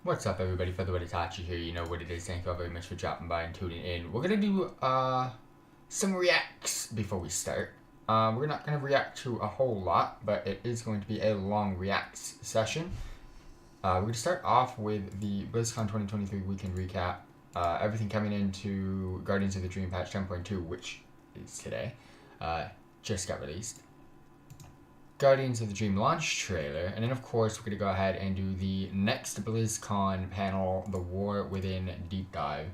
What's up, everybody? FTWitachiPlays here. You know what it is. Thank you all very much for dropping by and tuning in. We're gonna do some reacts before we start. We're not gonna react to a whole lot, but it is going to be a long reacts session. We're gonna start off with the BlizzCon 2023 weekend recap. Everything coming into Guardians of the Dream patch 10.2, which is today, just got released. Guardians of the Dream launch trailer, and then of course we're going to go ahead and do the next BlizzCon panel, the War Within Deep Dive.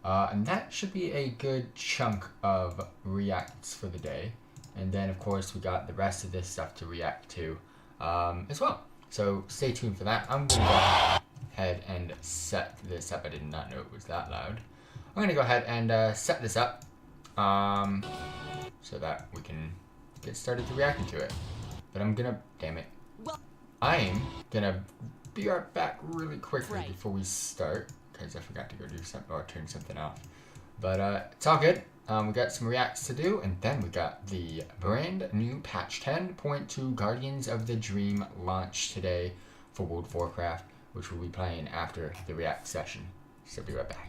And that should be a good chunk of reacts for the day. And then of course we got the rest of this stuff to react to as well. So stay tuned for that. I'm going to go ahead and set this up. I did not know it was that loud. I'm going to go ahead and set this up so that we can get started to reacting to it. But I'm gonna, damn it, I'm gonna be right back really quickly before we start, because I forgot to go do something or turn something off. But it's all good. We got some reacts to do, and then we got the brand new patch 10.2 Guardians of the Dream launch today for World of Warcraft, which we'll be playing after the react session. So be right back.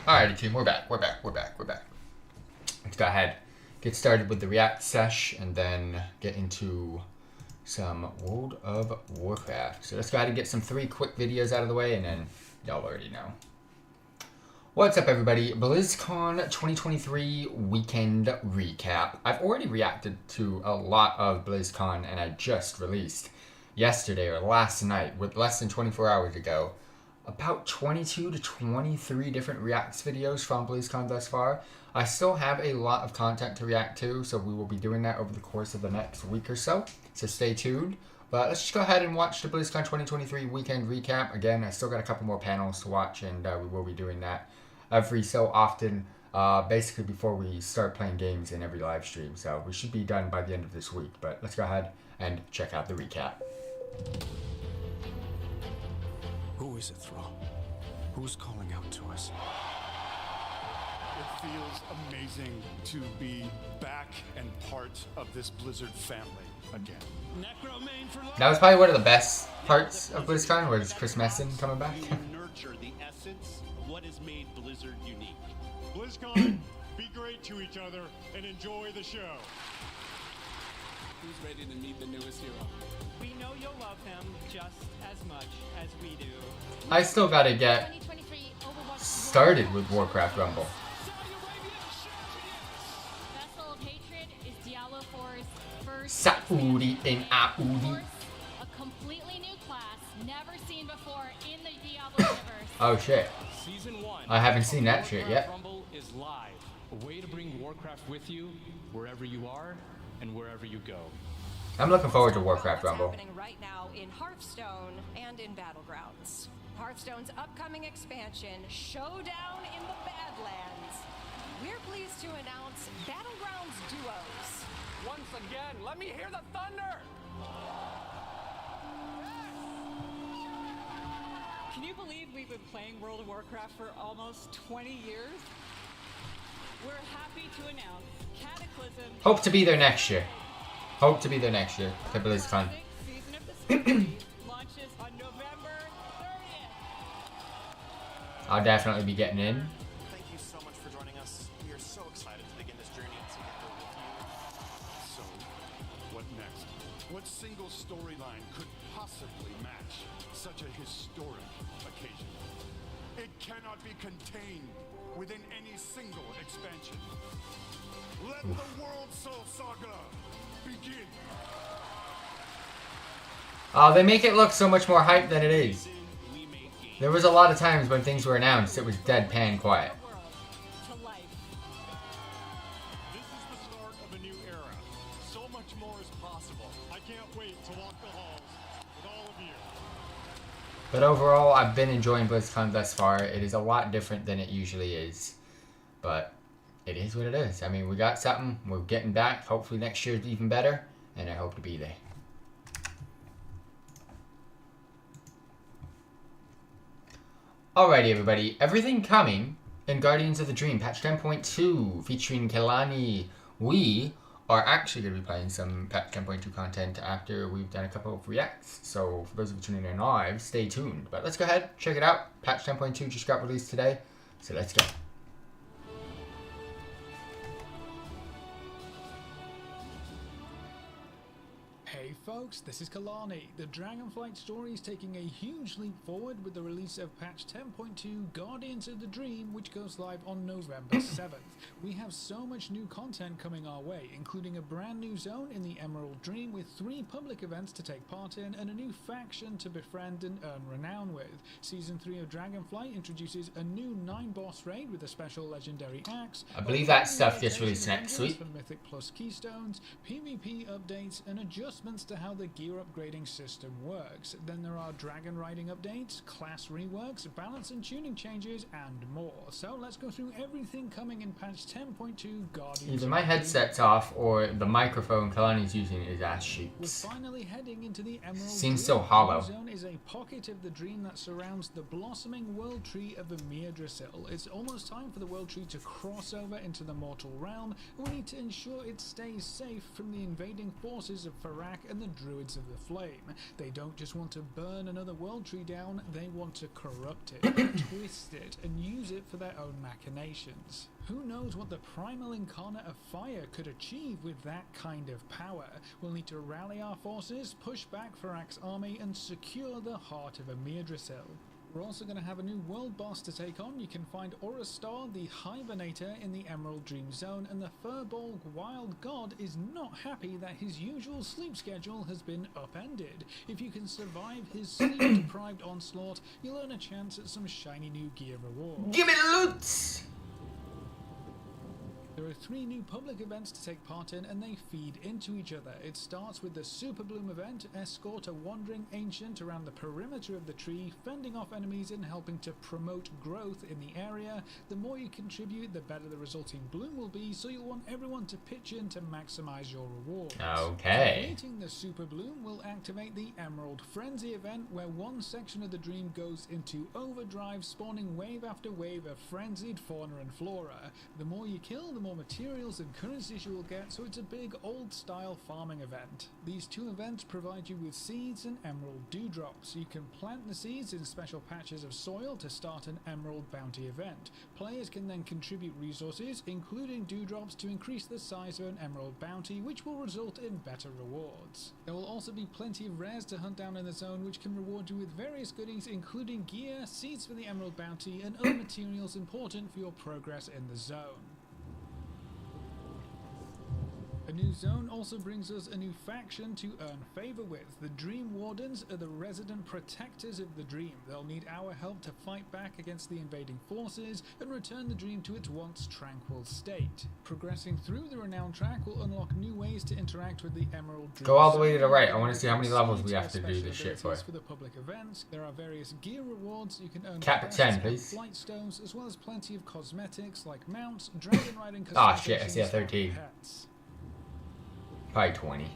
Alrighty team, we're back. Let's go ahead, get started with the react sesh, and then get into some World of Warcraft. So let's go ahead and get some 3 quick videos out of the way, and then y'all already know. What's up, everybody? BlizzCon 2023 weekend recap. I've already reacted to a lot of BlizzCon, and I just released yesterday or last night, with less than 24 hours ago, about 22 to 23 different reacts videos from BlizzCon thus far. I still have a lot of content to react to, so we will be doing that over the course of the next week or so. So stay tuned. But let's just go ahead and watch the BlizzCon 2023 weekend recap. Again, I still got a couple more panels to watch, and we will be doing that every so often, basically before we start playing games in every live stream. So we should be done by the end of this week. But let's go ahead and check out the recap. Who is it, Thrall? Who's calling out to us? It feels amazing to be back and part of this Blizzard family again. That was probably one of the best parts of BlizzCon, was Chris Messin coming back. Nurture the essence of what has made Blizzard unique. BlizzCon, be great to each other and enjoy the show. Who's ready to meet the newest hero? We know you'll love him just as much as we do. I still gotta get started with Warcraft Rumble. Vessel of Hatred is Diablo 4's first Saudi and Audi. A completely new class, never seen before in the Diablo universe. Oh shit. Season 1. I haven't seen that shit yet. Warcraft Rumble is live. A way to bring Warcraft with you wherever you are and wherever you go. I'm looking forward to Warcraft Rumble. What's happening right now in Hearthstone and in Battlegrounds. Hearthstone's upcoming expansion, Showdown in the Badlands. We're pleased to announce Battlegrounds duos. Once again, let me hear the thunder! Can you believe we've been playing World of Warcraft for almost 20 years? We're happy to announce Cataclysm. Hope to be there next year. Hope to be there next year to BlizzCon. Season of the Story launches on November 30th. I'll definitely be getting in. Thank you so much for joining us. We are so excited to begin this journey together with you. So, what next? What single storyline could possibly match such a historic occasion? It cannot be contained within any single expansion. Let the World Soul Saga begin! Oh, they make it look so much more hype than it is. There was a lot of times when things were announced, it was deadpan quiet. To life. This is the start of a new era. So much more is possible. I can't wait to walk the halls with all of you. But overall, I've been enjoying BlizzCon thus far. It is a lot different than it usually is. But it is what it is. I mean, we got something. We're getting back. Hopefully next year is even better. And I hope to be there. Alrighty, everybody. Everything coming in Guardians of the Dream, patch 10.2, featuring Kelani. We are actually going to be playing some patch 10.2 content after we've done a couple of reacts. So for those of you tuning in live, stay tuned. But let's go ahead, check it out. Patch 10.2 just got released today. So let's go. Hey folks, this is Kalani. The Dragonflight story is taking a huge leap forward with the release of patch 10.2 Guardians of the Dream, which goes live on November 7th. We have so much new content coming our way, including a brand new zone in the Emerald Dream with 3 public events to take part in and a new faction to befriend and earn renown with. Season 3 of Dragonflight introduces a new 9-boss raid with a special legendary axe. I believe that stuff gets released next week. For Mythic Plus Keystones, PvP updates, and adjustments to how the gear upgrading system works. Then there are dragon riding updates, class reworks, balance and tuning changes, and more. So let's go through everything coming in patch 10.2 Guardians. Either my headset's off or the microphone Kalani's using is ass cheeks. We're finally heading into the Emerald Seems Dream. so hollow. The zone is a pocket of the dream that surrounds the blossoming world tree of Emir Drasil. It's almost time for the world tree to cross over into the mortal realm, and we need to ensure it stays safe from the invading forces of Farak and the Druids of the Flame. They don't just want to burn another world tree down, they want to corrupt it, twist it, and use it for their own machinations. Who knows what the primal incarnate of fire could achieve with that kind of power? We'll need to rally our forces, push back Farak's army, and secure the heart of Emir Drasil. We're also going to have a new world boss to take on. You can find Orastar, the Hibernator, in the Emerald Dream Zone, and the Furbolg Wild God is not happy that his usual sleep schedule has been upended. If you can survive his sleep-deprived onslaught, you'll earn a chance at some shiny new gear rewards. Give me loot! There are 3 new public events to take part in, and they feed into each other. It starts with the Super Bloom event. Escort a wandering ancient around the perimeter of the tree, fending off enemies and helping to promote growth in the area. The more you contribute, the better the resulting bloom will be, so you'll want everyone to pitch in to maximize your rewards. Okay. Completing the Super Bloom will activate the Emerald Frenzy event, where one section of the dream goes into overdrive, spawning wave after wave of frenzied fauna and flora. The more you kill, the more materials and currencies you will get, so it's a big old style farming event. These 2 events provide you with seeds and emerald dewdrops. You can plant the seeds in special patches of soil to start an emerald bounty event. Players can then contribute resources, including dewdrops, to increase the size of an emerald bounty, which will result in better rewards. There will also be plenty of rares to hunt down in the zone, which can reward you with various goodies, including gear, seeds for the emerald bounty, and other materials important for your progress in the zone. A new zone also brings us a new faction to earn favor with. The Dream Wardens are the resident protectors of the dream. They'll need our help to fight back against the invading forces and return the dream to its once tranquil state. Progressing through the renown track will unlock new ways to interact with the Emerald Dream. Go all the way to the right. I want to see how many levels we have to do this shit for. For the public events, there are various gear rewards you can earn. Cap at 10, please. Flight stones, as well as plenty of cosmetics like mounts, dragon riding customizations, Ah, shit, I see a 13. and pets. Probably 20.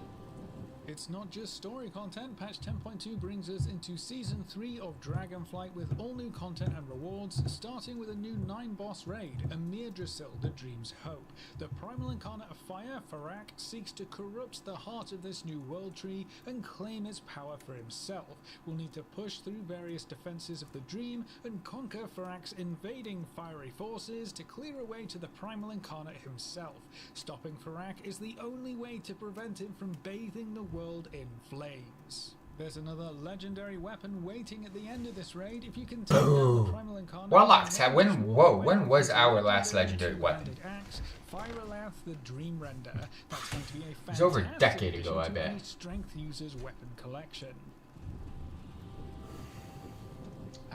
It's not just story content. Patch 10.2 brings us into Season 3 of Dragonflight with all new content and rewards, starting with a new 9-boss raid, Emir Drasil, the Dream's Hope. The primal incarnate of fire, Farak, seeks to corrupt the heart of this new world tree and claim its power for himself. We'll need to push through various defenses of the dream and conquer Farak's invading fiery forces to clear a way to the primal incarnate himself. Stopping Farak is the only way to prevent him from bathing the world in flames. There's another legendary weapon waiting at the end of this raid. If you can take down the primal incarnate, when was our last legendary weapon? Axe, Firelath, the Dream Render. That's going to be a It's over a fantastic decade ago, addition I to bet. any strength user's weapon collection.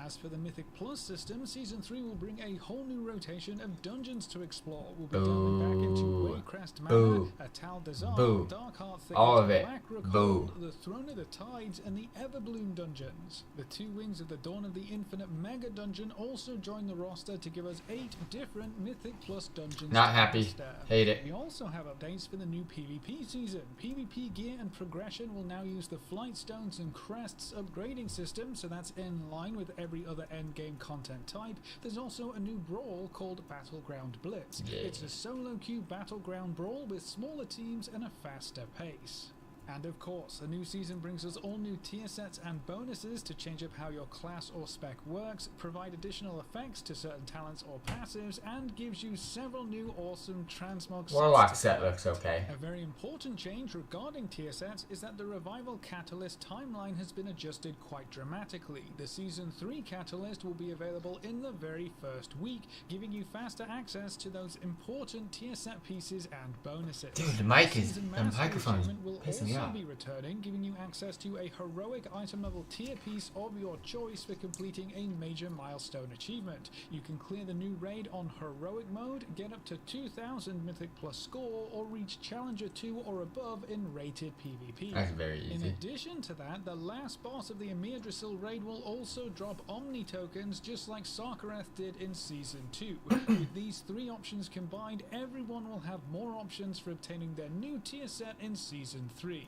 As for the Mythic Plus system, Season 3 will bring a whole new rotation of dungeons to explore. We'll be delving back into Warcraft Manor, Atal Dazar, Darkheart Thicket, all of it. Blackrock, the Throne of the Tides, and the Everbloom dungeons. The Two Wings of the Dawn of the Infinite Mega Dungeon also join the roster to give us 8 different Mythic Plus dungeons. Not happy. Hate it. We also have updates for the new PvP season. PvP gear and progression will now use the Flight Stones and Crests upgrading system, so that's in line with every other endgame content type. There's also a new brawl called Battleground Blitz. Yeah. It's a solo queue battleground brawl with smaller teams and a faster pace. And of course, a new season brings us all new tier sets and bonuses to change up how your class or spec works, provide additional effects to certain talents or passives, and gives you several new awesome transmog Warlock sets. set looks okay. A very important change regarding tier sets is that the Revival Catalyst timeline has been adjusted quite dramatically. The Season 3 Catalyst will be available in the very first week, giving you faster access to those important tier set pieces and bonuses. Dude, the microphone is pissing me off. Be returning, giving you access to a heroic item level tier piece of your choice for completing a major milestone achievement. You can clear the new raid on heroic mode, get up to 2000 Mythic Plus score, or reach Challenger 2 or above in rated PvP. That's very easy. In addition to that, the last boss of the Emir Drasil raid will also drop Omni tokens, just like Sarkareth did in Season 2. With these 3 options combined, everyone will have more options for obtaining their new tier set in Season 3.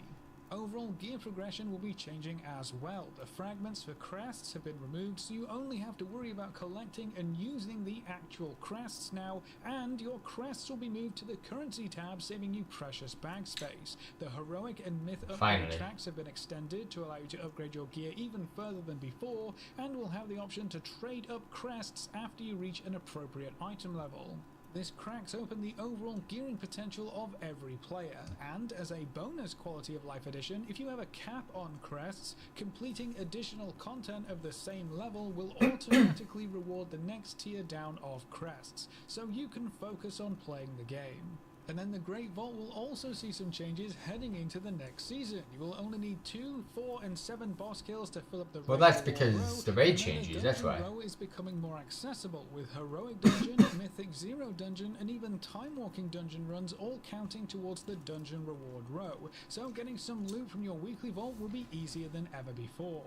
Overall gear progression will be changing as well. The fragments for crests have been removed, so you only have to worry about collecting and using the actual crests now, and your crests will be moved to the currency tab, saving you precious bag space. The heroic and myth upgrade tracks have been extended to allow you to upgrade your gear even further than before, and will have the option to trade up crests after you reach an appropriate item level. This cracks open the overall gearing potential of every player, and as a bonus quality of life addition, if you have a cap on crests, completing additional content of the same level will automatically reward the next tier down of crests, so you can focus on playing the game. And then the Great Vault will also see some changes heading into the next season. You will only need 2, 4, and 7 boss kills to fill up the Well, that's because the raid changes, that's why. The row is becoming more accessible, with Heroic Dungeon, Mythic Zero Dungeon, and even Time Walking Dungeon runs all counting towards the Dungeon Reward row. So getting some loot from your weekly vault will be easier than ever before.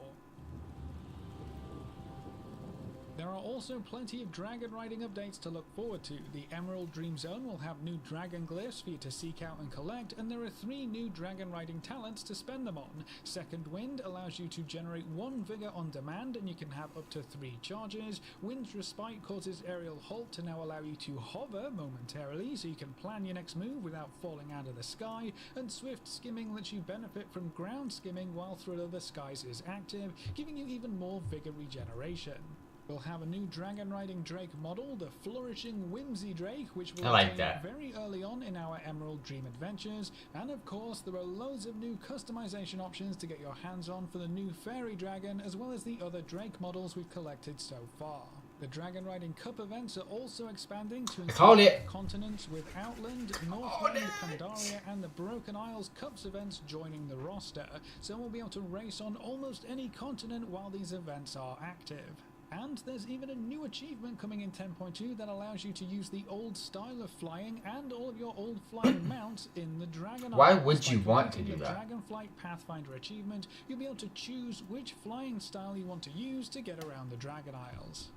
There are also plenty of dragon riding updates to look forward to. The Emerald Dream Zone will have new dragon glyphs for you to seek out and collect, and there are 3 new dragon riding talents to spend them on. Second Wind allows you to generate 1 vigor on demand, and you can have up to 3 charges. Wind's Respite causes aerial halt to now allow you to hover momentarily, so you can plan your next move without falling out of the sky. And Swift Skimming lets you benefit from ground skimming while Thrill of the Skies is active, giving you even more vigor regeneration. We'll have a new dragon riding Drake model, the Flourishing Whimsy Drake, which will appear very early on in our Emerald Dream adventures. And of course, there are loads of new customization options to get your hands on for the new Fairy Dragon, as well as the other Drake models we've collected so far. The Dragon Riding Cup events are also expanding to include continents, with Outland, Northland, Pandaria, and the Broken Isles Cups events joining the roster. So we'll be able to race on almost any continent while these events are active. And there's even a new achievement coming in 10.2 that allows you to use the old style of flying and all of your old flying mounts in the Dragon Isles. Why would you want to do that? Dragonflight Pathfinder achievement, you'll be able to choose which flying style you want to use to get around the Dragon Isles.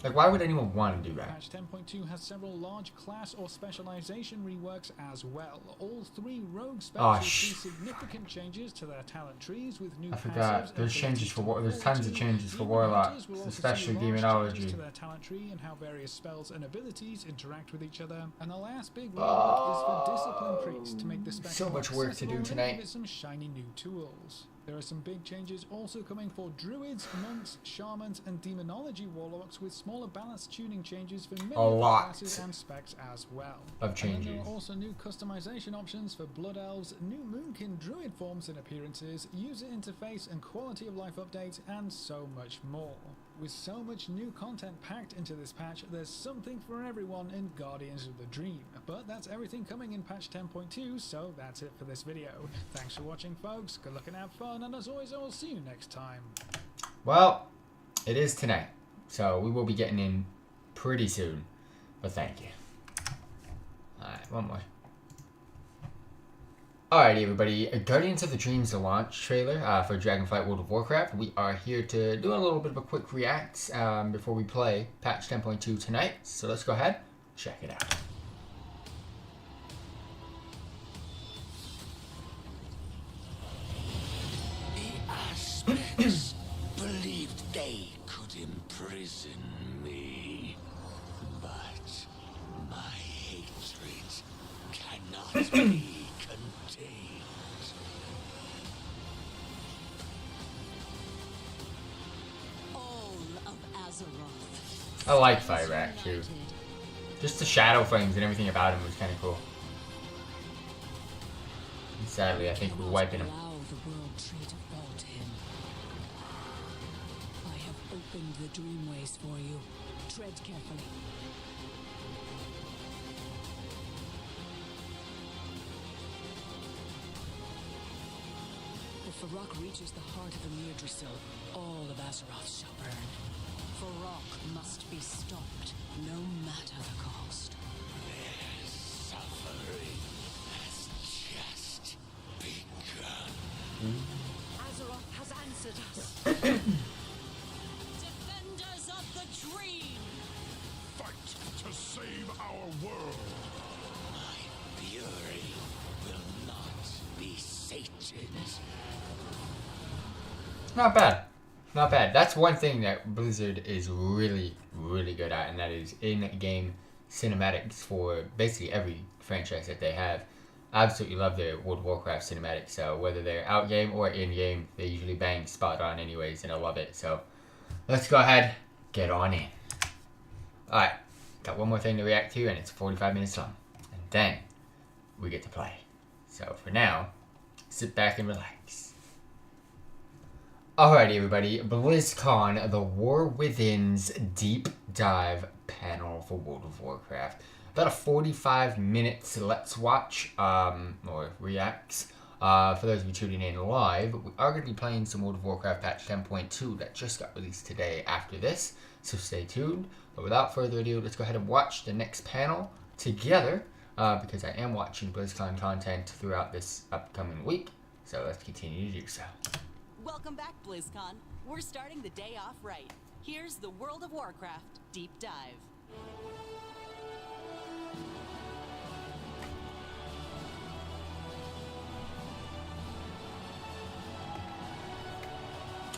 Like, why would anyone want to do that? Patch 10.2 has several large class or specialization reworks as well. All 3 rogue spells see significant changes to their talent trees with new passives. There's changes for there's tons of changes for warlocks, especially demonology. To their talent tree and how various spells and abilities interact with each other. And the last big rework is for Discipline Priest to make the spec so much work to do tonight. Give it some shiny new tools. There are some big changes also coming for Druids, Monks, Shamans, and Demonology Warlocks, with smaller balance tuning changes for many classes and specs as well. Of changes. And there are also new customization options for Blood Elves, new Moonkin Druid forms and appearances, user interface and quality of life updates, and so much more. With so much new content packed into this patch, there's something for everyone in Guardians of the Dream. But that's everything coming in patch 10.2, so that's it for this video. Thanks for watching, folks. Good luck and have fun, and as always, I will see you next time. Well, it is tonight, so we will be getting in pretty soon. But thank you. Alright, one more. Alrighty, everybody. Guardians of the Dreams launch trailer for Dragonflight World of Warcraft. We are here to do a little bit of a quick react before we play patch 10.2 tonight. So let's go ahead, check it out. The Aspects believed they could imprison me, but my hatred cannot be contained. All of Azeroth. I like Fireback too. Just the shadow frames and everything about him was kind of cool. And sadly, I think we're wiping him. Allow the world tree to fall to him. I have opened the dreamways for you. Tread carefully. If Farak reaches the heart of Emir Drasil, all of Azeroth shall burn. Farak must be stopped, no matter the cost. Their suffering has just begun. Azeroth has answered us. Defenders of the dream! Fight to save our world. My fury will not be sated. Not bad. Not bad. That's one thing that Blizzard is really, really good at, and that is in-game cinematics for basically every franchise that they have. I absolutely love their World of Warcraft cinematics, so whether they're out-game or in-game, they usually bang spot on anyways, and I love it. So let's go ahead, get on in. Alright, got one more thing to react to, and it's 45 minutes long. And then we get to play. So for now, sit back and relax. Alrighty, everybody. BlizzCon, the War Within's deep dive panel for World of Warcraft. About a 45 minutes let's watch, or reacts. For those of you tuning in live, we are going to be playing some World of Warcraft patch 10.2 that just got released today after this, so stay tuned. But without further ado, let's go ahead and watch the next panel together, because I am watching BlizzCon content throughout this upcoming week, so let's continue to do so. Welcome back, BlizzCon. We're starting the day off right. Here's the World of Warcraft Deep Dive.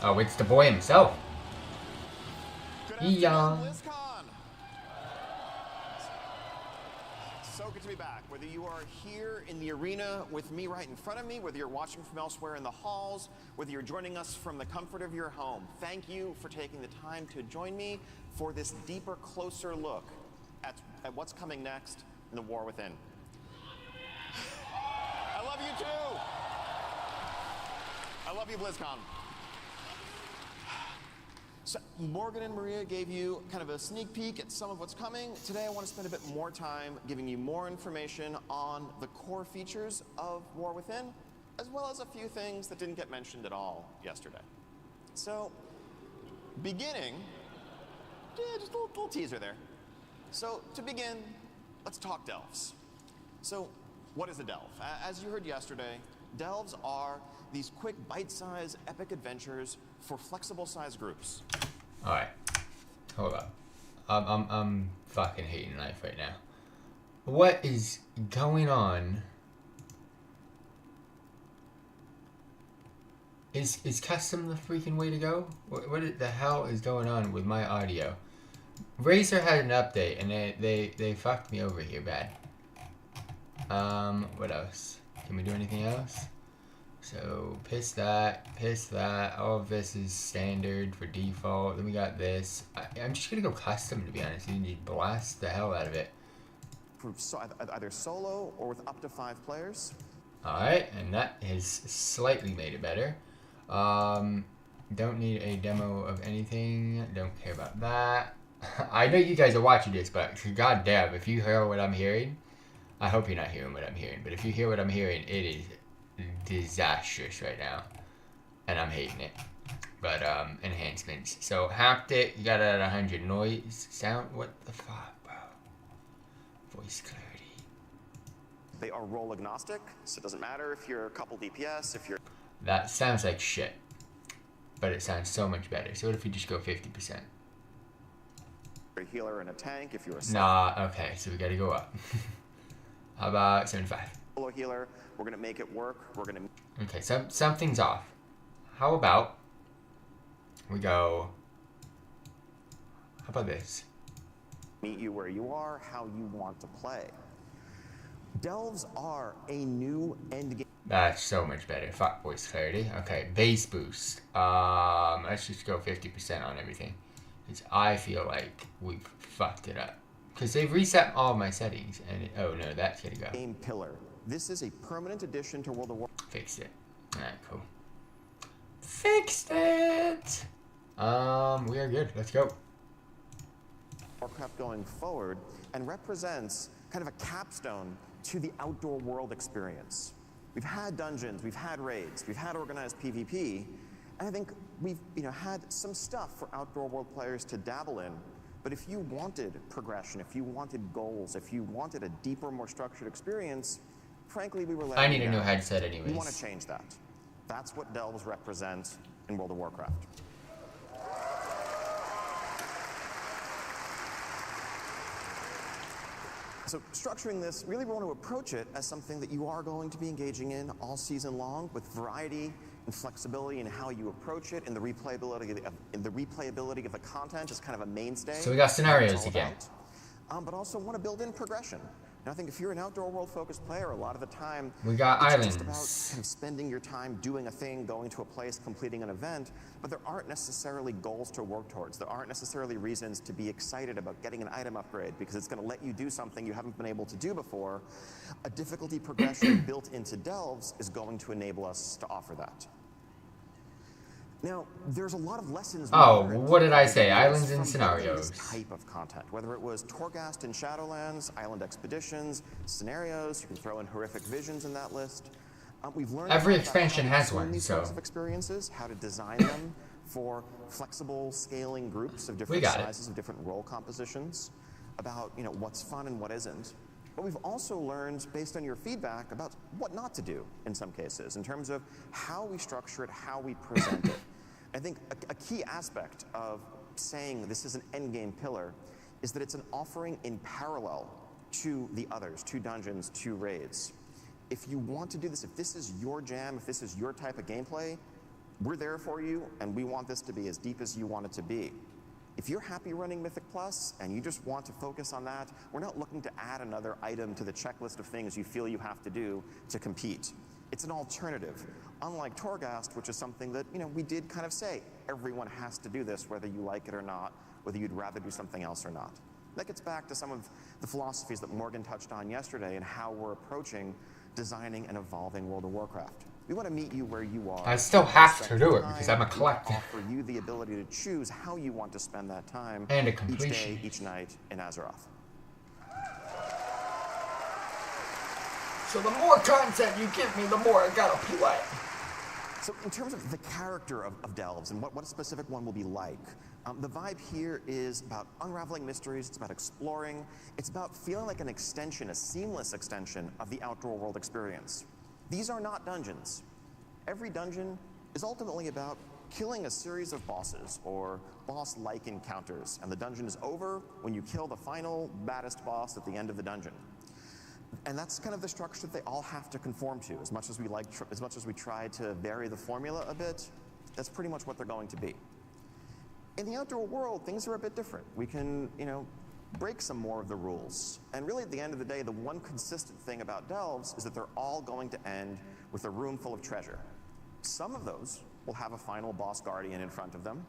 Oh, it's the boy himself. Good afternoon, Yeah. BlizzCon. So good to be back. Whether you are here in the arena with me right in front of me, whether you're watching from elsewhere in the halls, whether you're joining us from the comfort of your home, thank you for taking the time to join me for this deeper, closer look at what's coming next in the War Within. I love you too. I love you, BlizzCon. So Morgan and Maria gave you kind of a sneak peek at some of what's coming. Today I want to spend a bit more time giving you more information on the core features of War Within, as well as a few things that didn't get mentioned at all yesterday. So, beginning, just a little teaser there. So to begin, let's talk delves. So what is a delve? As you heard yesterday, delves are these quick bite-sized epic adventures for flexible size groups. Alright. Hold up. I'm fucking hating life right now. What is going on? Is custom the freaking way to go? What the hell is going on with my audio? Razer had an update and they fucked me over here bad. What else? Can we do anything else? So, piss that. All of this is standard for default. Then we got this. I'm just gonna go custom, to be honest. You just blast the hell out of it. For either solo or with up to 5 players. Alright, and that has slightly made it better. Don't need a demo of anything. Don't care about that. I know you guys are watching this, but goddamn, if you hear what I'm hearing, I hope you're not hearing what I'm hearing, but if you hear what I'm hearing, it is disastrous right now, and I'm hating it. but enhancements. So haptic, you got it at 100. Noise, sound, what the fuck, bro? Voice clarity. They are role agnostic, so it doesn't matter if you're a couple DPS, if you're... That sounds like shit, but it sounds so much better. So what if you just go 50%? a healer and a tank, if you're a... Nah, okay, so we gotta go up. How about 75? Solo healer, we're gonna make it work, we're gonna... Okay, something's off. How about we go... How about this? Meet you where you are, how you want to play. Delves are a new endgame. That's so much better. Fuck voice clarity. Okay, bass boost. Let's just go 50% on everything. Because I feel like we've fucked it up. Because they've reset all of my settings. And oh no, that's gonna go. Game pillar. This is a permanent addition to World of Warcraft. Fixed it. Alright, cool. Fixed it! We are good. Let's go. Warcraft going forward and represents kind of a capstone to the outdoor world experience. We've had dungeons, we've had raids, we've had organized PvP, and I think we've had some stuff for outdoor world players to dabble in. But if you wanted progression, if you wanted goals, if you wanted a deeper, more structured experience, frankly, we were letting I need you a new down. headset anyways. We want to change that. That's what Delves represent in World of Warcraft. So structuring this, really we want to approach it as something that you are going to be engaging in all season long with variety and flexibility in how you approach it, and the replayability of the content is kind of a mainstay. So we got scenarios again. But also want to build in progression. And I think if you're an outdoor world focused player, a lot of the time we got it's islands. just about kind of spending your time doing a thing, going to a place, completing an event, but there aren't necessarily goals to work towards. There aren't necessarily reasons to be excited about getting an item upgrade because it's going to let you do something you haven't been able to do before. A difficulty progression built into Delves is going to enable us to offer that. Now, there's a lot of lessons. Oh, what did I say? Islands and scenarios. This type of content, whether it was Torghast in Shadowlands, Island Expeditions, scenarios, you can throw in horrific visions in that list. We've learned every expansion has one, these so sorts of experiences, how to design them for flexible scaling groups of different sizes, of different role compositions, about what's fun and what isn't. But we've also learned, based on your feedback, about what not to do in some cases, in terms of how we structure it, how we present it. I think a key aspect of saying this is an endgame pillar is that it's an offering in parallel to the others, to dungeons, to raids. If you want to do this, if this is your jam, if this is your type of gameplay, we're there for you, and we want this to be as deep as you want it to be. If you're happy running Mythic Plus and you just want to focus on that, we're not looking to add another item to the checklist of things you feel you have to do to compete. It's an alternative. Unlike Torghast, which is something that, we did kind of say, everyone has to do this, whether you like it or not, whether you'd rather do something else or not. That gets back to some of the philosophies that Morgan touched on yesterday and how we're approaching designing and evolving World of Warcraft. We want to meet you where you are. I still have to do it because I'm a collector. Offer you the ability to choose how you want to spend that time and a each completion. day, each night in Azeroth. So the more content you give me, the more I gotta play. So in terms of the character of Delves and what a specific one will be like, the vibe here is about unraveling mysteries, it's about exploring, it's about feeling like an extension, a seamless extension of the outdoor world experience. These are not dungeons. Every dungeon is ultimately about killing a series of bosses or boss-like encounters, and the dungeon is over when you kill the final baddest boss at the end of the dungeon. And that's kind of the structure that they all have to conform to. As much as we try to vary the formula a bit, that's pretty much what they're going to be. In the outdoor world, things are a bit different. We can, break some more of the rules. And really, at the end of the day, the one consistent thing about Delves is that they're all going to end with a room full of treasure. Some of those will have a final boss guardian in front of them.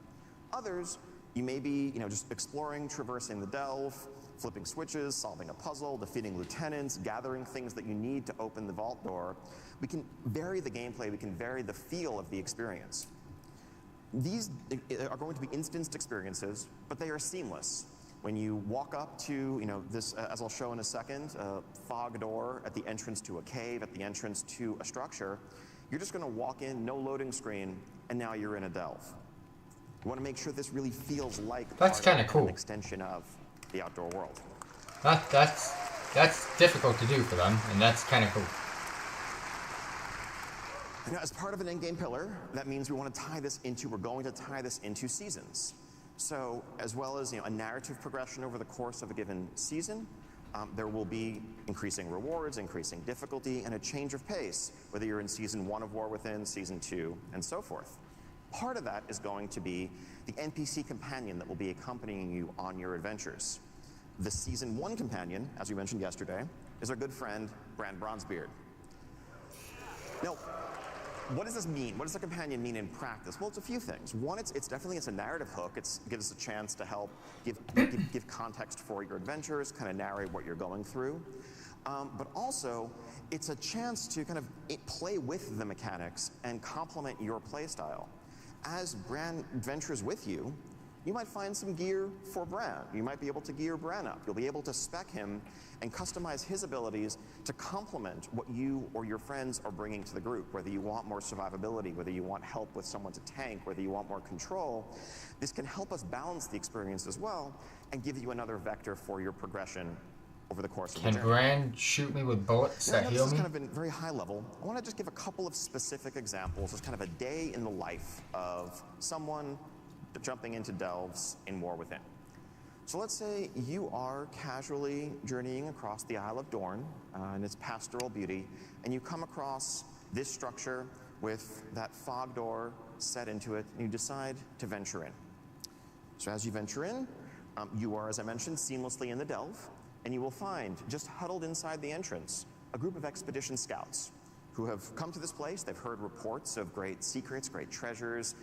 Others, you may be, just exploring, traversing the delve, flipping switches, solving a puzzle, defeating lieutenants, gathering things that you need to open the vault door. We can vary the gameplay, we can vary the feel of the experience. These are going to be instanced experiences, but they are seamless. When you walk up to, this, as I'll show in a second, a fog door at the entrance to a cave, at the entrance to a structure, you're just going to walk in, no loading screen, and now you're in a delve. You want to make sure this really feels like That's kind of cool. an extension of the outdoor world. That's difficult to do for them, and that's kind of cool. Now, as part of an in-game pillar, that means we're going to tie this into seasons. So, as well as a narrative progression over the course of a given season, there will be increasing rewards, increasing difficulty, and a change of pace, whether you're in Season 1 of War Within, Season 2, and so forth. Part of that is going to be the NPC companion that will be accompanying you on your adventures. The Season 1 companion, as we mentioned yesterday, is our good friend, Bran Bronzebeard. Now, what does this mean? What does a companion mean in practice? Well, it's a few things. One, it's definitely a narrative hook. It gives us a chance to help give context for your adventures, kind of narrate what you're going through. But also, it's a chance to kind of play with the mechanics and complement your playstyle. As Bran adventures with you, you might find some gear for Bran. You might be able to gear Bran up. You'll be able to spec him and customize his abilities to complement what you or your friends are bringing to the group. Whether you want more survivability, whether you want help with someone to tank, whether you want more control, this can help us balance the experience as well and give you another vector for your progression over the course of the journey. Can Bran shoot me with bullets that heal This me? has kind of been very high level. I want to just give a couple of specific examples as kind of a day in the life of someone jumping into delves in War Within. So let's say you are casually journeying across the Isle of Dorne and its pastoral beauty, and you come across this structure with that fog door set into it, and you decide to venture in. So as you venture in, you are, as I mentioned, seamlessly in the delve, and you will find, just huddled inside the entrance, a group of expedition scouts who have come to this place. They've heard reports of great secrets, great treasures,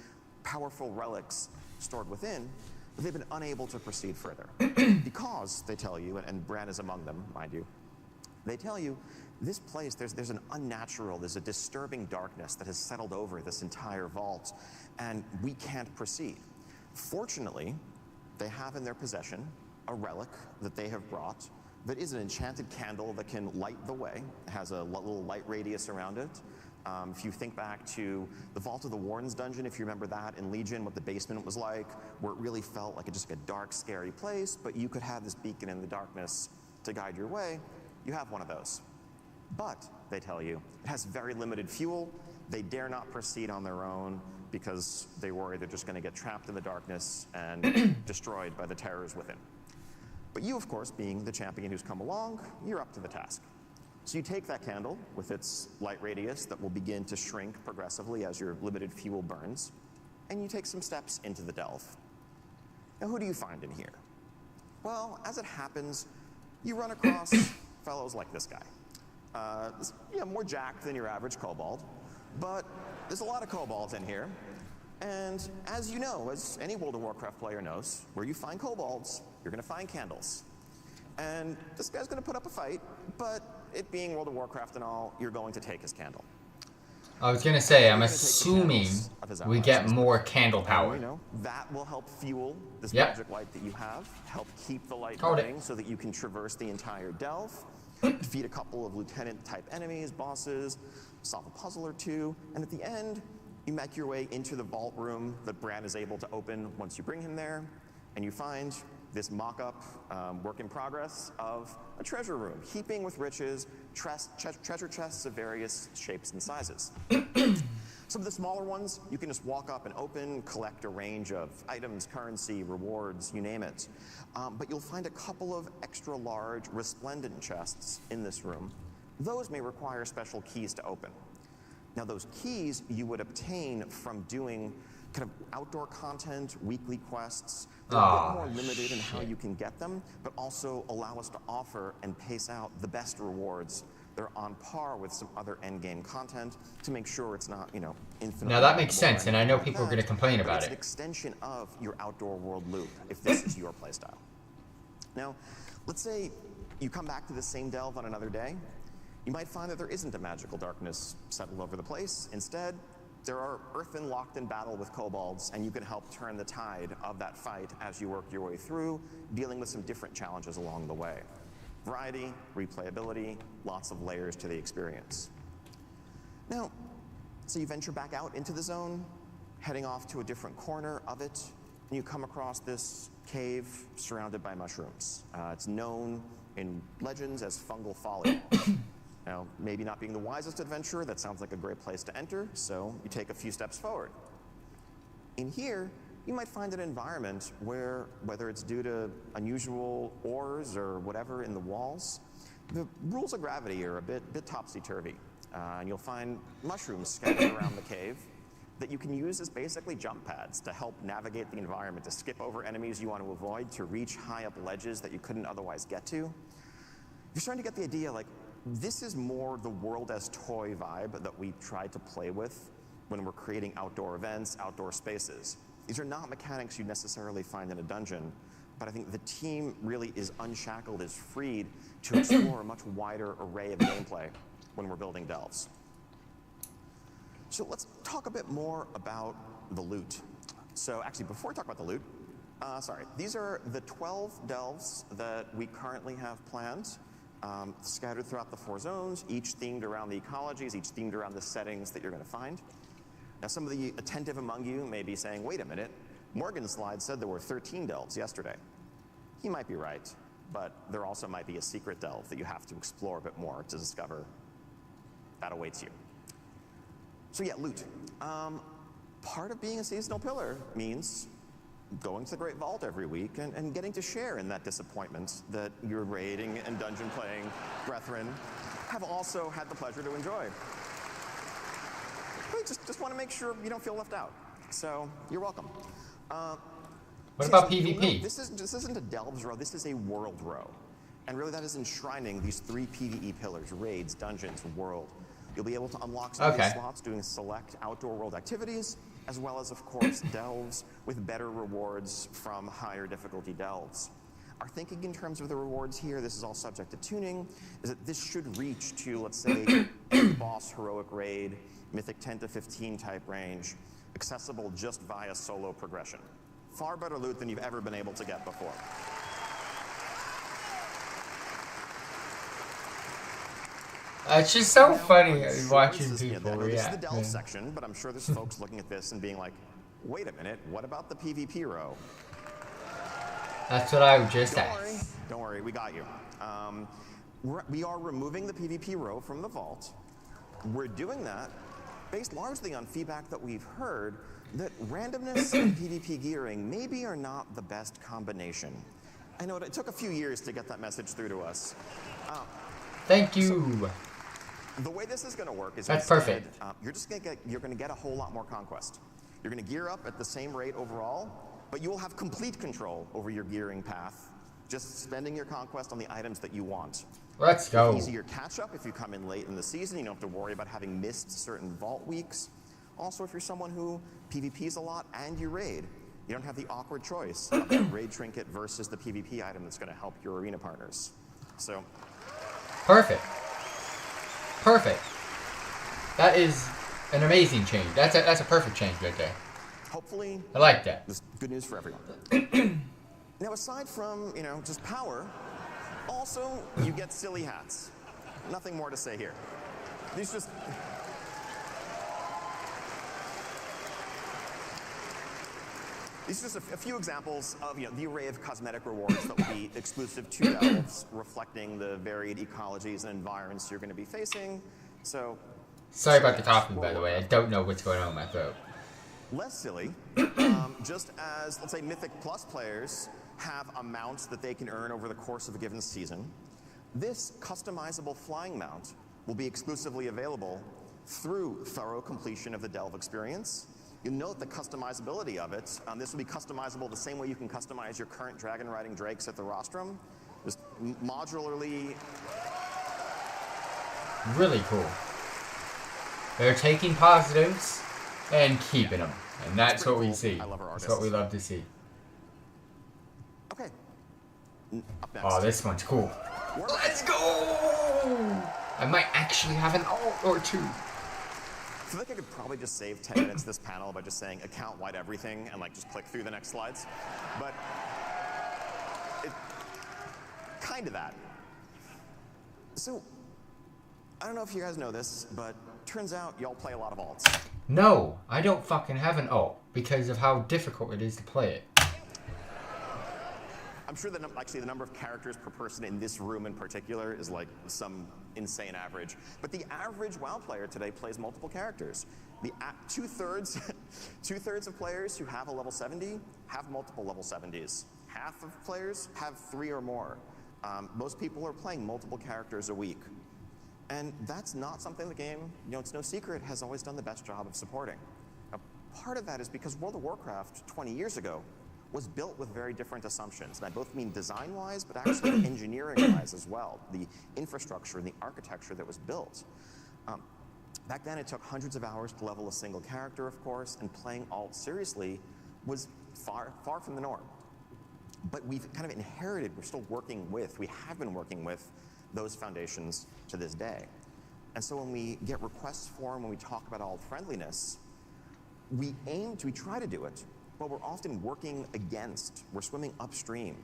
powerful relics stored within, but they've been unable to proceed further. Because, they tell you, and Bran is among them, mind you, they tell you, this place, there's an unnatural, there's a disturbing darkness that has settled over this entire vault, and we can't proceed. Fortunately, they have in their possession a relic that they have brought that is an enchanted candle that can light the way. It has a little light radius around it. If you think back to the Vault of the Warden's dungeon, if you remember that in Legion, what the basement was like, where it really felt like just a dark, scary place, but you could have this beacon in the darkness to guide your way, you have one of those. But, they tell you, it has very limited fuel. They dare not proceed on their own because they worry they're just going to get trapped in the darkness and destroyed by the terrors within. But you, of course, being the champion who's come along, you're up to the task. So you take that candle with its light radius that will begin to shrink progressively as your limited fuel burns, and you take some steps into the delve. Now, who do you find in here? Well, as it happens, you run across fellows like this guy. More jacked than your average kobold, but there's a lot of kobolds in here. And as you know, as any World of Warcraft player knows, where you find kobolds, you're going to find candles. And this guy's going to put up a fight, but it being World of Warcraft and all, you're going to take his candle. I was going to say, I'm assuming we get more candle power. That will help fuel this magic light that you have, help keep the light burning so that you can traverse the entire delve, defeat a couple of lieutenant-type enemies, bosses, solve a puzzle or two, and at the end, you make your way into the vault room that Bran is able to open once you bring him there, and you find this mock-up, work in progress of a treasure room, heaping with riches, treasure chests of various shapes and sizes. Some of the smaller ones, you can just walk up and open, collect a range of items, currency, rewards, you name it. But you'll find a couple of extra large, resplendent chests in this room. Those may require special keys to open. Now, those keys you would obtain from doing kind of outdoor content, weekly quests. They're a bit more limited in how you can get them, but also allow us to offer and pace out the best rewards. They're on par with some other endgame content to make sure it's not, infinite. Now that makes sense, and I know people are going to complain about it's it. It's an extension of your outdoor world loop, if this is your playstyle. Now, let's say you come back to the same delve on another day. You might find that there isn't a magical darkness settled over the place. Instead, there are earthen locked in battle with kobolds, and you can help turn the tide of that fight as you work your way through, dealing with some different challenges along the way. Variety, replayability, lots of layers to the experience. Now, so you venture back out into the zone, heading off to a different corner of it. and you come across this cave surrounded by mushrooms. It's known in legends as fungal folly. Now, maybe not being the wisest adventurer, that sounds like a great place to enter, so you take a few steps forward. In here, you might find an environment where, whether it's due to unusual ores or whatever in the walls, the rules of gravity are a bit topsy-turvy. And you'll find mushrooms scattered around the cave that you can use as basically jump pads to help navigate the environment, to skip over enemies you want to avoid, to reach high up ledges that you couldn't otherwise get to. You're starting to get the idea, like, this is more the world as toy vibe that we tried to play with when we're creating outdoor events, outdoor spaces. These are not mechanics you necessarily find in a dungeon, but I think the team really is unshackled, is freed to explore a much wider array of gameplay when we're building delves. So let's talk a bit more about the loot. So actually, before we talk about the loot, these are the 12 delves that we currently have planned, scattered throughout the 4 zones, each themed around the ecologies, each themed around the settings that you're going to find. Now, some of the attentive among you may be saying, wait a minute, Morgan's slide said there were 13 delves yesterday. He might be right, but there also might be a secret delve that you have to explore a bit more to discover that awaits you. So yeah, loot. Part of being a seasonal pillar means going to the Great Vault every week and getting to share in that disappointment that your raiding and dungeon playing brethren have also had the pleasure to enjoy. But just want to make sure you don't feel left out. So you're welcome. What about PvP? This isn't a Delves row, this is a world row. And really that is enshrining these 3 PvE pillars: raids, dungeons, world. You'll be able to unlock some of these slots doing select outdoor world activities, as well as, of course, delves with better rewards from higher difficulty delves. Our thinking in terms of the rewards here, this is all subject to tuning, is that this should reach to, let's say, boss heroic raid, mythic 10 to 15 type range, accessible just via solo progression. Far better loot than you've ever been able to get before. It's just so funny watching people react. This is the delve section, but I'm sure there's folks looking at this and being like, wait a minute, what about the PvP row? That's what I just asked. Don't worry, we got you. We are removing the PvP row from the vault. We're doing that based largely on feedback that we've heard that randomness and PvP gearing maybe are not the best combination. I know it took a few years to get that message through to us. Thank you. The way this is going to work is that's perfect. You're going to get a whole lot more conquest. You're going to gear up at the same rate overall, but you will have complete control over your gearing path, just spending your conquest on the items that you want. Let's go. Easier catch up if you come in late in the season. You don't have to worry about having missed certain vault weeks. Also, if you're someone who PvPs a lot and you raid, you don't have the awkward choice of the raid trinket versus the PvP item that's going to help your arena partners. So. Perfect. Perfect. That is an amazing change. That's a perfect change right there. Hopefully, I like that. This is good news for everyone. Now, aside from, just power, also you get silly hats. Nothing more to say here. These just. These are just a few examples of the array of cosmetic rewards that will be exclusive to delves, reflecting the varied ecologies and environments you're going to be facing. So, sorry about the coughing, by the way. I don't know what's going on with my throat. Less silly, just as, let's say, Mythic Plus players have amounts that they can earn over the course of a given season, this customizable flying mount will be exclusively available through thorough completion of the delve experience. You'll note the customizability of it. This will be customizable the same way you can customize your current dragon riding drakes at the rostrum. Just modularly. Really cool. They're taking positives and keeping them. And that's what we see. I love our artists. That's what we love to see. Okay. Up next. Oh, this one's cool. Let's go! I might actually have an alt or two. I feel like I could probably just save 10 minutes this panel by just saying account wide everything and just click through the next slides. But kind of that. So I don't know if you guys know this, but turns out y'all play a lot of alts. No, I don't fucking have an alt because of how difficult it is to play it. I'm sure that actually the number of characters per person in this room in particular is like some insane average. But the average WoW player today plays multiple characters. The two-thirds of players who have a level 70 have multiple level 70s. Half of players have 3 or more. Most people are playing multiple characters a week. And that's not something the game, it's no secret, has always done the best job of supporting. Now, part of that is because World of Warcraft 20 years ago was built with very different assumptions. And I both mean design-wise, but actually engineering-wise as well. The infrastructure and the architecture that was built. Back then, it took hundreds of hours to level a single character, of course, and playing alt seriously was far from the norm. But we've kind of inherited, we have been working with those foundations to this day. And so when we get requests for them, when we talk about alt friendliness, we try to do it, but we're often we're swimming upstream,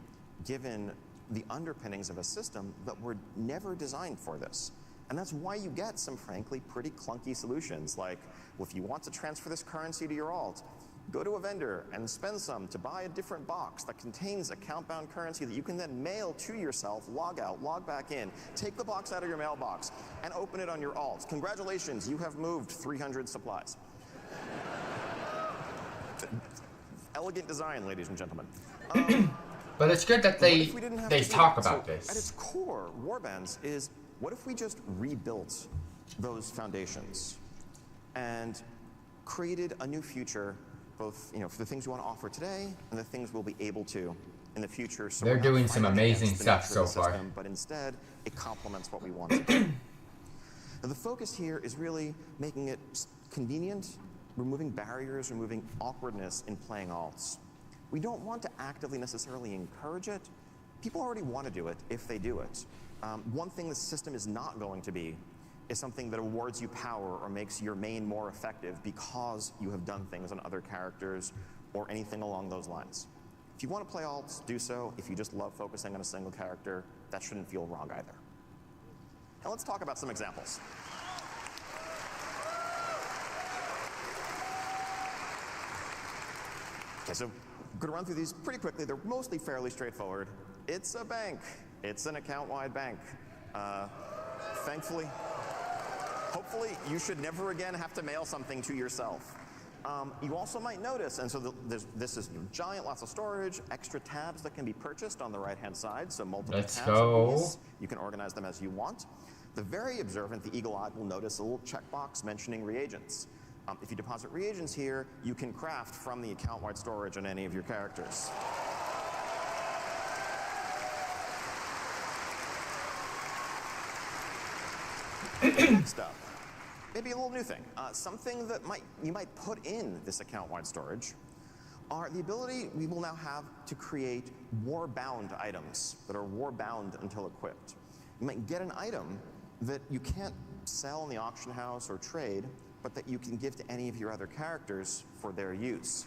given the underpinnings of a system that were never designed for this. And that's why you get some, frankly, pretty clunky solutions like, well, if you want to transfer this currency to your alt, go to a vendor and spend some to buy a different box that contains account-bound currency that you can then mail to yourself, log out, log back in, take the box out of your mailbox, and open it on your alt. Congratulations, you have moved 300 supplies. Elegant design, ladies and gentlemen. But it's good that they talk about this. At its core, warbands is, what if we just rebuilt those foundations and created a new future, both for the things we want to offer today and the things we'll be able to in the future. So they're doing some amazing stuff so far. But instead, it complements what we want to do. Now, the focus here is really making it convenient, removing barriers, removing awkwardness in playing alts. We don't want to actively necessarily encourage it. People already want to do it if they do it. One thing the system is not going to be is something that awards you power or makes your main more effective because you have done things on other characters or anything along those lines. If you want to play alts, do so. If you just love focusing on a single character, that shouldn't feel wrong either. Now let's talk about some examples. Okay, so I'm going to run through these pretty quickly. They're mostly fairly straightforward. It's a bank. It's an account-wide bank. Thankfully, hopefully, you should never again have to mail something to yourself. You also might notice, and so this is giant, lots of storage, extra tabs that can be purchased on the right-hand side, so multiple tabs of these. You can organize them as you want. The very observant, the eagle-eyed, will notice a little checkbox mentioning reagents. If you deposit reagents here, you can craft from the account-wide storage on any of your characters. Next up, maybe a little new thing. Something that you might put in this account-wide storage are the ability we will now have to create war-bound items that are war-bound until equipped. You might get an item that you can't sell in the auction house or trade, but that you can give to any of your other characters for their use.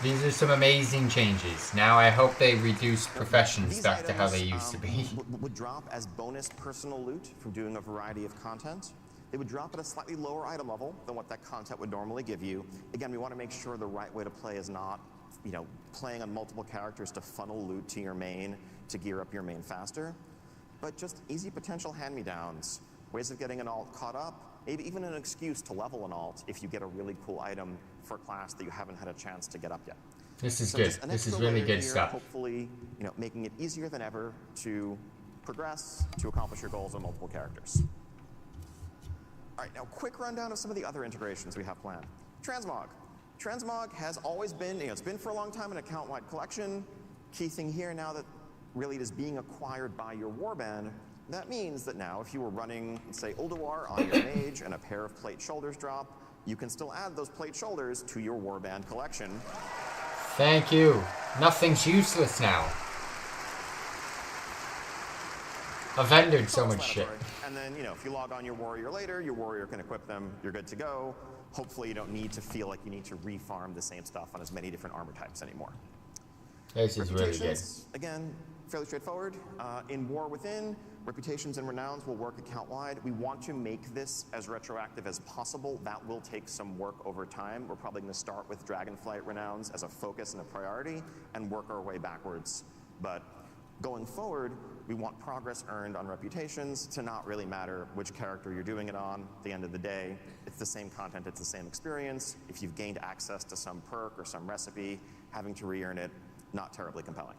These are some amazing changes. Now I hope they reduce professions back to how they used to be. Would drop as bonus personal loot from doing a variety of content. They would drop at a slightly lower item level than what that content would normally give you. Again, we want to make sure the right way to play is not, playing on multiple characters to funnel loot to your main, to gear up your main faster, but just easy potential hand-me-downs, ways of getting an alt caught up, maybe even an excuse to level an alt if you get a really cool item for a class that you haven't had a chance to get up yet. This is good. This is really good stuff. Hopefully, making it easier than ever to progress, to accomplish your goals on multiple characters. All right, now quick rundown of some of the other integrations we have planned. Transmog. Transmog has always been, it's been for a long time an account-wide collection. Key thing here now that really it is being acquired by your warband. That means that now if you were running, say, Ulduar on your mage and a pair of plate shoulders drop, you can still add those plate shoulders to your warband collection. Thank you. Nothing's useless now. I've vendored so much shit. And then, if you log on your warrior later, your warrior can equip them, you're good to go. Hopefully you don't need to feel like you need to refarm the same stuff on as many different armor types anymore. This is really good. Again, fairly straightforward. In War Within, Reputations and renowns will work account-wide. We want to make this as retroactive as possible. That will take some work over time. We're probably going to start with Dragonflight renowns as a focus and a priority and work our way backwards. But going forward, we want progress earned on reputations to not really matter which character you're doing it on. At the end of the day, it's the same content, it's the same experience. If you've gained access to some perk or some recipe, having to re-earn it, not terribly compelling.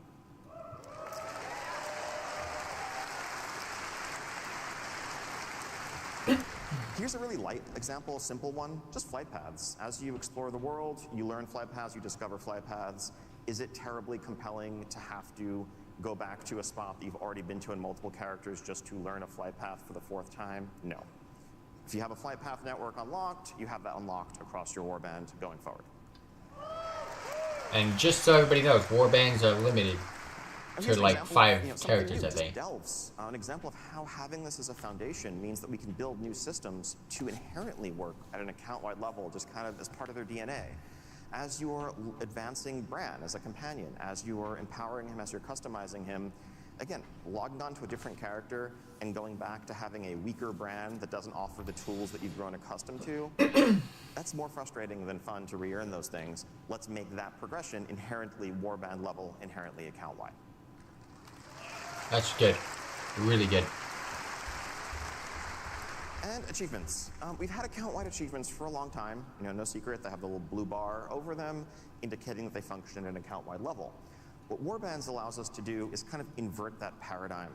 Here's a really light example, a simple one, just flight paths. As you explore the world, you learn flight paths, you discover flight paths. Is it terribly compelling to have to go back to a spot that you've already been to in multiple characters just to learn a flight path for the 4th time? No. If you have a flight path network unlocked, you have that unlocked across your warband going forward. And just so everybody knows, warbands are limited to like 5 characters, I think. Delves, an example of how having this as a foundation means that we can build new systems to inherently work at an account-wide level, just kind of as part of their DNA. As you're advancing Bran as a companion, as you are empowering him, as you're customizing him, again, logging on to a different character and going back to having a weaker Bran that doesn't offer the tools that you've grown accustomed to, that's more frustrating than fun to re-earn those things. Let's make that progression inherently warband level, inherently account-wide. That's good. Really good. And achievements. We've had account-wide achievements for a long time. You know, no secret, they have the little blue bar over them, indicating that they function at an account-wide level. What Warbands allows us to do is kind of invert that paradigm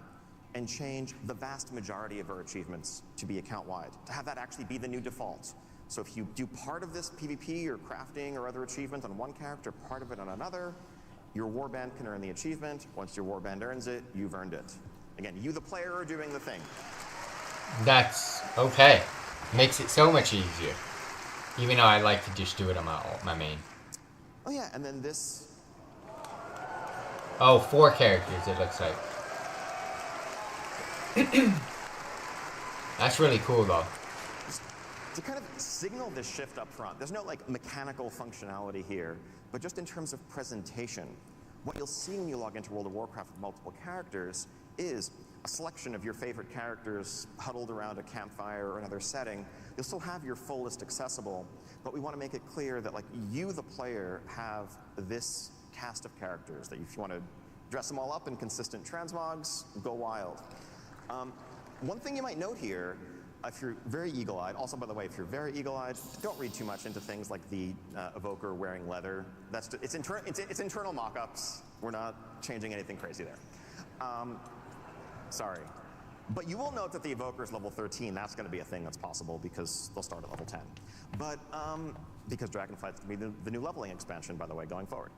and change the vast majority of our achievements to be account-wide, to have that actually be the new default. So if you do part of this PvP or crafting or other achievement on one character, part of it on another, your warband can earn the achievement. Once your warband earns it, you've earned it. Again, you the player are doing the thing. That's okay. Makes it so much easier. Even though I like to just do it on my main. Oh yeah, and then this. Oh, 4 characters it looks like. That's really cool though. To kind of signal this shift up front, there's no like mechanical functionality here, but just in terms of presentation, what you'll see when you log into World of Warcraft with multiple characters is a selection of your favorite characters huddled around a campfire or another setting. You'll still have your full list accessible, but we want to make it clear that like you, the player, have this cast of characters that if you want to dress them all up in consistent transmogs, go wild. One thing you might note here, if you're very eagle-eyed, also by the way, if you're very eagle-eyed, don't read too much into things like the evoker wearing leather. That's just, it's internal mock-ups. We're not changing anything crazy there. Sorry. But you will note that the evoker is level 13. That's going to be a thing that's possible because they'll start at level 10. But because Dragonflight's going to be the new leveling expansion, by the way, going forward.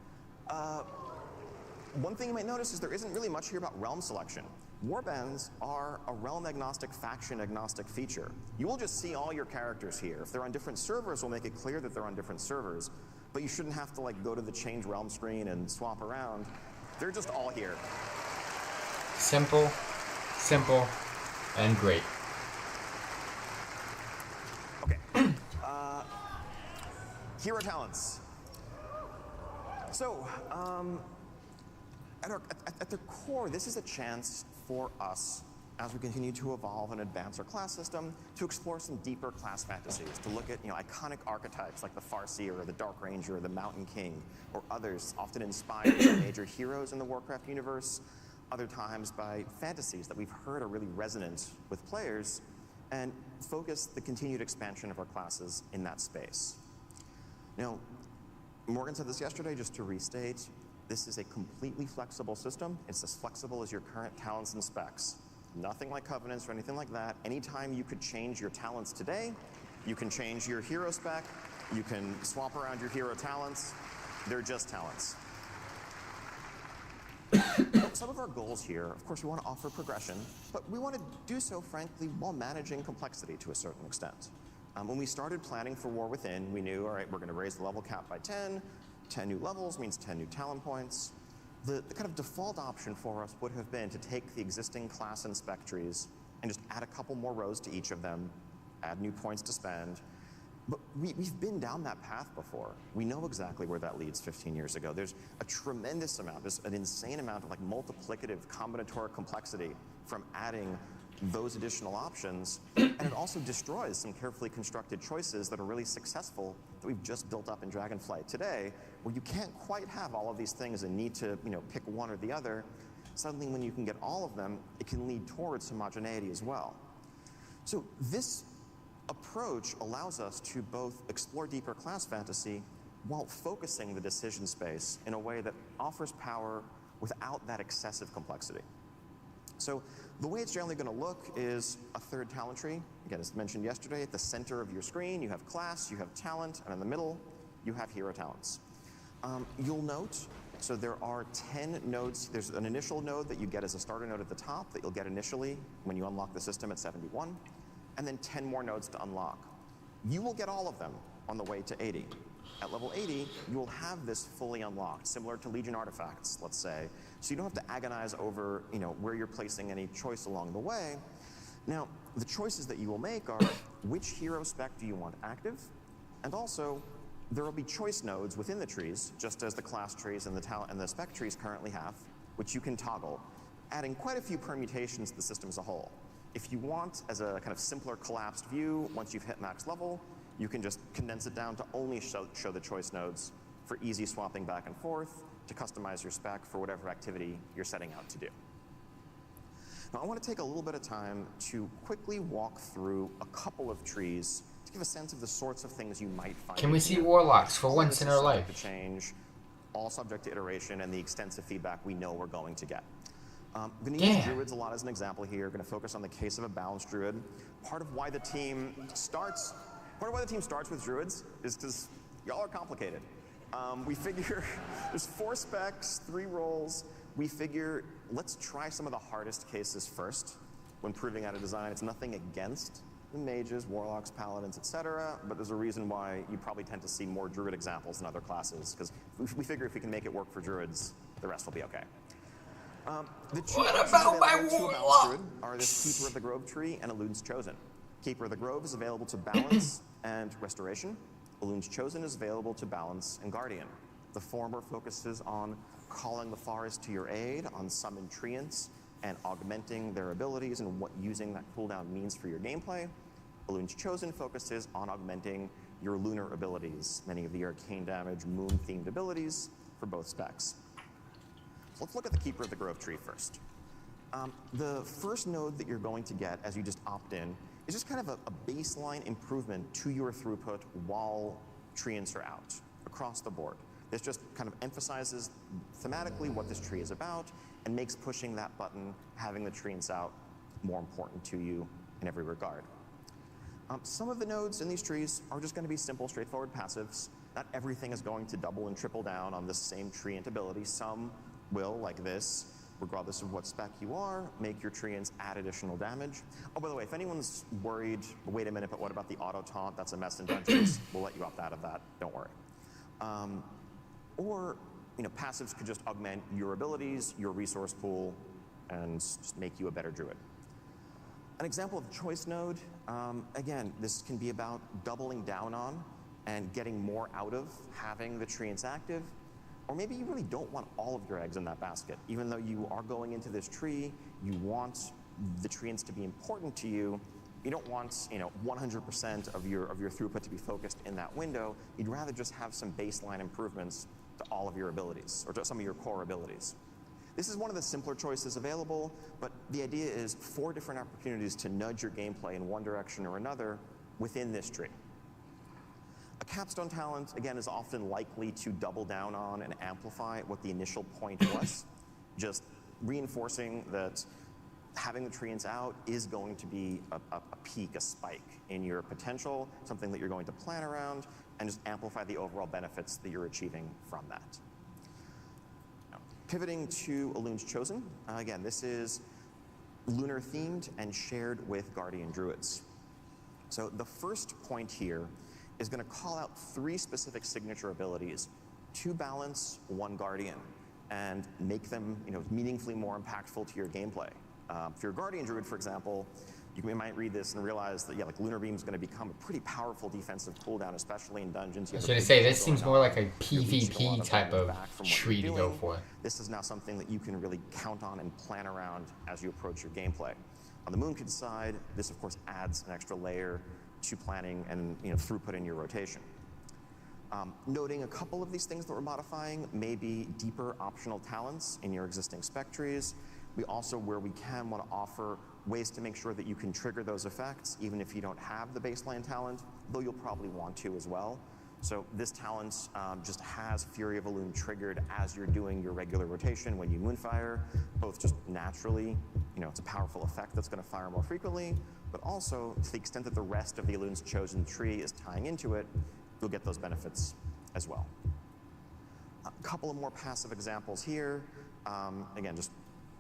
One thing you might notice is there isn't really much here about realm selection. Warbands are a realm-agnostic, faction-agnostic feature. You will just see all your characters here. If they're on different servers, we'll make it clear that they're on different servers. But you shouldn't have to like go to the change realm screen and swap around. They're just all here. Simple, and great. Okay. Hero talents. So, at the core, this is a chance for us, as we continue to evolve and advance our class system, to explore some deeper class fantasies, to look at iconic archetypes like the Farseer or the Dark Ranger or the Mountain King, or others often inspired by major heroes in the Warcraft universe, other times by fantasies that we've heard are really resonant with players, and focus the continued expansion of our classes in that space. Now, Morgan said this yesterday, just to restate, this is a completely flexible system. It's as flexible as your current talents and specs. Nothing like covenants or anything like that. Anytime you could change your talents today, you can change your hero spec, you can swap around your hero talents. They're just talents. Some of our goals here, of course, we want to offer progression, but we want to do so, frankly, while managing complexity to a certain extent. When we started planning for War Within, we knew, all right, we're going to raise the level cap by 10. 10 new levels means 10 new talent points. The kind of default option for us would have been to take the existing class and spec trees and just add a couple more rows to each of them, add new points to spend, But we've been down that path before. We know exactly where that leads 15 years ago. There's a tremendous amount, there's an insane amount of like multiplicative combinatorial complexity from adding those additional options, and it also destroys some carefully constructed choices that are really successful that we've just built up in Dragonflight today, where you can't quite have all of these things and need to pick one or the other. Suddenly when you can get all of them, it can lead towards homogeneity as well. So this approach allows us to both explore deeper class fantasy while focusing the decision space in a way that offers power without that excessive complexity. So the way it's generally going to look is a third talent tree. Again, as mentioned yesterday, at the center of your screen, you have class, you have talent, and in the middle, you have hero talents. You'll note, so there are 10 nodes. There's an initial node that you get as a starter node at the top that you'll get initially when you unlock the system at 71, and then 10 more nodes to unlock. You will get all of them on the way to 80. At level 80, you will have this fully unlocked, similar to Legion artifacts, let's say. So you don't have to agonize over where you're placing any choice along the way. Now, the choices that you will make are which hero spec do you want active, and also there will be choice nodes within the trees, just as the class trees and the talent and the spec trees currently have, which you can toggle, adding quite a few permutations to the system as a whole. If you want, as a kind of simpler collapsed view, once you've hit max level, you can just condense it down to only show the choice nodes for easy swapping back and forth to customize your spec for whatever activity you're setting out to do. Now, I want to take a little bit of time to quickly walk through a couple of trees to give a sense of the sorts of things you might find. Can we see warlocks for once in our life? To change, all subject to iteration and the extensive feedback we know we're going to get. I'm going to use druids a lot as an example here. Going to focus on the case of a balanced druid. Part of why the team starts with druids is because y'all are complicated. We figure there's 4 specs, 3 roles. We figure let's try some of the hardest cases first when proving out a design. It's nothing against the mages, warlocks, paladins, etc. But there's a reason why you probably tend to see more druid examples than other classes, because we figure if we can make it work for druids, the rest will be okay. The two what about my warlock? Are this Keeper of the Grove tree and Elun's Chosen. Keeper of the Grove is available to balance and restoration. Elun's Chosen is available to balance and guardian. The former focuses on calling the forest to your aid, on summoned treants, and augmenting their abilities and what using that cooldown means for your gameplay. Elun's Chosen focuses on augmenting your lunar abilities, many of the arcane damage, moon-themed abilities for both specs. So let's look at the Keeper of the Grove tree first. The first node that you're going to get as you just opt in is just kind of a baseline improvement to your throughput while treants are out across the board. This just kind of emphasizes thematically what this tree is about and makes pushing that button, having the treants out, more important to you in every regard. Some of the nodes in these trees are just going to be simple, straightforward passives. Not everything is going to double and triple down on the same treant ability. Some will, like this, regardless of what spec you are, make your treants add additional damage. Oh, by the way, if anyone's worried, wait a minute, but what about the auto taunt? That's a mess in dungeons. We'll let you opt out of that. Don't worry. Or, passives could just augment your abilities, your resource pool, and just make you a better druid. An example of choice node, again, this can be about doubling down on and getting more out of having the treants active. Or maybe you really don't want all of your eggs in that basket. Even though you are going into this tree, you want the treants to be important to you. You don't want 100% of your throughput to be focused in that window. You'd rather just have some baseline improvements to all of your abilities, or to some of your core abilities. This is one of the simpler choices available, but the idea is 4 different opportunities to nudge your gameplay in one direction or another within this tree. A capstone talent, again, is often likely to double down on and amplify what the initial point was, just reinforcing that having the treants out is going to be a peak, a spike in your potential, something that you're going to plan around, and just amplify the overall benefits that you're achieving from that. Now, pivoting to Elun's Chosen, again, this is lunar themed and shared with Guardian Druids. So the first point here is going to call out 3 specific signature abilities, 2 balance, 1 guardian, and make them meaningfully more impactful to your gameplay. For your Guardian Druid, for example, You might read this and realize that, yeah, like Lunar Beam is going to become a pretty powerful defensive cooldown, especially in dungeons. I was going to say, this seems more like a PvP type of tree to go for. This is now something that you can really count on and plan around as you approach your gameplay. On the Moonkid side, this of course adds an extra layer to planning and throughput in your rotation. Noting a couple of these things that we're modifying, maybe deeper optional talents in your existing spec trees. We also, where we can, want to offer ways to make sure that you can trigger those effects even if you don't have the baseline talent, though you'll probably want to as well. So this talent just has Fury of Elune triggered as you're doing your regular rotation when you Moonfire, both just naturally, it's a powerful effect that's going to fire more frequently, but also to the extent that the rest of the Elune's chosen tree is tying into it, you'll get those benefits as well. A couple of more passive examples here. Again, just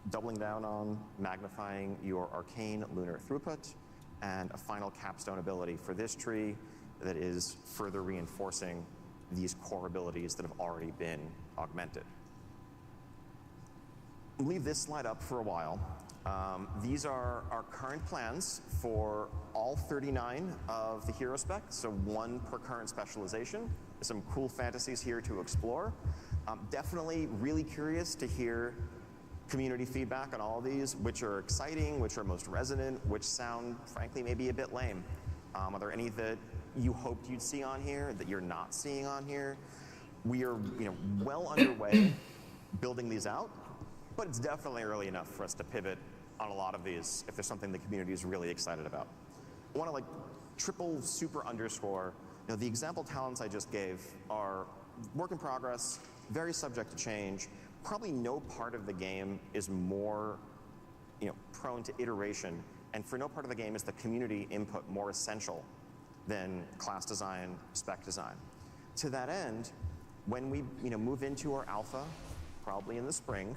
doubling down on magnifying your arcane lunar throughput, and a final capstone ability for this tree that is further reinforcing these core abilities that have already been augmented. Leave this slide up for a while. These are our current plans for all 39 of the hero specs, so 1 per current specialization. There's some cool fantasies here to explore. Definitely really curious to hear community feedback on all of these, which are exciting, which are most resonant, which sound, frankly, maybe a bit lame. Are there any that you hoped you'd see on here that you're not seeing on here? We are, well underway building these out, but it's definitely early enough for us to pivot on a lot of these if there's something the community is really excited about. I want to triple super underscore, the example talents I just gave are work in progress, very subject to change. Probably no part of the game is more, prone to iteration, and for no part of the game is the community input more essential than class design, spec design. To that end, when we, move into our alpha, probably in the spring,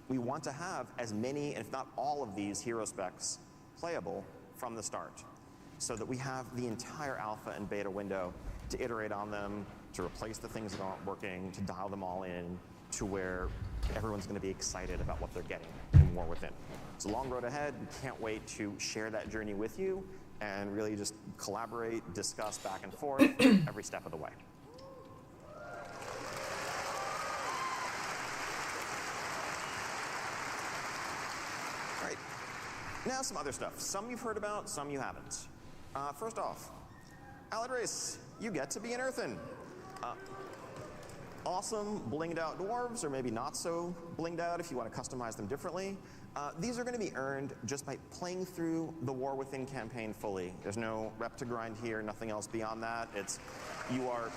we want to have as many, if not all of these hero specs playable from the start, so that we have the entire alpha and beta window to iterate on them, to replace the things that aren't working, to dial them all in to where everyone's going to be excited about what they're getting in War Within. It's a long road ahead. We can't wait to share that journey with you and really just collaborate, discuss back and forth every step of the way. All right, now some other stuff. Some you've heard about, some you haven't. First off, Allied Race, you get to be an Earthen. Awesome blinged out dwarves, or maybe not so blinged out if you want to customize them differently. These are going to be earned just by playing through the War Within campaign fully. There's no rep to grind here, nothing else beyond that. You are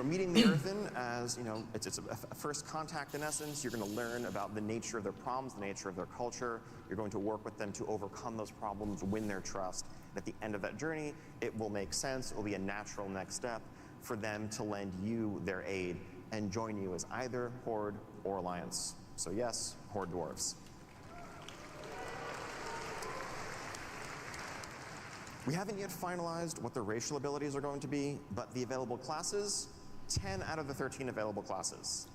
meeting the Earthen as, it's a first contact in essence. You're going to learn about the nature of their problems, the nature of their culture. You're going to work with them to overcome those problems, win their trust. And at the end of that journey, it will make sense. It will be a natural next step for them to lend you their aid and join you as either Horde or Alliance. So yes, Horde dwarves. We haven't yet finalized what the racial abilities are going to be, but the available classes, 10 out of the 13 available classes.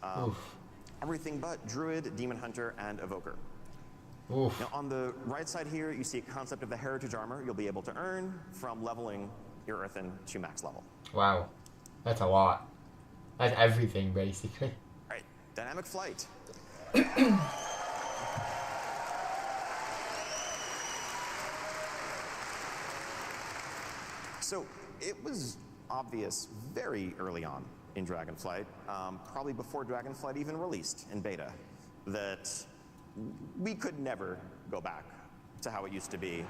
Everything but Druid, Demon Hunter, and Evoker. Now on the right side here, you see a concept of the Heritage Armor you'll be able to earn from leveling your Earthen to max level. Wow, that's a lot. That's everything, basically. All right, Dynamic Flight. So it was obvious very early on in Dragonflight, probably before Dragonflight even released in beta, that we could never go back to how it used to be.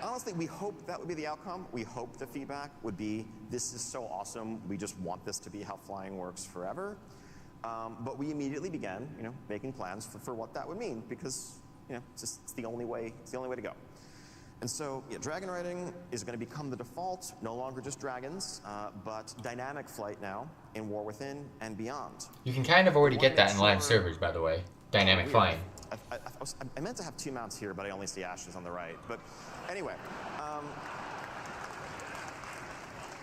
Honestly, we hoped that would be the outcome. We hoped the feedback would be, this is so awesome, we just want this to be how flying works forever. But we immediately began, making plans for what that would mean, because, it's the only way to go. And so, dragon riding is going to become the default, no longer just dragons, but dynamic flight now in War Within and beyond. You can kind of already get that in live servers, by the way. Dynamic flying. I meant to have 2 mounts here, but I only see Ashes on the right. But anyway,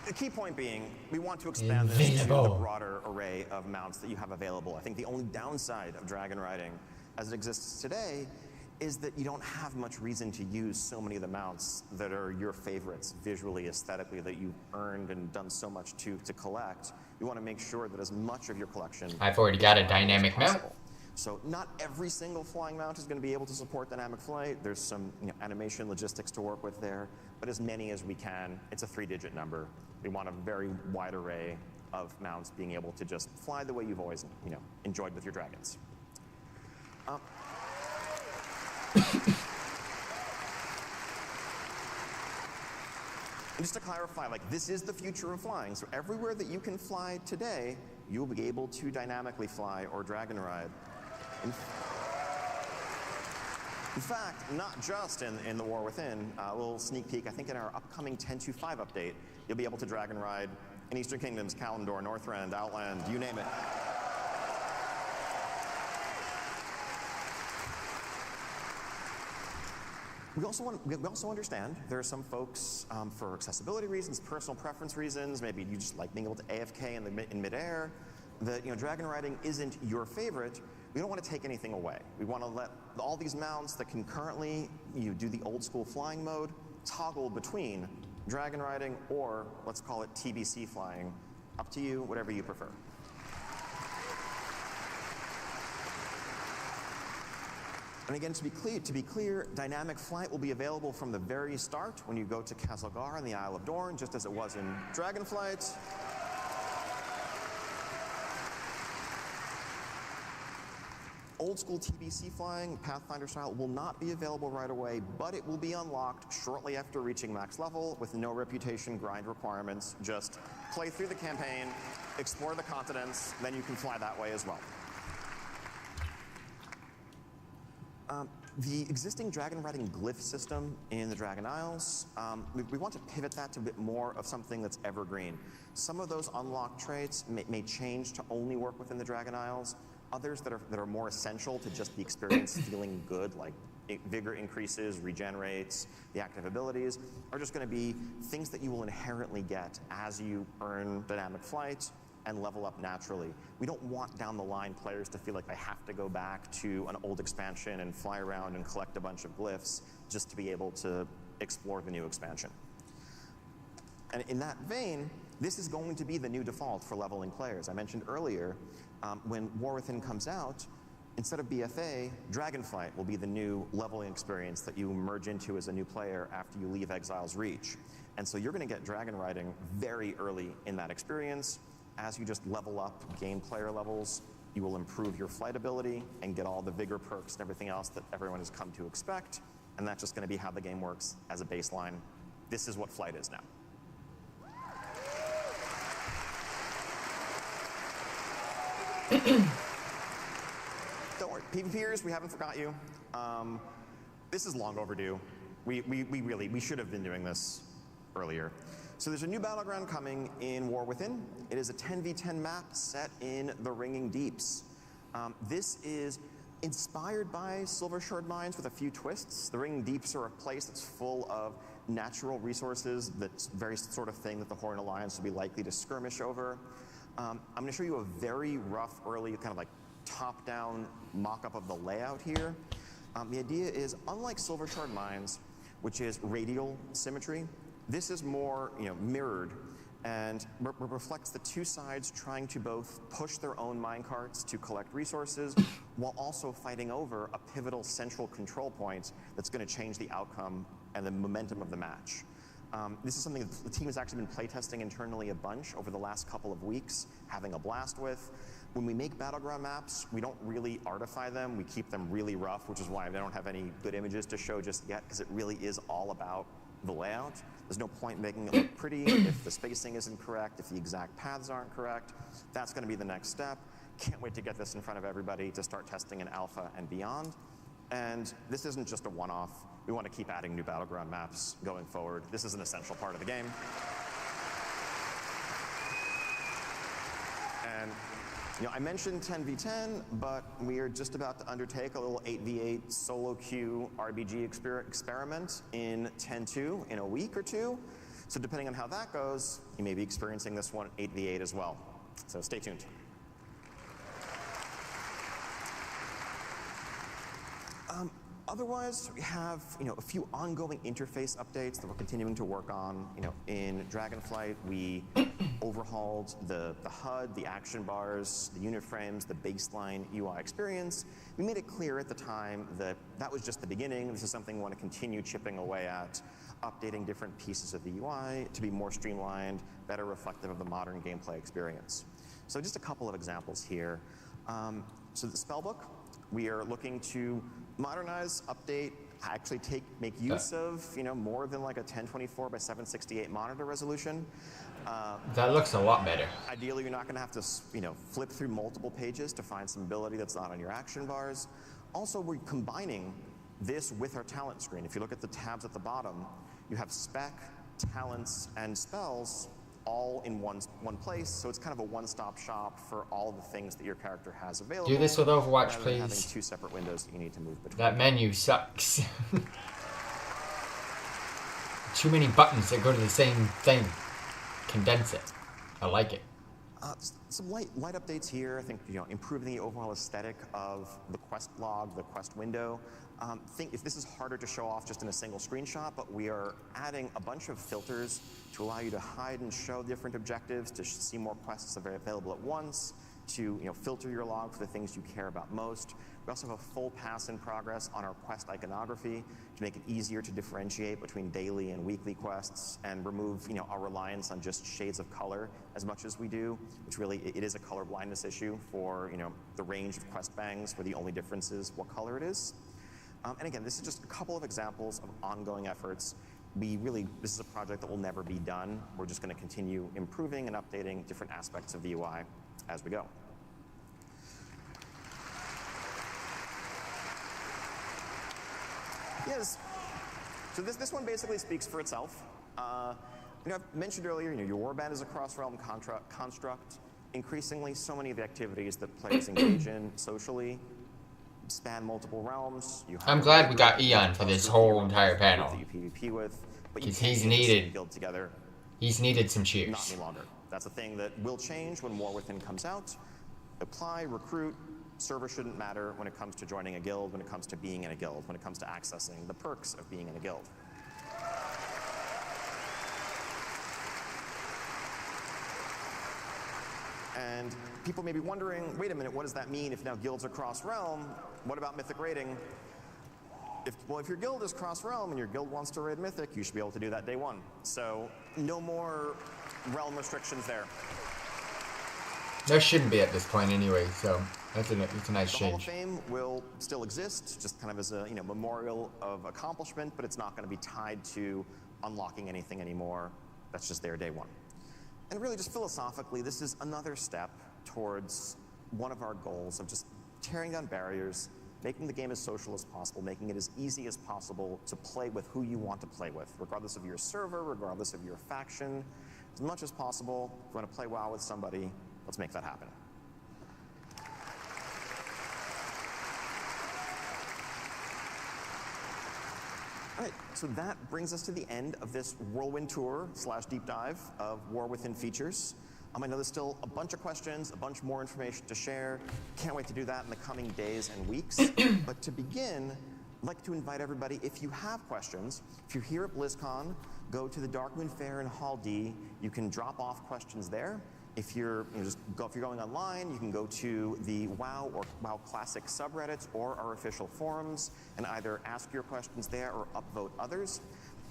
The key point being, we want to expand this to the broader array of mounts that you have available. I think the only downside of dragon riding as it exists today is that you don't have much reason to use so many of the mounts that are your favorites visually, aesthetically, that you've earned and done so much to collect. You want to make sure that as much of your collection... I've already got a dynamic mount. So not every single flying mount is going to be able to support dynamic flight. There's some animation logistics to work with there, but as many as we can. It's a 3-digit number. We want a very wide array of mounts being able to just fly the way you've always enjoyed with your dragons. Just to clarify, like, this is the future of flying. So everywhere that you can fly today, you'll be able to dynamically fly or dragon ride. In fact, not just in the War Within, a little sneak peek, I think in our upcoming 10.2.5 update, you'll be able to dragon ride in Eastern Kingdoms, Kalimdor, Northrend, Outland, you name it. We also understand there are some folks, for accessibility reasons, personal preference reasons, maybe you just like being able to AFK in midair, that dragon riding isn't your favorite. We don't want to take anything away. We want to let all these mounts that can currently do the old school flying mode toggle between dragon riding or let's call it TBC flying. Up to you, whatever you prefer. And again, to be clear, dynamic flight will be available from the very start when you go to Castlegar and the Isle of Dorn, just as it was in Dragonflight. Old school TBC flying, Pathfinder style, will not be available right away, but it will be unlocked shortly after reaching max level with no reputation grind requirements. Just play through the campaign, explore the continents, then you can fly that way as well. The existing dragon riding glyph system in the Dragon Isles, we want to pivot that to a bit more of something that's evergreen. Some of those unlocked traits may change to only work within the Dragon Isles. Others that are more essential to just the experience feeling good, like vigor increases, regenerates, the active abilities, are just going to be things that you will inherently get as you earn dynamic flight and level up naturally. We don't want down the line players to feel like they have to go back to an old expansion and fly around and collect a bunch of glyphs just to be able to explore the new expansion. And in that vein, this is going to be the new default for leveling players. I mentioned earlier, when War Within comes out, instead of BFA, Dragonflight will be the new leveling experience that you merge into as a new player after you leave Exile's Reach. And so you're going to get dragon riding very early in that experience. As you just level up, gain player levels, you will improve your flight ability and get all the vigor perks and everything else that everyone has come to expect. And that's just going to be how the game works as a baseline. This is what flight is now. Don't worry, PvPers, we haven't forgot you. This is long overdue. We should have been doing this earlier. So there's a new battleground coming in War Within. It is a 10v10 map set in the Ringing Deeps. This is inspired by Silver Shard Mines with a few twists. The Ringing Deeps are a place that's full of natural resources, that's very sort of thing that the Horn Alliance will be likely to skirmish over. I'm going to show you a very rough, early, kind of like top-down mock-up of the layout here. The idea is, unlike Silver Shard Mines, which is radial symmetry, this is more, mirrored and reflects the two sides trying to both push their own minecarts to collect resources while also fighting over a pivotal central control point that's going to change the outcome and the momentum of the match. This is something that the team has actually been playtesting internally a bunch over the last couple of weeks, having a blast with. When we make battleground maps, we don't really artify them. We keep them really rough, which is why they don't have any good images to show just yet, because it really is all about the layout. There's no point making it look pretty if the spacing isn't correct, if the exact paths aren't correct. That's going to be the next step. Can't wait to get this in front of everybody to start testing in alpha and beyond. And this isn't just a one-off. We want to keep adding new battleground maps going forward. This is an essential part of the game. And I mentioned 10v10, but we are just about to undertake a little 8v8 solo queue RBG experiment in 10.2 in a week or two. So depending on how that goes, you may be experiencing this one 8v8 as well. So stay tuned. Otherwise, we have a few ongoing interface updates that we're continuing to work on. In Dragonflight, we overhauled the HUD, the action bars, the unit frames, the baseline UI experience. We made it clear at the time that that was just the beginning. This is something we want to continue chipping away at, updating different pieces of the UI to be more streamlined, better reflective of the modern gameplay experience. So just a couple of examples here. So the spellbook, we are looking to modernize, update, actually make use of more than like a 1024 by 768 monitor resolution. That looks a lot better. Ideally, you're not going to have to flip through multiple pages to find some ability that's not on your action bars. Also, we're combining this with our talent screen. If you look at the tabs at the bottom, you have spec, talents, and spells all in one place, so it's kind of a one-stop shop for all the things that your character has available. Do this with Overwatch, rather than please. having two separate windows that you need to move between. That menu sucks. Too many buttons that go to the same thing. Condense it. I like it. Some light updates here. I think improving the overall aesthetic of the quest log, the quest window. If this is harder to show off just in a single screenshot, but we are adding a bunch of filters to allow you to hide and show different objectives, to see more quests available at once, to filter your log for the things you care about most. We also have a full pass in progress on our quest iconography to make it easier to differentiate between daily and weekly quests and remove our reliance on just shades of color as much as we do, which really it is a color blindness issue for the range of quest bangs where the only difference is what color it is. And again, this is just a couple of examples of ongoing efforts. This is a project that will never be done. We're just going to continue improving and updating different aspects of the UI as we go. Yes. So this one basically speaks for itself. I've mentioned earlier, your warband is a cross-realm construct. Increasingly, so many of the activities that players engage in socially span multiple realms. I'm glad we got Eon for this whole entire panel. That you PvP with, but Because he's needed. Guild together. He's needed some cheers. Not any longer. That's a thing that will change when War Within comes out. Apply, recruit. Server shouldn't matter when it comes to joining a guild, when it comes to being in a guild, when it comes to accessing the perks of being in a guild. And people may be wondering, wait a minute, what does that mean if now guilds are cross-realm? What about Mythic raiding? If your guild is cross-realm and your guild wants to raid Mythic, you should be able to do that day one. So no more realm restrictions there. There shouldn't be at this point anyway, so it's a nice change. The Hall of Fame will still exist, just kind of as a memorial of accomplishment, but it's not going to be tied to unlocking anything anymore. That's just there day one. And really, just philosophically, this is another step towards one of our goals of just tearing down barriers, making the game as social as possible, making it as easy as possible to play with who you want to play with, regardless of your server, regardless of your faction. As much as possible, if you want to play WoW with somebody, let's make that happen. All right, so that brings us to the end of this whirlwind tour / deep dive of War Within features. I know there's still a bunch of questions, a bunch more information to share. Can't wait to do that in the coming days and weeks. But to begin, I'd like to invite everybody, if you have questions, if you're here at BlizzCon, go to the Darkmoon Fair in Hall D. You can drop off questions there. If you're going online, you can go to the WoW or WoW Classic subreddits or our official forums and either ask your questions there or upvote others.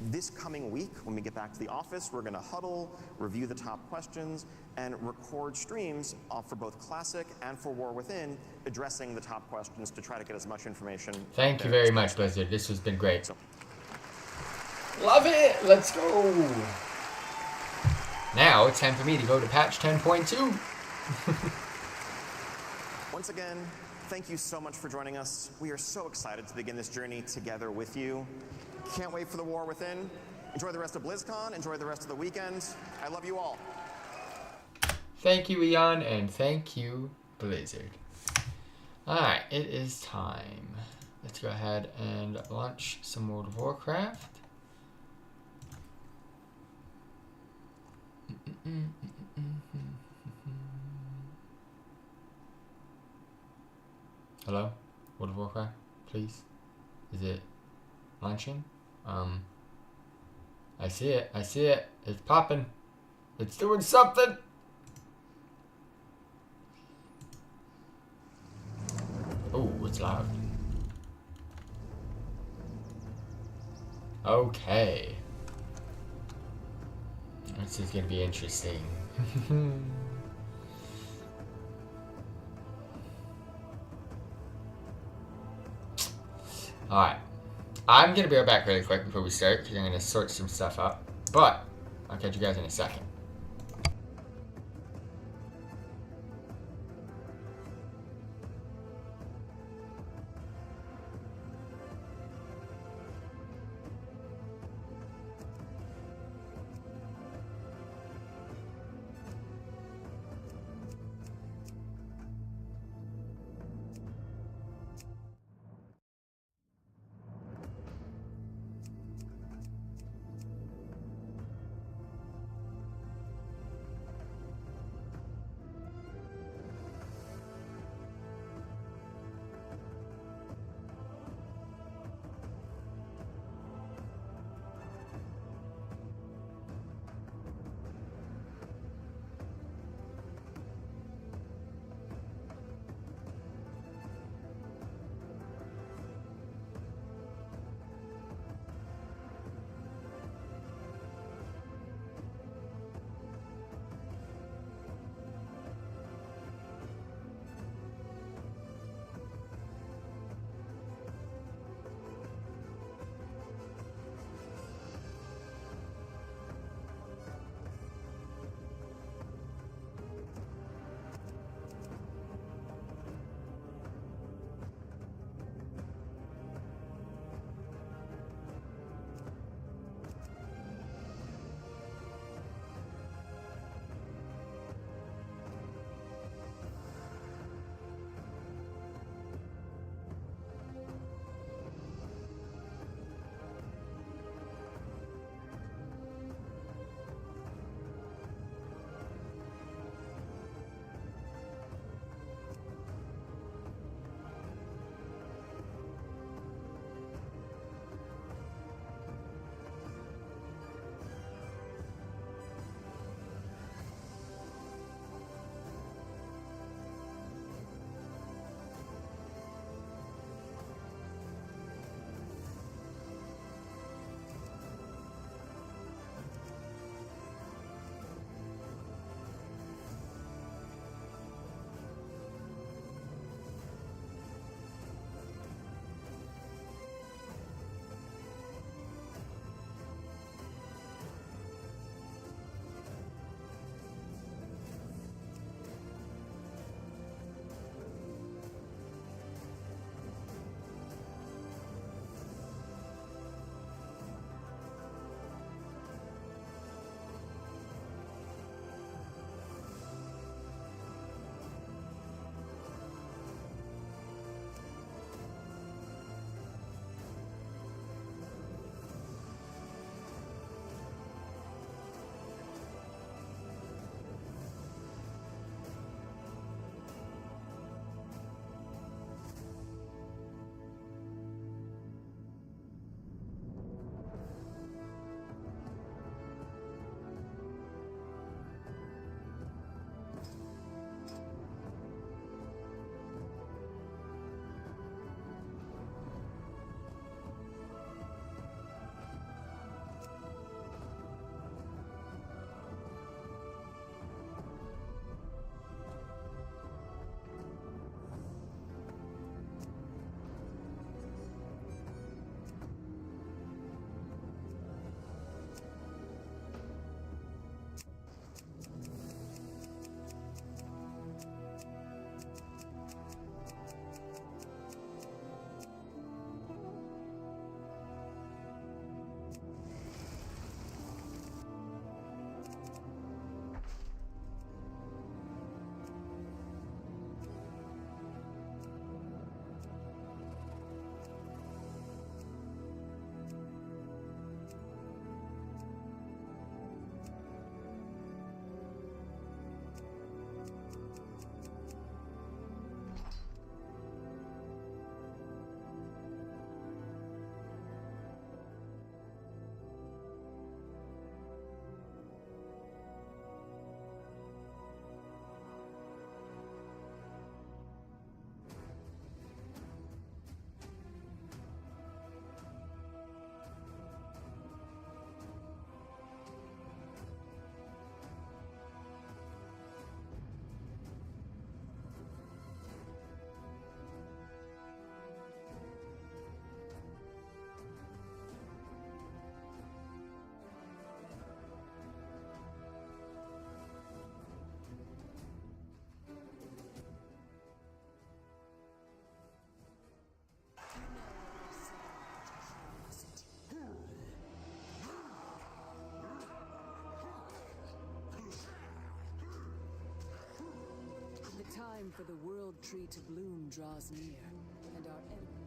This coming week, when we get back to the office, we're going to huddle, review the top questions, and record streams for both Classic and for War Within, addressing the top questions to try to get as much information. Thank you very much, Blizzard. This has been great. Love it! Let's go! Now it's time for me to go to patch 10.2. Once again, thank you so much for joining us. We are so excited to begin this journey together with you. Can't wait for the War Within. Enjoy the rest of BlizzCon. Enjoy the rest of the weekend. I love you all. Thank you, Eon, and thank you, Blizzard. Alright, it is time. Let's go ahead and launch some World of Warcraft. Hello? World of Warcraft, please? Is it launching? I see it. I see it. It's popping. It's doing something. Oh, it's loud. Okay. This is gonna be interesting. Alright. I'm gonna be right back really quick before we start because I'm gonna sort some stuff up. But I'll catch you guys in a second. time for the world tree to bloom draws near, and our enemy.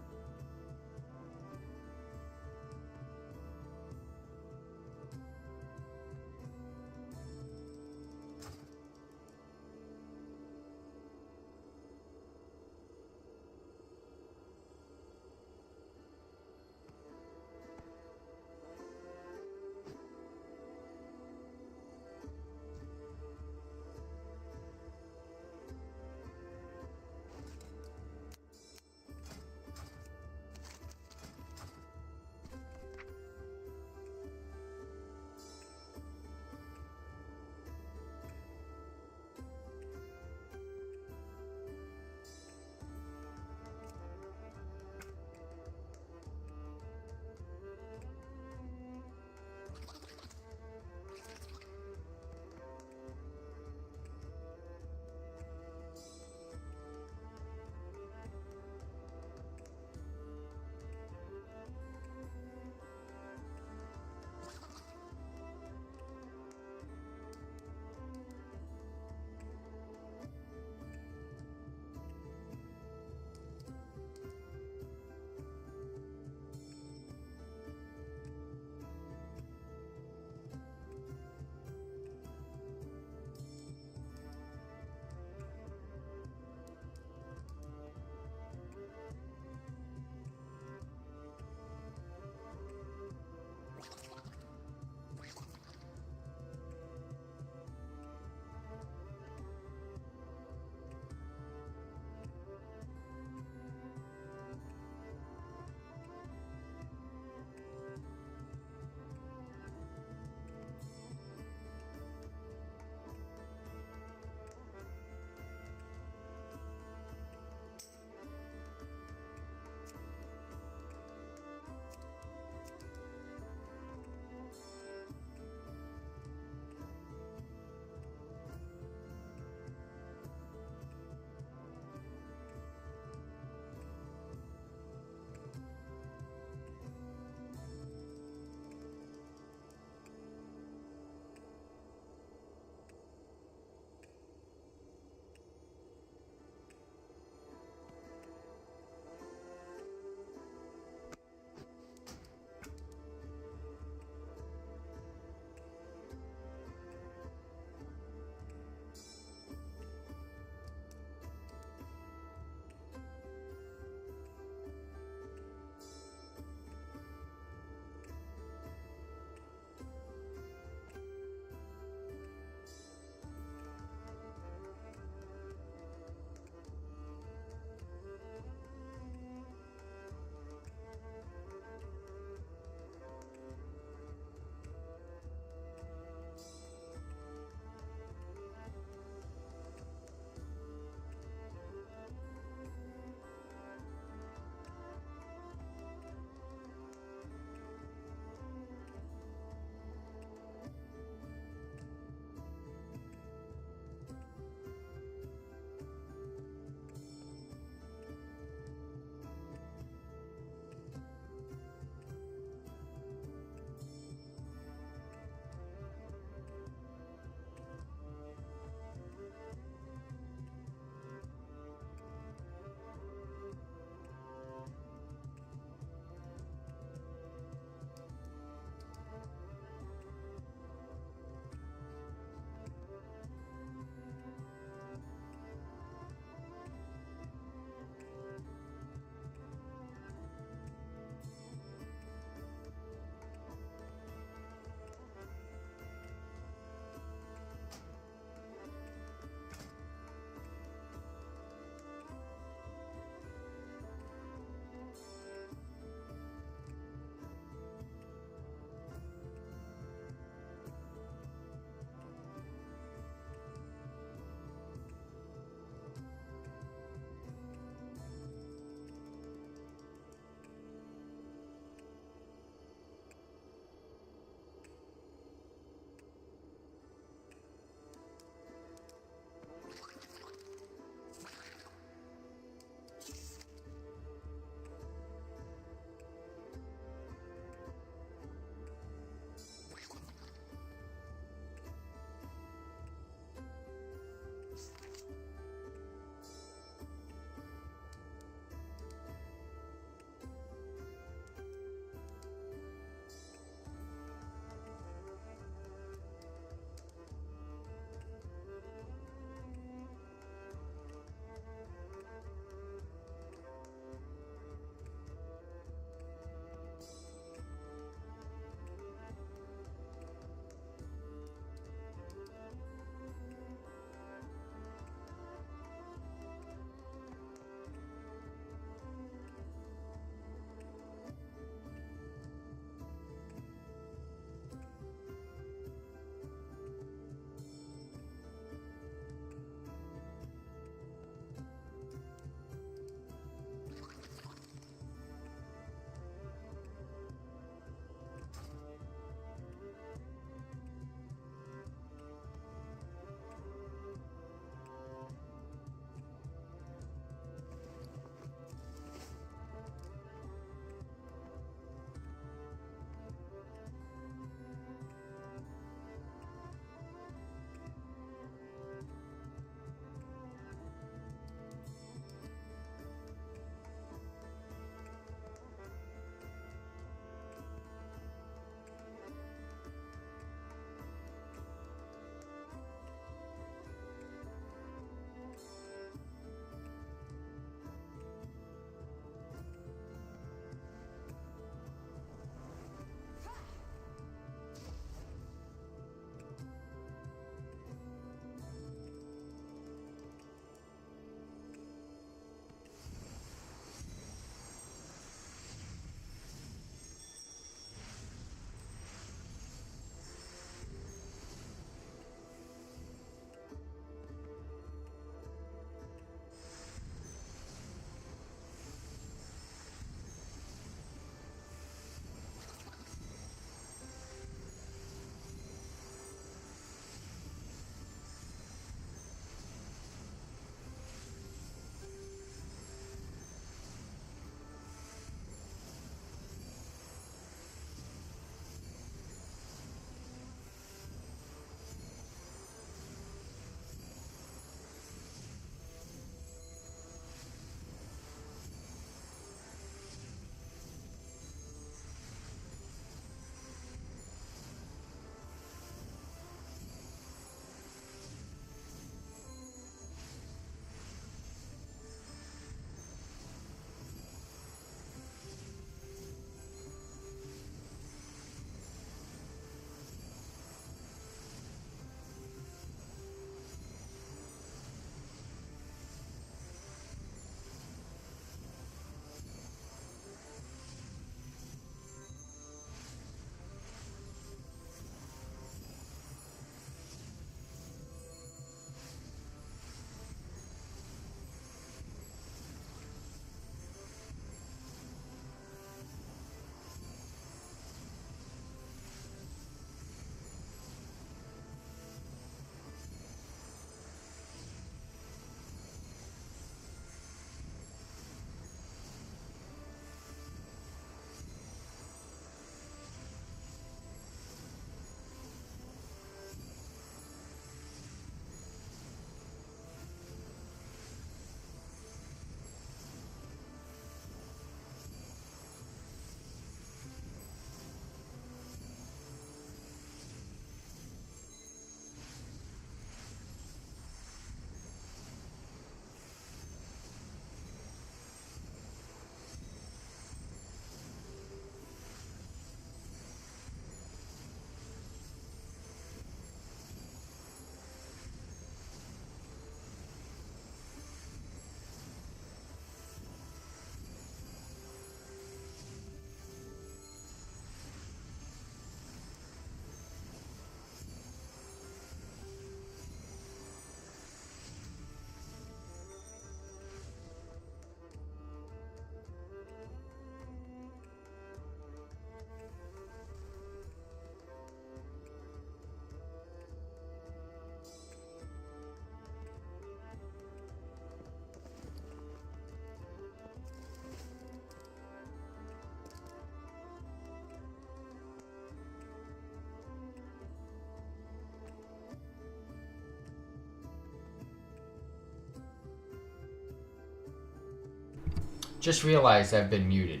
Just realized I've been muted.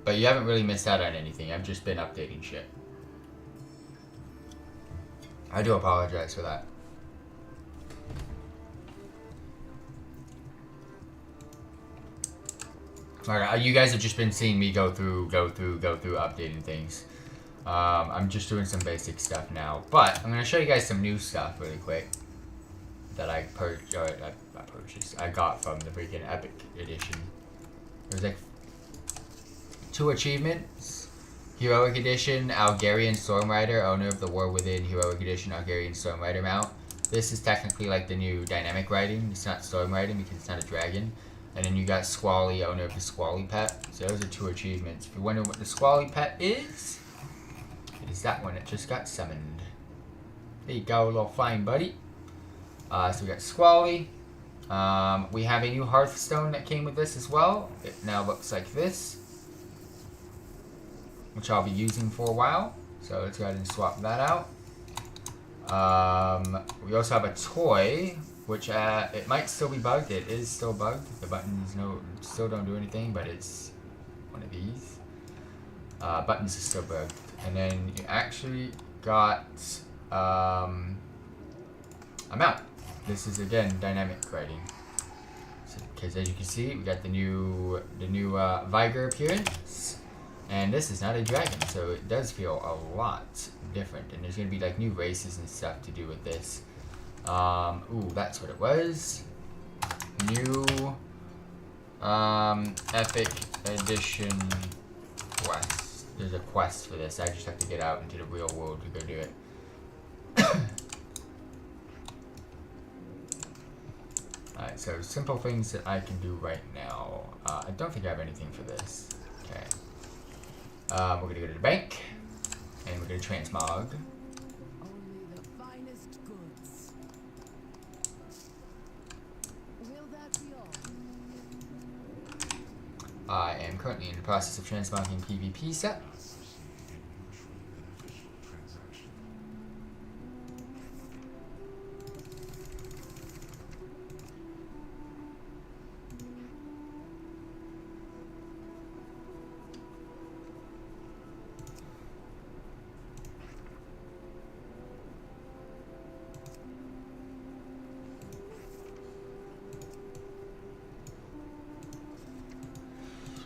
But you haven't really missed out on anything. I've just been updating shit. I do apologize for that. Alright, you guys have just been seeing me go through updating things. I'm just doing some basic stuff now. But I'm going to show you guys some new stuff really quick. That I purchased. I got from the freaking Epic Edition. There's like 2 achievements. Heroic Edition, Algarian Stormrider, owner of the War Within Heroic Edition Algarian Stormrider mount. This is technically like the new dynamic riding. It's not storm riding because it's not a dragon. And then you got Squally, owner of the Squally pet. So those are 2 achievements. If you're wondering what the Squally pet is, it is that one that just got summoned. There you go, little flying buddy. So we got Squally. We have a new Hearthstone that came with this as well. It now looks like this, which I'll be using for a while. So let's go ahead and swap that out. We also have a toy, which it might still be bugged. It is still bugged. The buttons still don't do anything, but it's one of these. Buttons are still bugged. And then you actually got a mount. This is again dynamic writing. Because as you can see, we got the new Viger appearance. And this is not a dragon, so it does feel a lot different. And there's going to be like new races and stuff to do with this. Ooh, that's what it was. New Epic Edition quest. There's a quest for this. I just have to get out into the real world to go do it. Alright, so simple things that I can do right now. I don't think I have anything for this. Okay. We're going to go to the bank. And we're going to transmog. Only the finest goods. Will that be all? I am currently in the process of transmogging PvP set.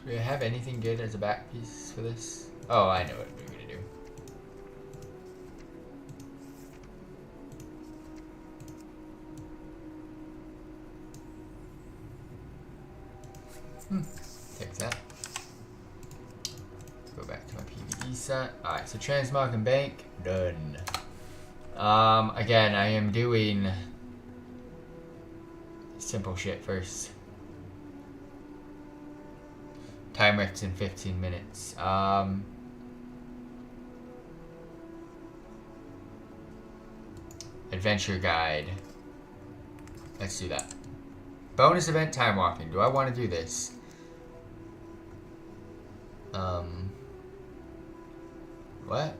Do we have anything good as a back piece for this? Oh, I know what we're gonna do. Take that. Go back to my PvE set. Alright, so transmog and bank, done. Again, I am doing simple shit first. Time rests in 15 minutes. Adventure guide. Let's do that. Bonus event time walking. Do I want to do this? What?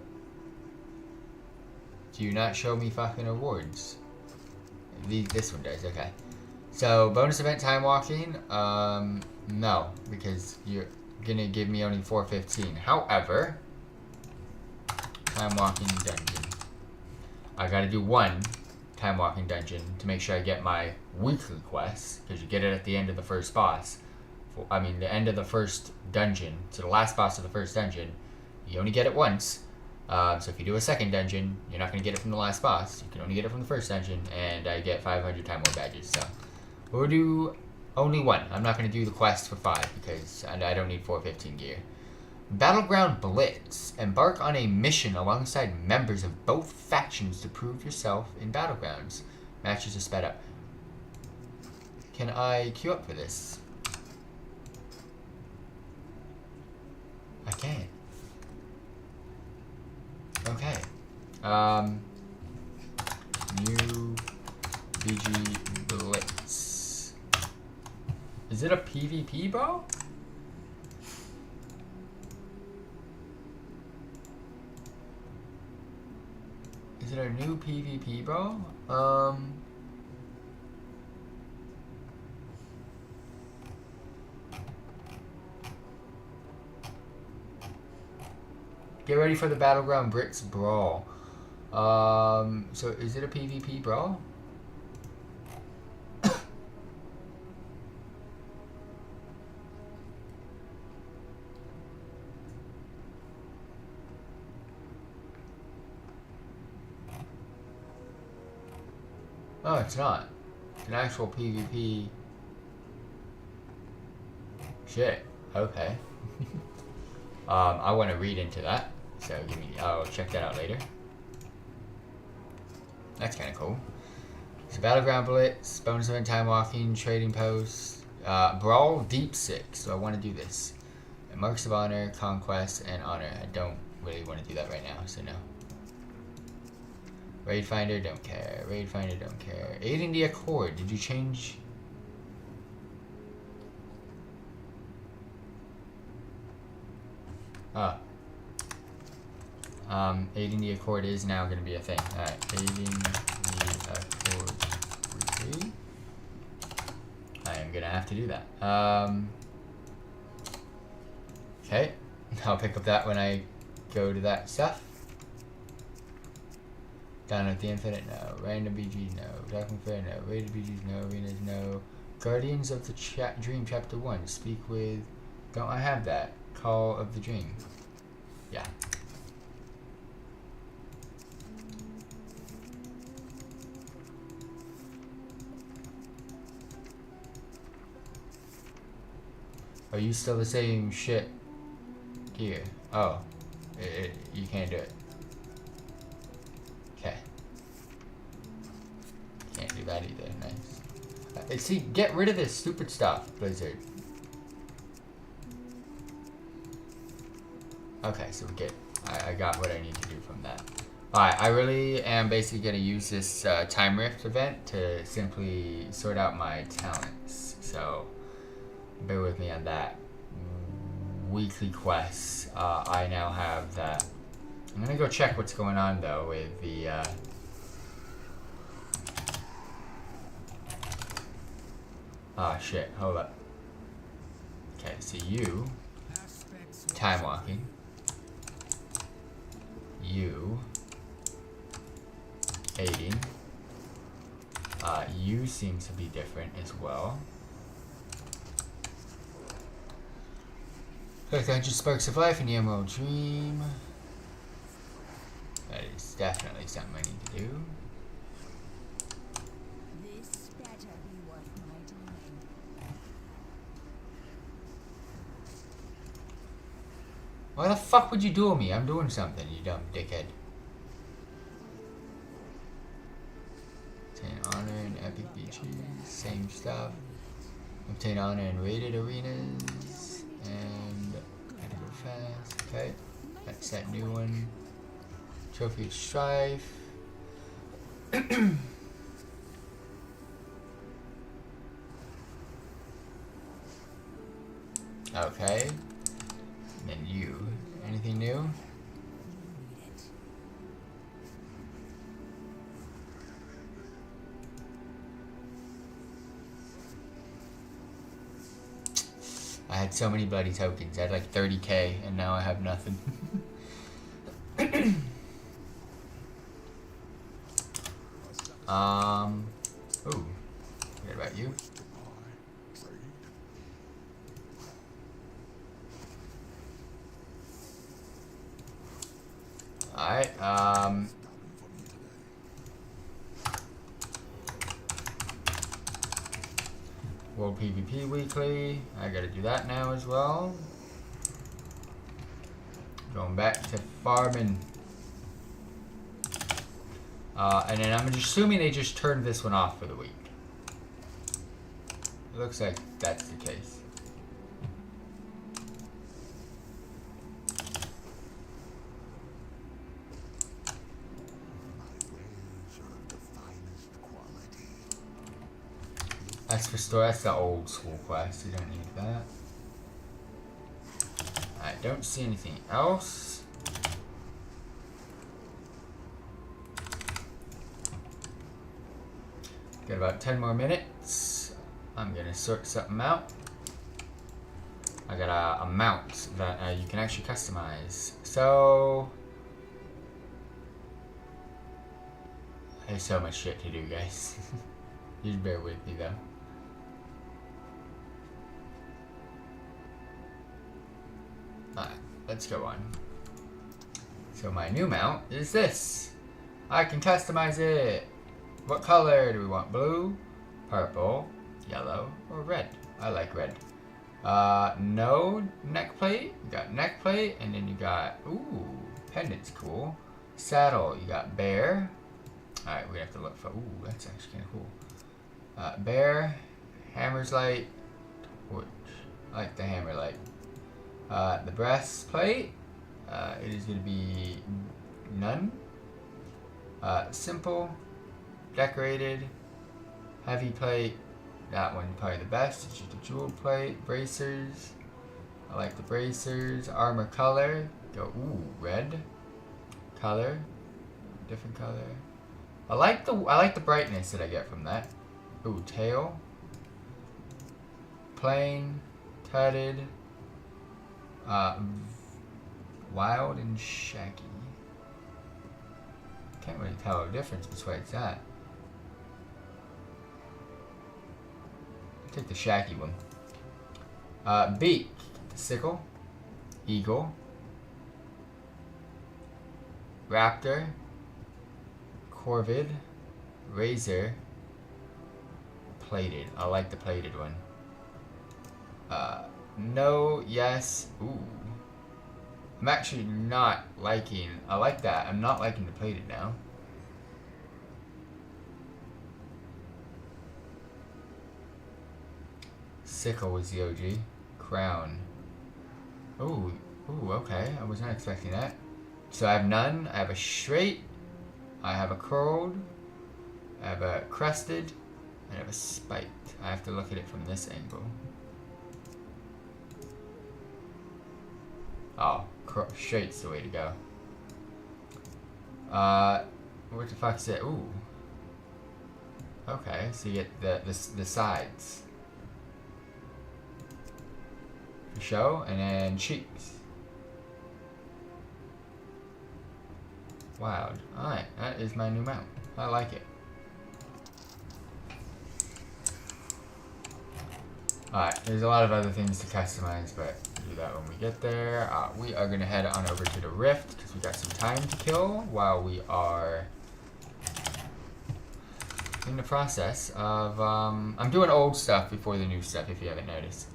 Do you not show me fucking awards? This one does, okay. So, bonus event time walking, no, because you're gonna give me only 415. However, time walking dungeon. I gotta do 1 time walking dungeon to make sure I get my weekly quests, because you get it at the end of the first boss. I mean, the end of the first dungeon, so the last boss of the first dungeon, you only get it once. So if you do a second dungeon, you're not gonna get it from the last boss. You can only get it from the first dungeon, and I get 500 time war badges, so. We'll do only 1. I'm not going to do the quest for 5 because I don't need 415 gear. Battleground Blitz. Embark on a mission alongside members of both factions to prove yourself in Battlegrounds. Matches are sped up. Can I queue up for this? I can. Okay. New BG Blitz. Is it a PvP, bro? Is it a new PvP, bro? Get ready for the Battleground Brits Brawl. So is it a PvP brawl? Oh, it's not. It's an actual PvP. Shit. Okay. I want to read into that. So give me. I'll check that out later. That's kind of cool. So Battleground Blitz, bonus event, time walking, trading posts, Brawl Deep 6. So I want to do this. And Marks of Honor, Conquest, and Honor. I don't really want to do that right now, so no. Raid Finder, don't care. Raid Finder, don't care. Aiding the Accord, did you change? Aiding the Accord is now going to be a thing. Alright, Aiding the Accord weekly. I am going to have to do that. Okay, I'll pick up that when I go to that stuff. Down at the Infinite, no. Random BGs, no. Darkling Fair, no. Rated BGs, no. Arenas, no. Guardians of the Dream, Chapter 1. Speak with... Don't I have that? Call of the Dream. Yeah. Are you still the same shit gear? Oh. You can't do it. Okay. Can't do that either. Nice. See, get rid of this stupid stuff, Blizzard. Okay, so we get. I got what I need to do from that. Alright, I really am basically going to use this Time Rift event to simply sort out my talents. So, bear with me on that. Weekly quests. I now have that. I'm going to go check what's going on, though, with the... shit. Hold up. Okay, so you... Time walking. You... Aiding. You seems to be different as well. Adventure Sparks of Life and the Emerald Dream. That is definitely something I need to do. This better be worth my time. Why the fuck would you duel me? I'm doing something, you dumb dickhead. Obtain honor in epic beaches, same stuff. Obtain honor in rated arenas, and gotta go fast. Okay, that's that new one. Trophy of Strife. Okay. And then you. Anything new? I had so many bloody tokens. I had like 30k, and now I have nothing. Ooh. Forget about you. Alright, World PvP Weekly. I gotta do that now as well. Going back to farming. And then I'm assuming they just turned this one off for the week. It looks like that's the case. That's for store. That's the old school quest. You don't need that. I don't see anything else. Got about 10 more minutes. I'm gonna sort something out. I got a mount that you can actually customize. So there's so much shit to do, guys. Just bear with me though. Alright, let's go on. So my new mount is this. I can customize it. What color do we want? Blue, purple, yellow, or red? I like red. No neck plate. You got neck plate, and then you got, ooh, pendant's cool. Saddle, you got bear. Alright, we have to look for, ooh, that's actually kind of cool. Bear, hammer's light, torch. I like the hammer light. The breastplate, it is going to be none. Simple, decorated, heavy plate. That one probably the best. It's just a jewel plate. Bracers. I like the bracers. Armor color. Go, ooh, red. Color. Different color. I like the brightness that I get from that. Ooh, tail. Plain. Tutted. Wild and shaggy. Can't really tell the difference besides that. Take the shaggy one. Beak, sickle, eagle, raptor, corvid, Razer, plated. I like the plated one. No, yes, ooh. I'm actually not liking, I like that. I'm not liking the plated now. Sickle was the OG. Crown. Ooh, ooh, okay. I was not expecting that. So I have none. I have a straight. I have a curled. I have a crested. And I have a spiked. I have to look at it from this angle. Oh, straight's the way to go. What the fuck's it? Ooh. Okay, so you get the sides. For show, and then cheeks. Wild. Alright, that is my new mount. I like it. Alright, there's a lot of other things to customize, but we'll do that when we get there. We are going to head on over to the Rift, because we got some time to kill while we are in the process of, I'm doing old stuff before the new stuff, if you haven't noticed.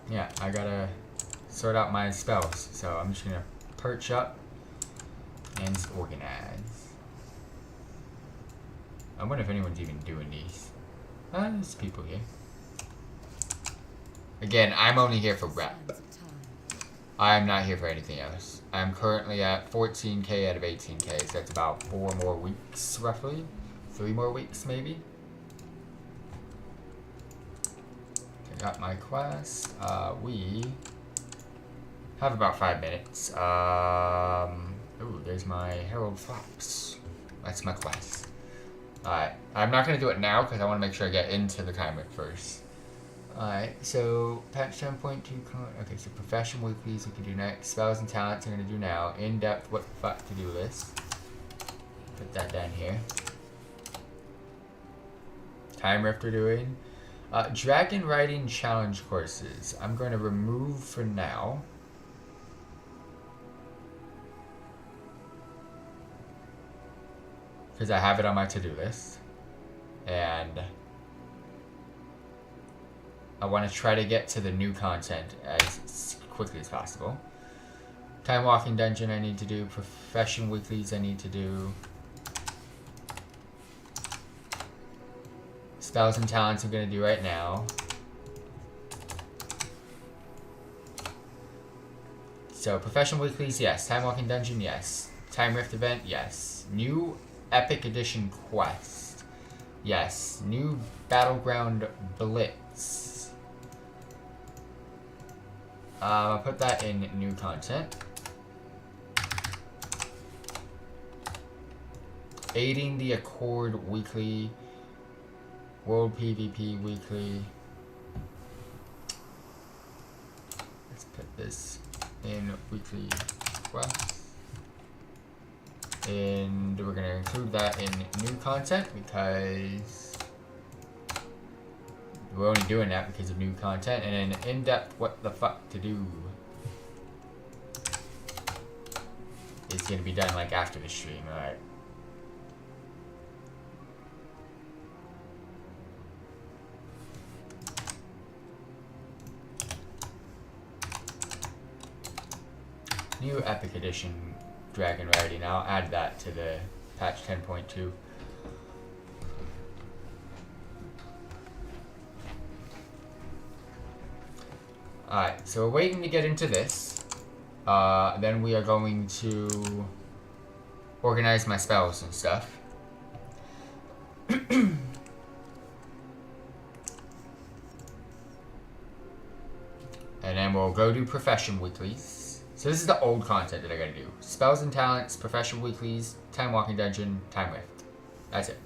Yeah, I gotta sort out my spells, so I'm just gonna perch up and organize. I wonder if anyone's even doing these. There's people here. Again, I'm only here for rep. I am not here for anything else. I'm currently at 14k out of 18k, so that's about 4 more weeks, roughly. 3 more weeks, maybe. Got my quest. We have about 5 minutes. Ooh, there's my Herald Fox. That's my quest. Alright, I'm not going to do it now because I want to make sure I get into the timer first. Alright, so patch 10.2. Okay, so profession weeklies we can do next. Spells and talents I'm going to do now. In-depth what the fuck to do list. Put that down here. Time rift we're doing. Dragon riding challenge courses. I'm going to remove for now. Because I have it on my to-do list. And I want to try to get to the new content as quickly as possible. Time walking dungeon I need to do. Profession weeklies I need to do. Spells and talents I'm going to do right now. So, professional weeklies, yes. Time walking dungeon, yes. Time rift event, yes. New epic edition quest, yes. New battleground blitz. I'll put that in new content. Aiding the Accord weekly. World PvP weekly. let's put this in weekly quests. And we're going to include that in new content because we're only doing that because of new content. And then in-depth what the fuck to do. It's going to be done like after the stream, alright. New Epic Edition Dragon Riding. I'll add that to the patch 10.2. Alright, so we're waiting to get into this. Then we are going to organize my spells and stuff. And then we'll go do profession weeklies. So this is the old content that I gotta do. Spells and talents, profession weeklies, time walking dungeon, time rift. That's it.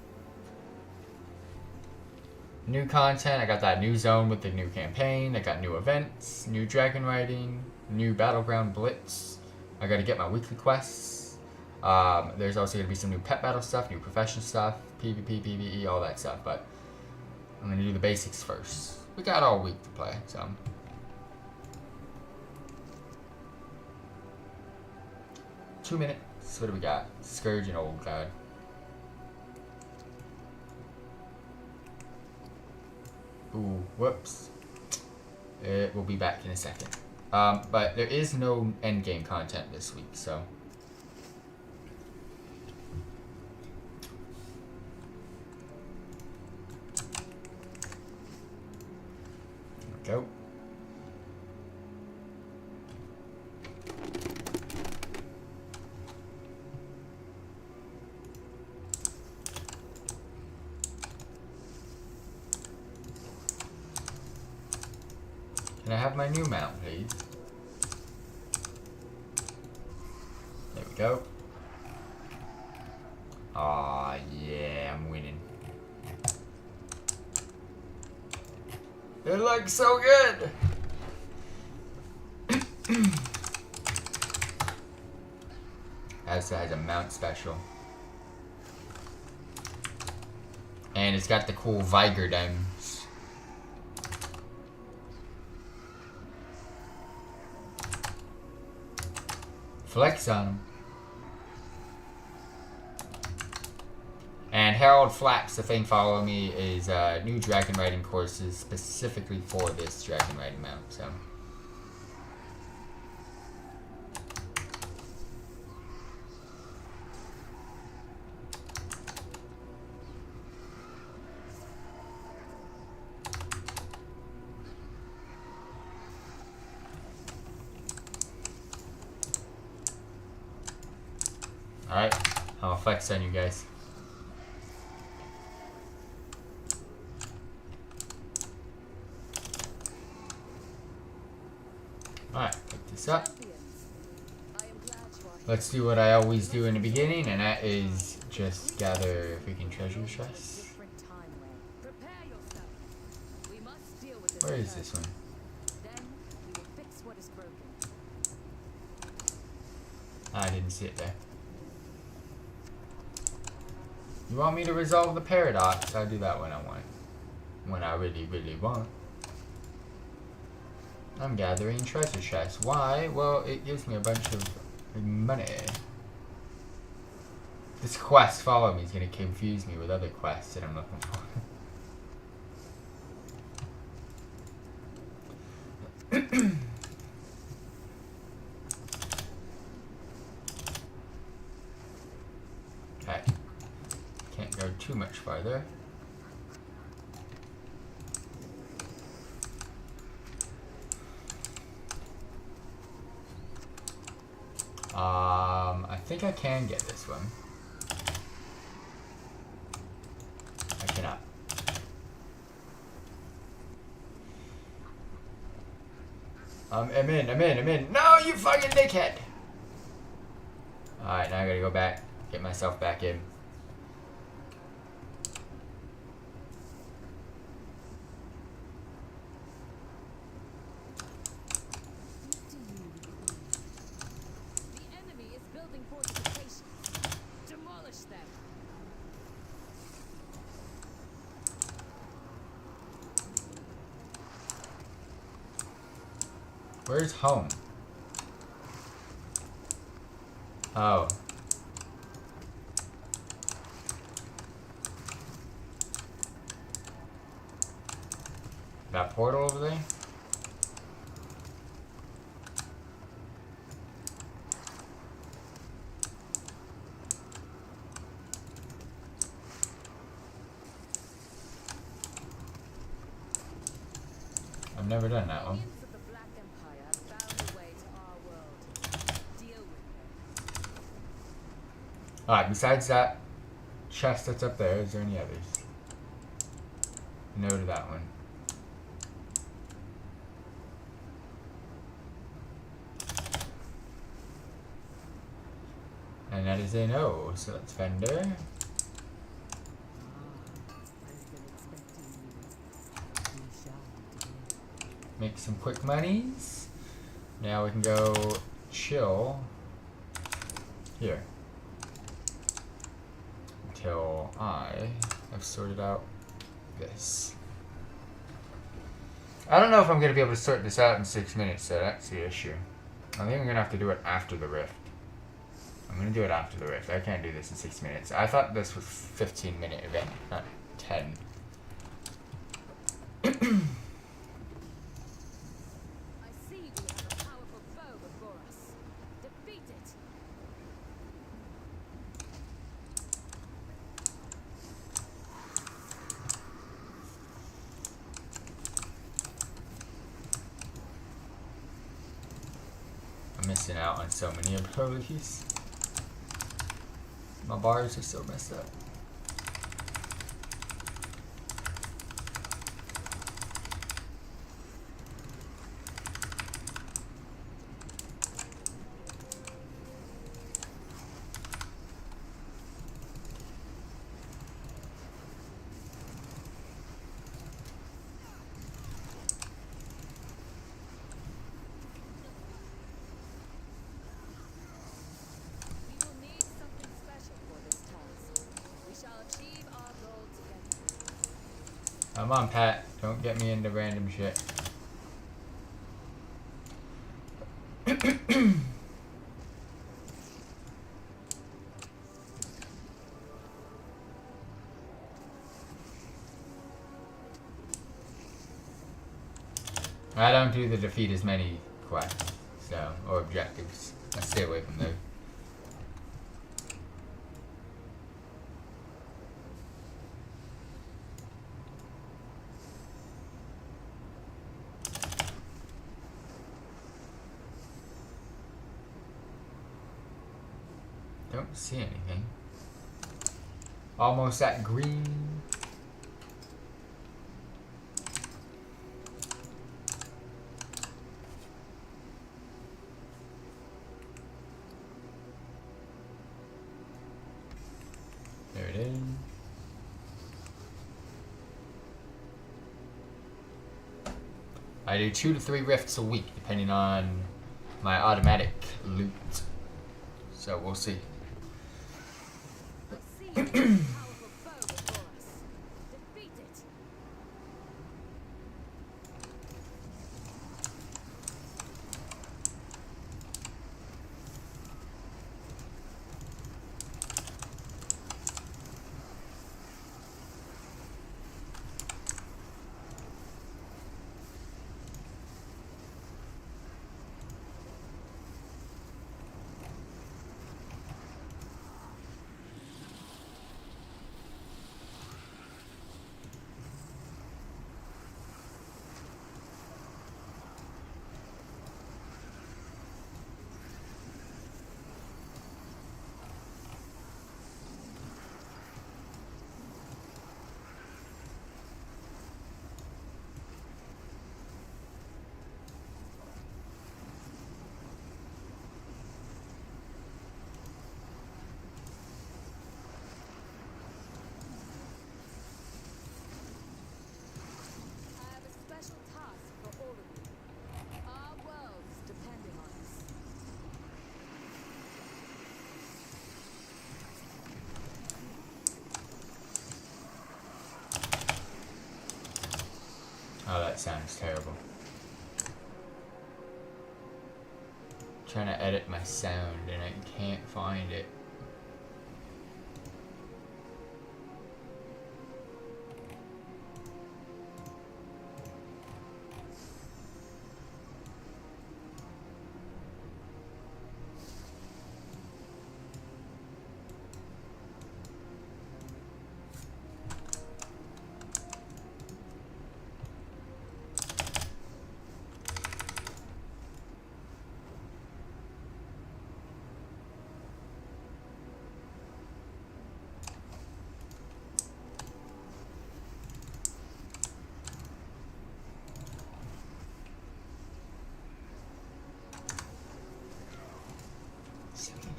New content, I got that new zone with the new campaign, I got new events, new dragon riding, new battleground blitz. I gotta get my weekly quests. There's also gonna be some new pet battle stuff, new profession stuff, PvP, PvE, all that stuff, but I'm gonna do the basics first. We got all week to play, so. 2 minutes. What do we got? Scourge and Old God. Ooh, whoops. We'll be back in a second. But there is no endgame content this week, so. There we go. Can I have my new mount, please? There we go. Aw, yeah, I'm winning. It looks so good! Also has a mount special. And it's got the cool Viger diamonds. Flex on them. And Harold Flaps, the thing follow me, is new dragon riding courses specifically for this dragon riding mount. So. Alright, I'll flex on you guys. Alright, pick this up. Let's do what I always do in the beginning, and that is just gather freaking treasure chests. Where is this one? I didn't see it there. You want me to resolve the paradox? I'll do that when I want. When I really, really want. I'm gathering treasure chests. Why? Well, it gives me a bunch of money. This quest, follow me, is going to confuse me with other quests that I'm looking for. Okay. Can't go too much farther. I think I can get this one. I cannot. I'm in. No, you fucking dickhead! Alright, now I gotta go back, get myself back in. Where's home? Oh. That portal over there? I've never done that one. Alright, besides that chest that's up there, is there any others? No to that one. And that is a no, so let's Fender. Make some quick monies. Now we can go chill here until I have sorted out this. I don't know if I'm going to be able to sort this out in 6 minutes, so that's the issue. I think I'm going to have to do it after the rift. I'm going to do it after the rift. I can't do this in 6 minutes. I thought this was a 15-minute event, not 10. Missing out on so many abilities. My bars are so messed up. Come on, Pat. Don't get me into random shit. I don't do the defeat as many quests, so, or objectives. I stay away from those. Don't see anything. Almost at green. There it is. I do 2 to 3 rifts a week, depending on my automatic loot. So we'll see. Oh, that sounds terrible. trying to edit my sound and I can't find it.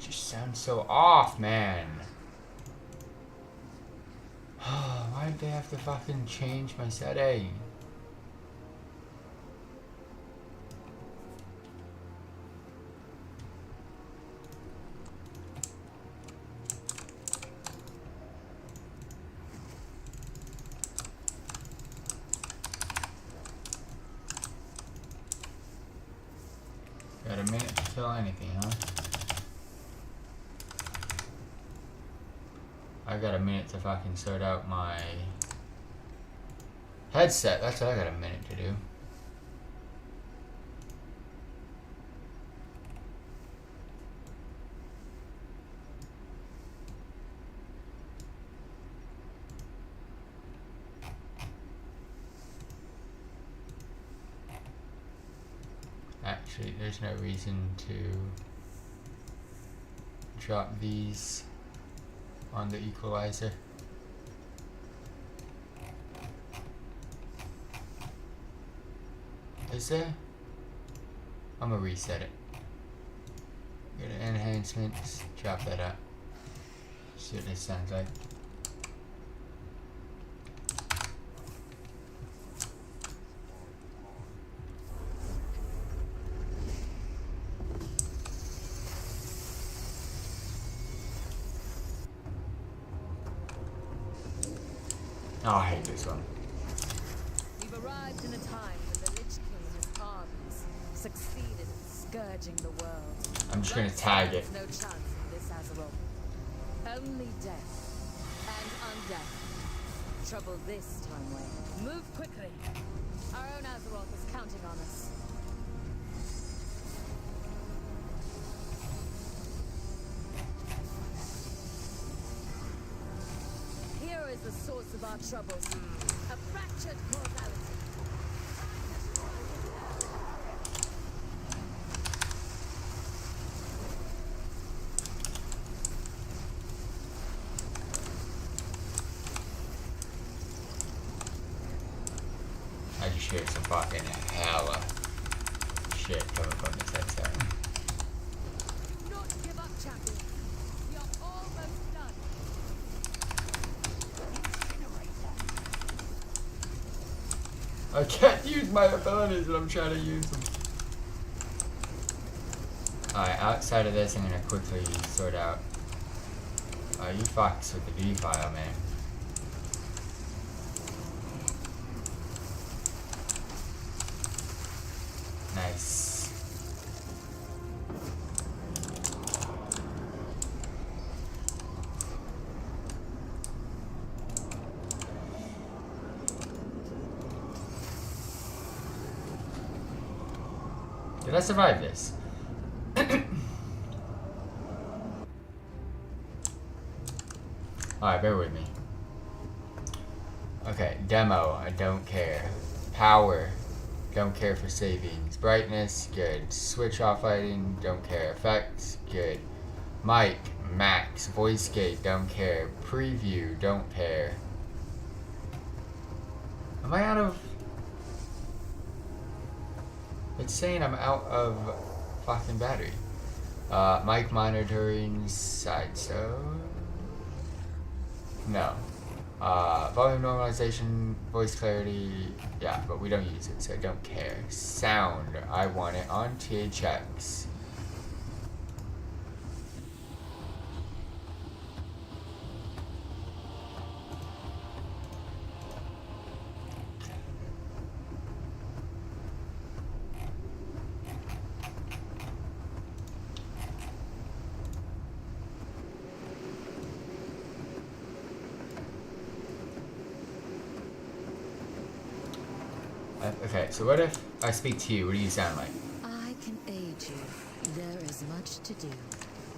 It just sounds so off, man. Why did they have to fucking change my setting? Got a minute to fill anything, huh? I got a minute to fucking sort out my headset. That's what I got a minute to do. Actually, there's no reason to drop these on the equalizer. Is there? I'm gonna reset it. Go to enhancements, drop that out. See what this sounds like. Oh, I hate this one. We've arrived in a time when the Lich King and his armies succeeded in scourging the world. I'm just gonna tag it. No chance in this Azeroth. Only death and undeath. Trouble this time, Wayne. Move quickly. Our own Azeroth is counting on us. Here is the source of our troubles. A fractured mortality. I just hear some fucking hella shit coming from this headset. Not give up, champion. We are almost done. I can't use my abilities and I'm trying to use them. Alright, outside of this, I'm gonna quickly sort out. You fucks with the D file, man. Nice. Did I survive this? Alright, bear with me. Okay, demo, I don't care. Power, don't care for savings. Brightness, good. Switch off lighting, don't care. Effects, good. Mic, max. Voice gate, don't care. Preview, don't care. Am I out of... It's saying I'm out of fucking battery. Mic monitoring, side so... No. Volume normalization, voice clarity, yeah, but we don't use it, so I don't care. Sound, I want it on THX. Okay, so what if I speak to you? What do you sound like? I can aid you. There is much to do.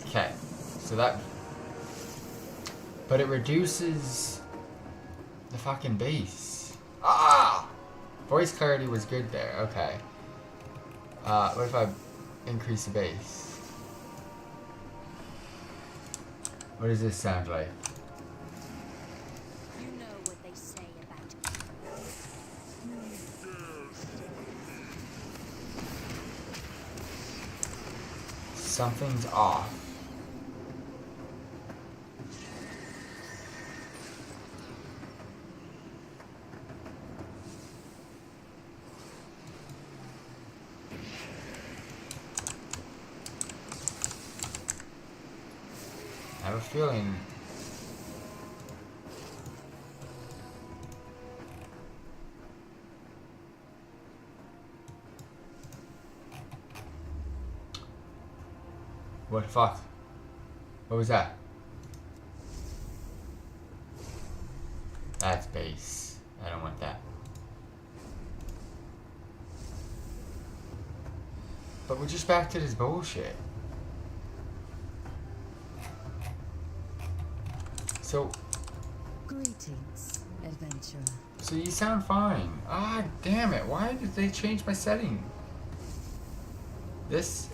Okay, so that... But it reduces the fucking bass. Ah! Voice clarity was good there, okay. What if I increase the bass? What does this sound like? You know what they say about Something's off. I have a feeling. What the fuck? What was that? That's bass. I don't want that. But we're just back to this bullshit. So... Greetings, adventurer. So you sound fine. Ah, damn it. Why did they change my setting? This...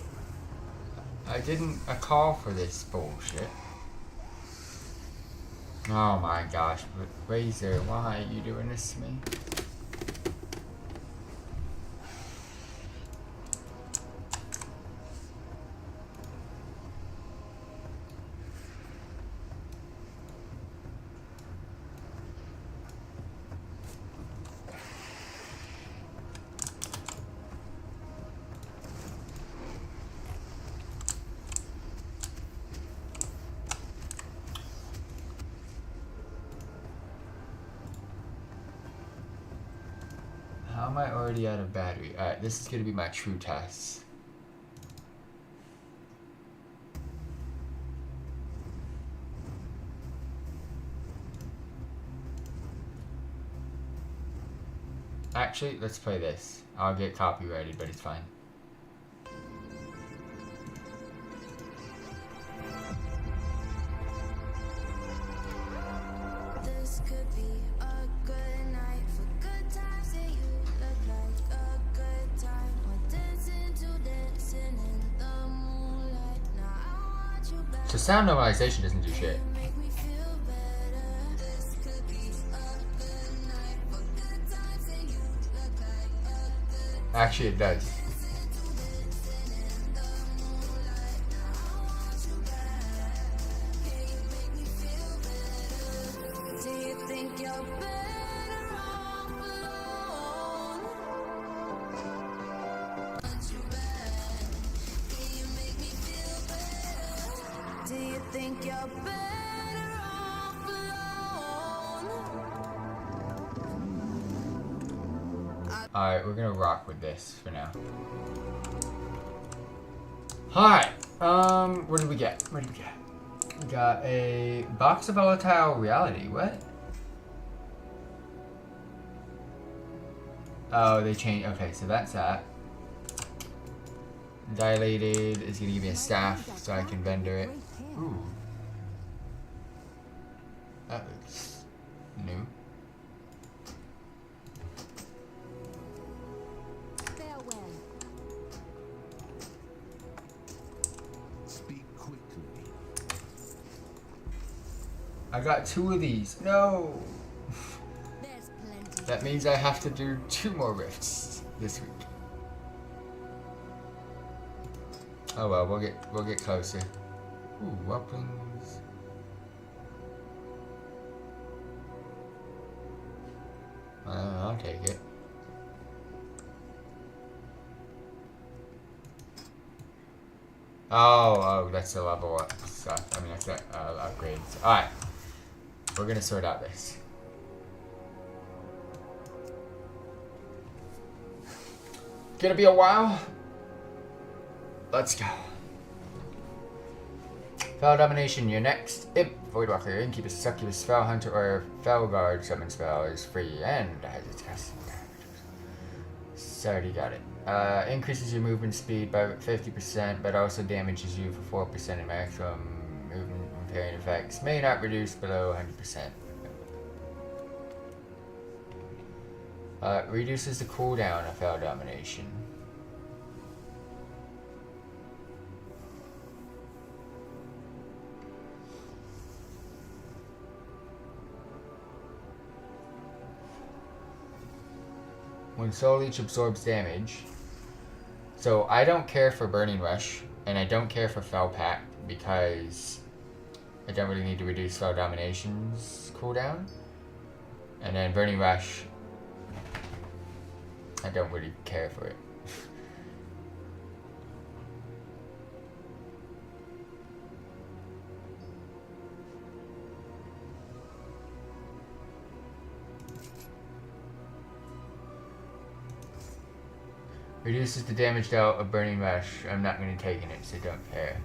I didn't call for this bullshit. Oh my gosh, but Razer, why are you doing this to me? How am I already out of battery? Alright, this is gonna be my true test. Actually, let's play this. I'll get copyrighted, but it's fine. This could be a good night for good times, and you look like a good time. We're dancing to dancing in the moonlight. Now I want you back. So sound normalization doesn't do shit. Make me feel better. This could be a good night for good times, and you look like a good time. Actually, it does. Do you think you're better off alone? Want you back? Can you make me feel better? Do you think you're better off alone? Alright, we're gonna rock with this for now. Hi! What did we get? What did we get? We got a box of volatile reality. What? Oh, they changed. Okay, so that's that. Dilated is gonna give me a staff so I can vendor it. Ooh. That looks new. Farewell. Speak quickly. I got 2 of these. No! There's plenty. That means I have to do 2 more rifts this week. Oh well, we'll get closer. Ooh, weapons. I'll take it. Oh, that's the level up stuff. I mean, that's the upgrades. Alright. We're gonna sort out this. Gonna be a while. Let's go. Fel Domination, you're next. Imp, Voidwalker, Incubus, Succubus, Fel Hunter, or Fel Guard summon spell is free and has its casting So already got it. Increases your movement speed by 50%, but also damages you for 4% in maximum movement repairing effects. May not reduce below 100%. Reduces the cooldown of Fel Domination. When Soul Leech absorbs damage. So I don't care for Burning Rush, and I don't care for Fel Pact because I don't really need to reduce Fel Domination's cooldown. And then Burning Rush, I don't really care for it. Reduces the damage dealt of Burning Rush. I'm not going to take it, so don't care.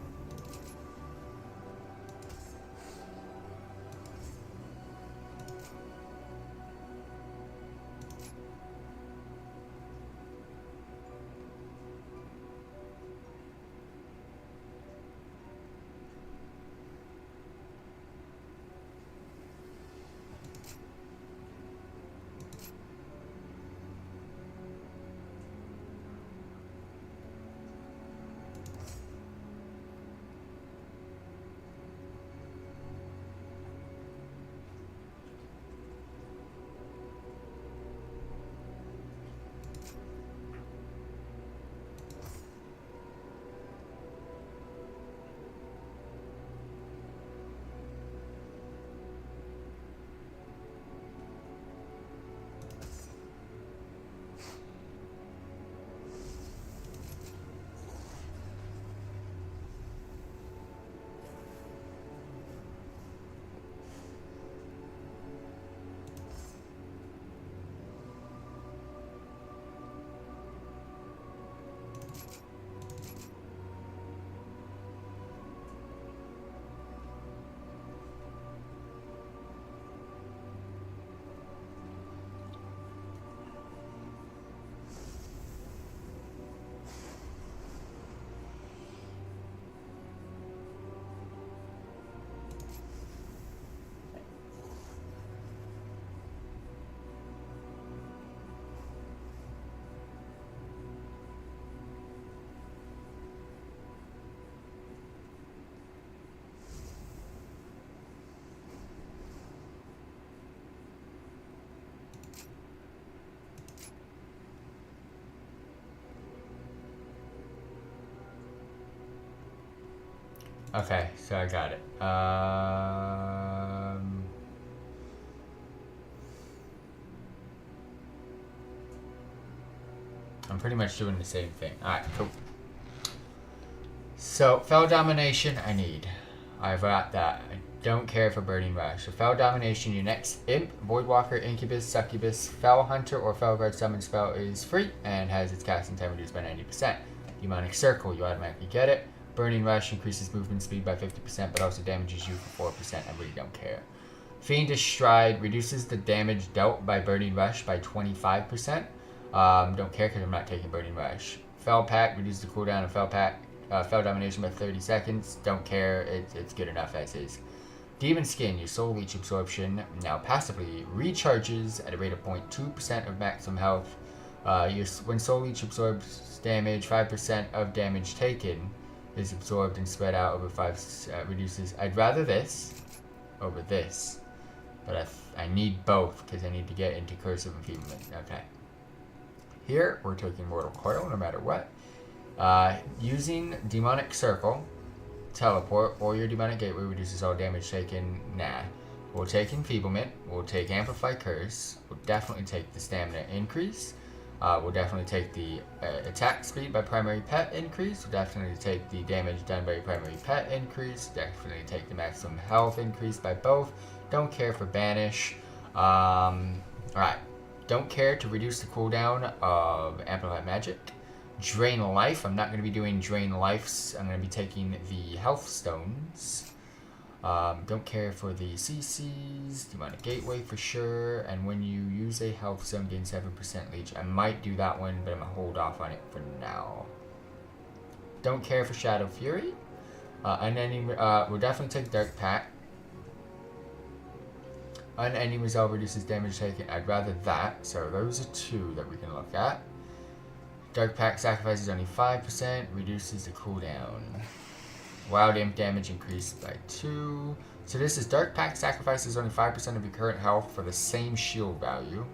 Okay, so I got it. I'm pretty much doing the same thing. Alright, cool. So, Fel Domination, I need. I've got that. I don't care for Burning Rush. So, Fel Domination, your next Imp, Voidwalker, Incubus, Succubus, Fel Hunter, or Fel Guard summon spell is free and has its casting time reduced by 90%. Demonic Circle, you automatically get it. Burning Rush increases movement speed by 50%, but also damages you for 4%. I really don't care. Fiendish Stride reduces the damage dealt by Burning Rush by 25%. Don't care because I'm not taking Burning Rush. Fel Pact reduces the cooldown of Fel Domination by 30 seconds. Don't care. It's good enough as is. Demon Skin, your Soul Leech absorption now passively recharges at a rate of 0.2% of maximum health. When Soul Leech absorbs damage, 5% of damage taken is absorbed and spread out over 5 reduces. I'd rather this over this, but I need both because I need to get into Cursive Enfeeblement. Okay. Here we're taking Mortal Coil no matter what. Using Demonic Circle, Teleport, or your Demonic Gateway reduces all damage taken. Nah. We'll take Enfeeblement. We'll take Amplify Curse. We'll definitely take the Stamina increase. We'll definitely take the attack speed by primary pet increase. We'll definitely take the damage done by your primary pet increase. Definitely take the maximum health increase by both. Don't care for Banish. Alright. Don't care to reduce the cooldown of Amplified Magic. Drain Life. I'm not going to be doing Drain Lives. I'm going to be taking the Health Stones. Don't care for the CCs. Demonic Gateway for sure. And when you use a health zone, gain 7% leech. I might do that one, but I'm gonna hold off on it for now. Don't care for Shadow Fury. We'll definitely take Dark Pact. Unending Resolve reduces damage taken. I'd rather that. So those are two that we can look at. Dark Pact sacrifices only 5%. Reduces the cooldown. Wild Imp damage increased by 2. So this is Dark Pact sacrifices only 5% of your current health for the same shield value.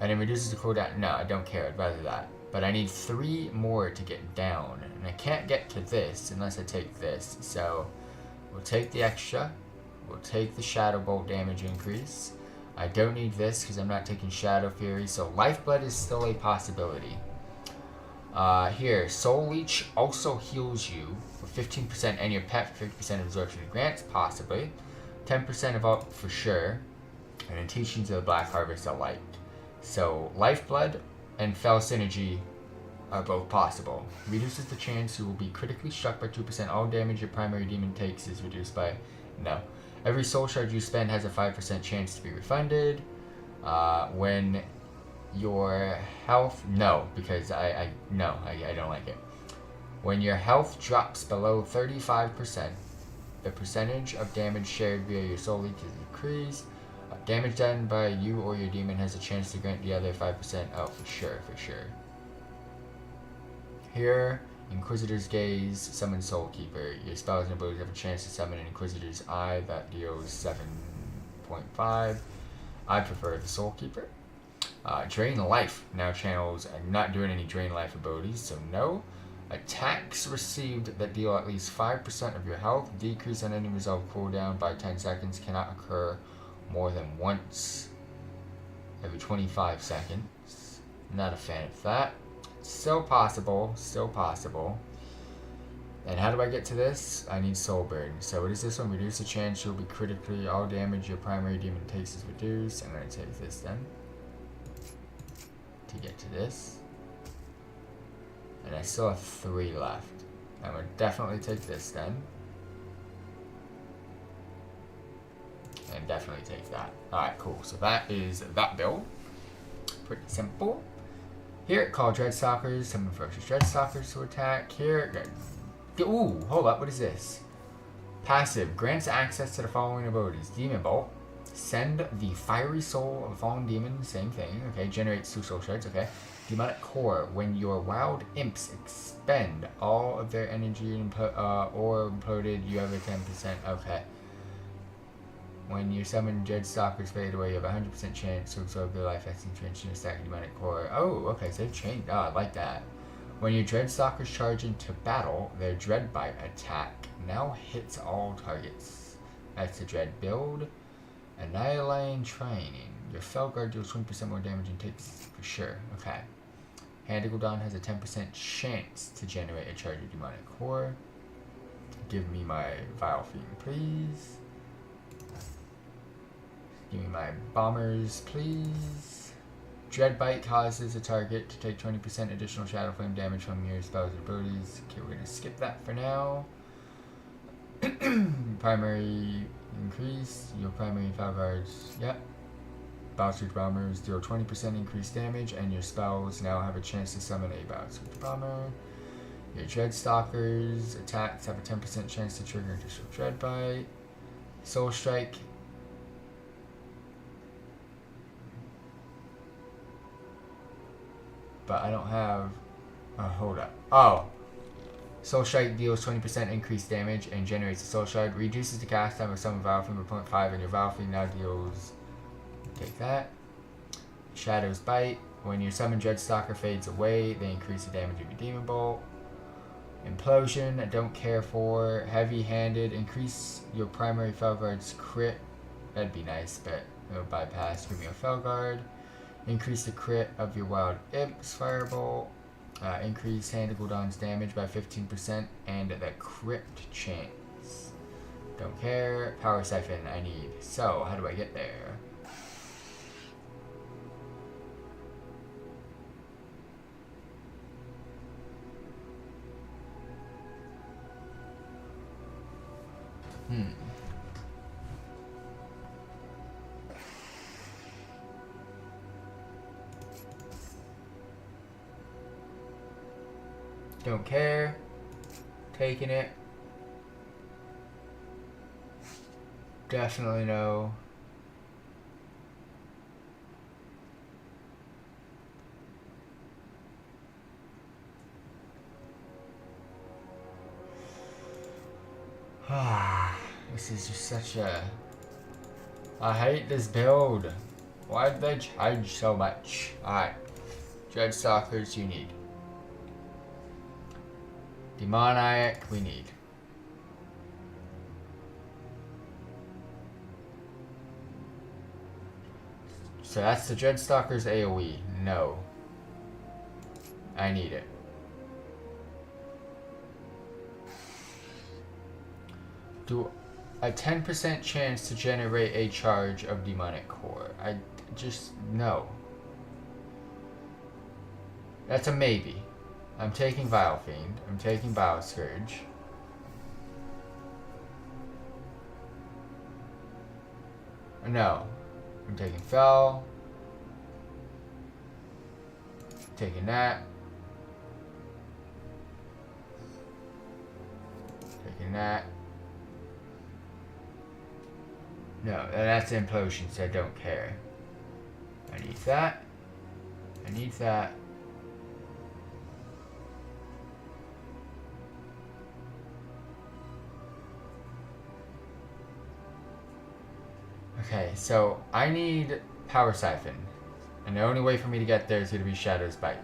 And it reduces the cooldown. No, I don't care. I'd rather that. But I need 3 more to get down. And I can't get to this unless I take this. So we'll take the extra. We'll take the Shadow Bolt damage increase. I don't need this because I'm not taking Shadow Fury. So Lifeblood is still a possibility. Here, Soul Leech also heals you for 15% and your pet for 50% of absorption and grants, possibly. 10% of all for sure. And then Teachings of the Black Harvest are light. So Lifeblood and Fell Synergy are both possible. Reduces the chance you will be critically struck by 2%. All damage your primary demon takes is reduced by... No. Every soul shard you spend has a 5% chance to be refunded. When your health... No, because I don't like it. When your health drops below 35%, the percentage of damage shared via your soul leech is decreased. Damage done by you or your demon has a chance to grant the other 5%. Oh, for sure. Here, Inquisitor's Gaze, summon Soul Keeper. Your spells and abilities have a chance to summon an Inquisitor's Eye that deals 7.5. I prefer the Soul Keeper. Drain Life now channels. I'm not doing any Drain Life abilities, so no. Attacks received that deal at least 5% of your health. Decrease on any resolve cooldown by 10 seconds. Cannot occur more than once every 25 seconds. Not a fan of that. Still possible. And how do I get to this? I need Soul Burn. So what is this one? Reduce the chance you'll be critically... All damage your primary demon takes is reduced. I'm going to take this then. To get to this. And I still have 3 left. I'm going to definitely take this then. And definitely take that. Alright, cool. So that is that build. Pretty simple. Here, call Dreadstalkers. Summon ferocious Dreadstalkers to attack. Here, ooh, hold up. What is this? Passive. Grants access to the following abilities. Demon Bolt. Send the Fiery Soul of a Fallen Demon. Same thing. Okay. Generates 2 Soul Shards. Okay. Demonic Core. When your wild imps expend all of their energy or imploded, you have a 10%. Okay. When you summon Dreadstalkers fade away, you have a 100% chance to absorb their life essence to stack Demonic Core. Oh, okay, so they've changed. Oh, I like that. When your Dreadstalkers charge into battle, their Dreadbite attack now hits all targets. That's the Dread build. Annihilating Training. Your Felguard deals 20% more damage and takes for sure. Okay. Handigledon has a 10% chance to generate a charge of Demonic Core. Give me my Vile Fiend, please. Give me my bombers, please. Dreadbite causes a target to take 20% additional Shadow Flame damage from your spells and abilities. Okay, we're gonna skip that for now. Primary increase. Your primary Felguards. Yep. Bowsuit Bombers deal 20% increased damage, and your spells now have a chance to summon a Bowsuit Bomber. Your Dreadstalkers attacks have a 10% chance to trigger additional Dreadbite. Soul Strike. But I don't have... Oh, hold up. Oh! Soul Strike deals 20% increased damage and generates a Soul Shard. Reduces the cast time of summon Vile Fiend by 0.5, and your Vile Fiend now deals... Take that. Shadow's Bite. When your summoned Dreadstalker fades away, they increase the damage of your Demon Bolt. Implosion, I don't care for. Heavy-handed, increase your primary Felguard's crit. That'd be nice, but it'll bypass. Give me a Felguard. Increase the crit of your Wild Imps Firebolt. Increase Handigledon's damage by 15% and the crit chance. Don't care. Power Siphon I need. So, how do I get there? Don't care. Taking it. Definitely no. This is just such a... I hate this build. Why did they charge so much? Alright. Dreadstalkers, you need. Demoniac, we need. So that's the Dreadstalker's AoE. No. I need it. Do a 10% chance to generate a charge of demonic core. I just no. That's a maybe. I'm taking Vile Fiend. I'm taking Vile Scourge. No. I'm taking Fel. Taking that. Taking that. No, that's Implosion, so I don't care. I need that. I need that. Okay, so I need Power Siphon. And the only way for me to get there is going to be Shadow's Bite.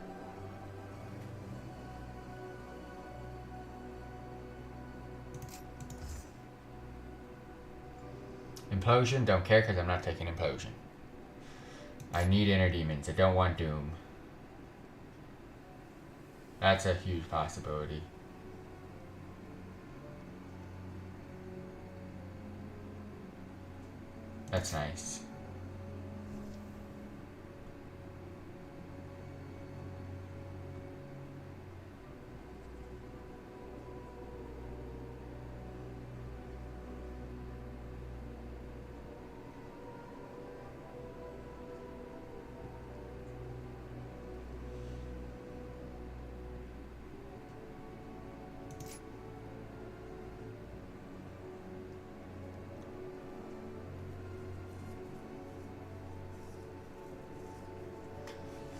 Implosion, don't care because I'm not taking Implosion. I need Inner Demons. I don't want Doom. That's a huge possibility. That's nice.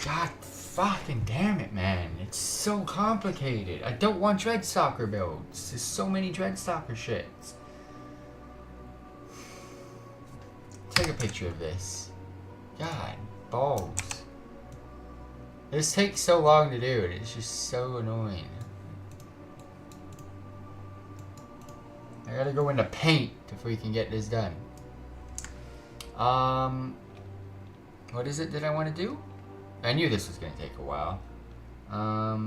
God fucking damn it, man. It's so complicated. I don't want Dreadstalker builds. There's so many Dreadstalker shits. Take a picture of this. God, balls. This takes so long to do and it's just so annoying. I gotta go into paint if we can get this done. What is it that I want to do? I knew this was going to take a while. I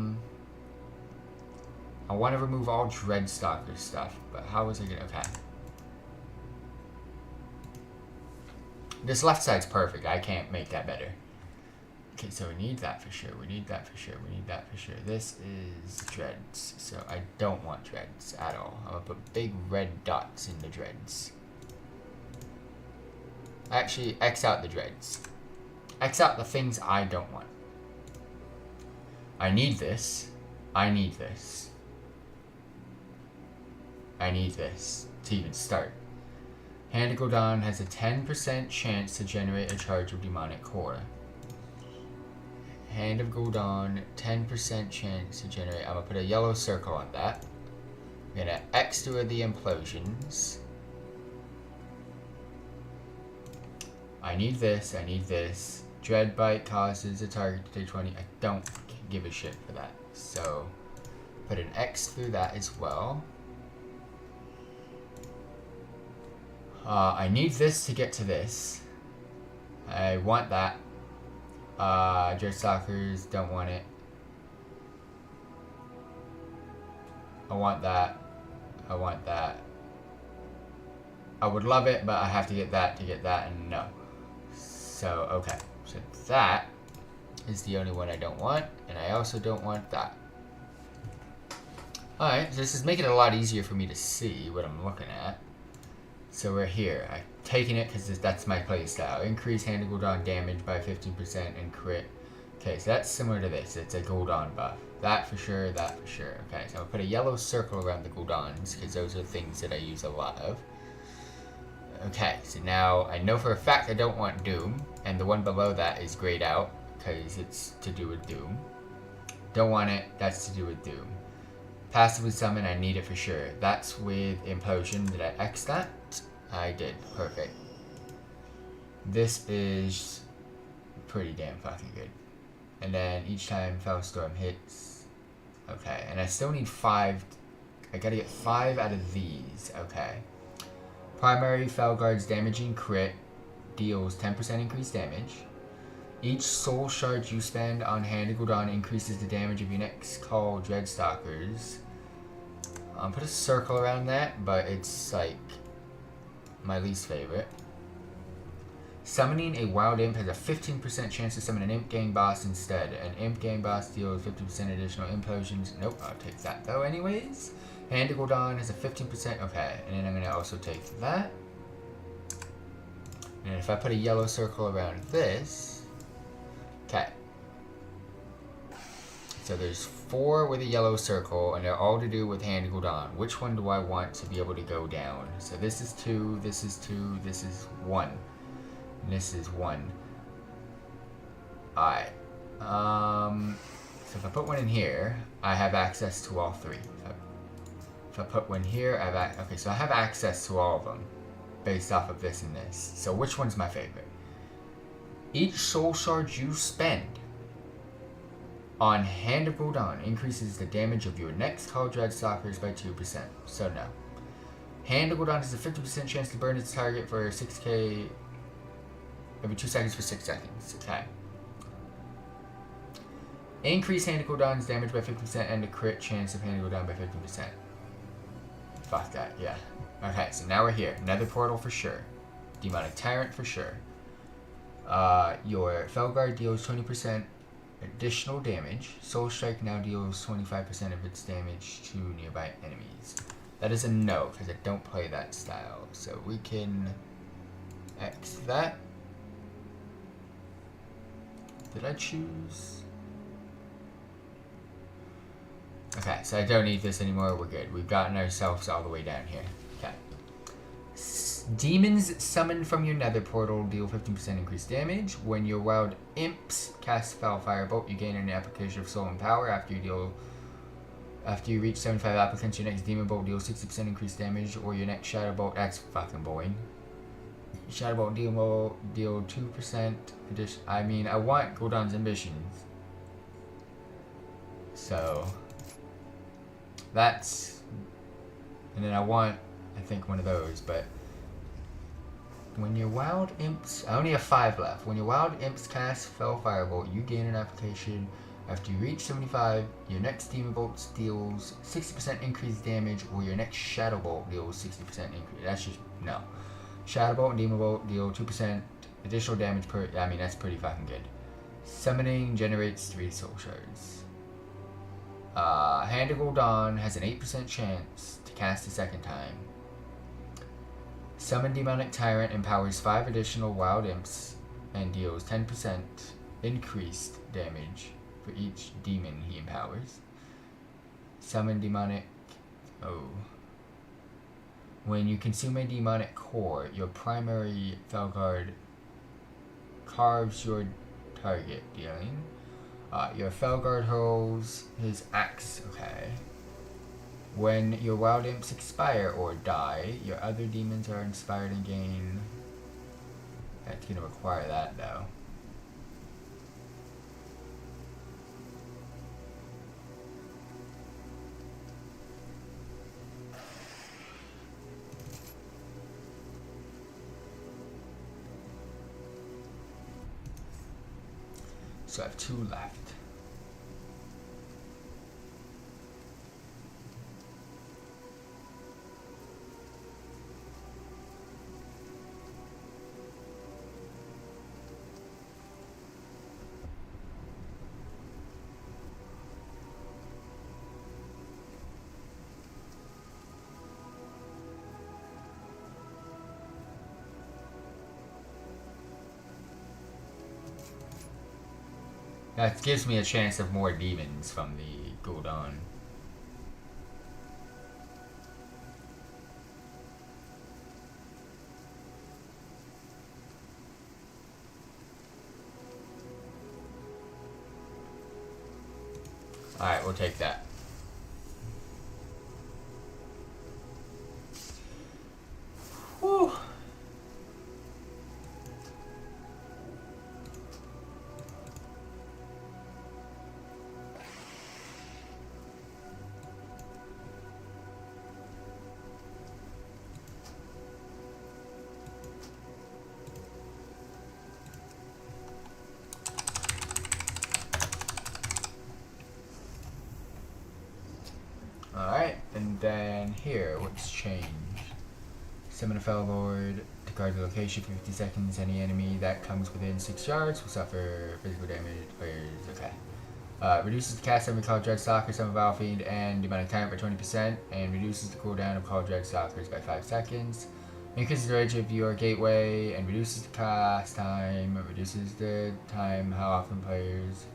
want to remove all Dreadstalker stuff, but how was I going to... Okay. This left side's perfect. I can't make that better. Okay, so we need that for sure. We need that for sure. We need that for sure. This is Dreads, so I don't want Dreads at all. I'm going to put big red dots in the Dreads. Actually, X out the Dreads. X out the things I don't want. I need this. I need this. I need this to even start. Hand of Gul'dan has a 10% chance to generate a charge of demonic core. Hand of Gul'dan, 10% chance to generate. I'm gonna put a yellow circle on that. I'm gonna X two of the implosions. I need this. I need this. Dreadbite causes a target to take 20. I don't give a shit for that. So, put an X through that as well. I need this to get to this. I want that. Dreadstalkers don't want it. I want that. I want that. I would love it, but I have to get that, and no. So, okay. So that is the only one I don't want, and I also don't want that. Alright, so this is making it a lot easier for me to see what I'm looking at. So we're here. I'm taking it because that's my playstyle. Increase Hand of Gul'dan damage by 15% and crit Okay, so that's similar to this. It's a Gul'dan buff. That for sure, that for sure. Okay, so I'll put a yellow circle around the Gul'dans, because those are things that I use a lot of. Okay, so now I know for a fact I don't want Doom, and the one below that is grayed out, because it's to do with Doom. Don't want it, that's to do with Doom. Passively summon, I need it for sure. That's with Implosion. Did I X that? I did. Perfect. This is pretty damn fucking good. And then each time Fellstorm hits. Okay, and I still need 5. I gotta get 5 out of these. Okay. Primary Felguard's damaging crit deals 10% increased damage. Each soul shard you spend on Hand of Gul'dan increases the damage of your next call Dreadstalkers. Put a circle around that, but it's like my least favorite. Summoning a wild imp has a 15% chance to summon an imp gang boss instead. An imp gang boss deals 50% additional implosions. Nope, I'll take that though anyways. Hand of Gul'dan has a 15%. Okay, and then I'm gonna also take that. And if I put a yellow circle around this, okay. So there's 4 with a yellow circle, and they're all to do with Hand of Gul'dan. Which one do I want to be able to go down? So this is 2, this is 2, this is 1. And this is 1. Alright. So if I put one in here, I have access to all 3. If I put one here, I have okay, so I have access to all of them based off of this and this. So which one's my favorite? Each soul shard you spend on Hand of Gul'dan increases the damage of your next call Dreadstalkers by 2%. So no. Hand of Gul'dan has a 50% chance to burn its target for 6k every 2 seconds for 6 seconds. Okay. Increase Hand of Gul'dan's damage by 50% and the crit chance of Hand of Gul'dan by 50%. Fuck that, yeah. Okay, so now we're here. Nether Portal for sure. Demonic Tyrant for sure. Your Felguard deals 20% additional damage. Soul Strike now deals 25% of its damage to nearby enemies. That is a no, because I don't play that style. So we can X that. Did I choose? Okay, so I don't need this anymore. We're good. We've gotten ourselves all the way down here. Okay. Demons summoned from your nether portal deal 15% increased damage. When your wild imps cast Foul Firebolt, you gain an application of soul and power. After you reach 75 applicants, your next demon bolt deals 60% increased damage, or your next shadow bolt. That's fucking boring. Shadow bolt deal 2% addition. I mean, I want Gul'dan's ambitions. So that's, and then I want, I think, one of those, but when your wild imps, I only have 5 left. When your wild imps cast Fell Firebolt, you gain an application. After you reach 75, your next demon bolt deals 60% increased damage, or your next shadow bolt deals 60% increase. That's just, no. Shadow bolt and demon bolt deal 2% additional damage per, I mean, that's pretty fucking good. Summoning generates 3 soul shards. Hand of Gul'dan has an 8% chance to cast a second time. Summon Demonic Tyrant empowers 5 additional wild imps and deals 10% increased damage for each demon he empowers. Summon Demonic... Oh. When you consume a demonic core, your primary Felguard carves your target, dealing. Your Felguard hurls his axe. Okay. When your wild imps expire or die, your other demons are inspired and gain. That's gonna require that though. So I have 2 left. That gives me a chance of more demons from the Gul'dan. Alright, we'll take that. Whew. Alright, and then here, what's changed? Summon a fellow lord, discard the location for 50 seconds. Any enemy that comes within 6 yards will suffer physical damage. Okay. Reduces the cast time of Call Dread Stalkers, Summon Vile Fiend, and the amount of time by 20%, and reduces the cooldown of Call Dread Stalkers by 5 seconds. Increases the range of your gateway, and reduces the cast time, reduces the time how often players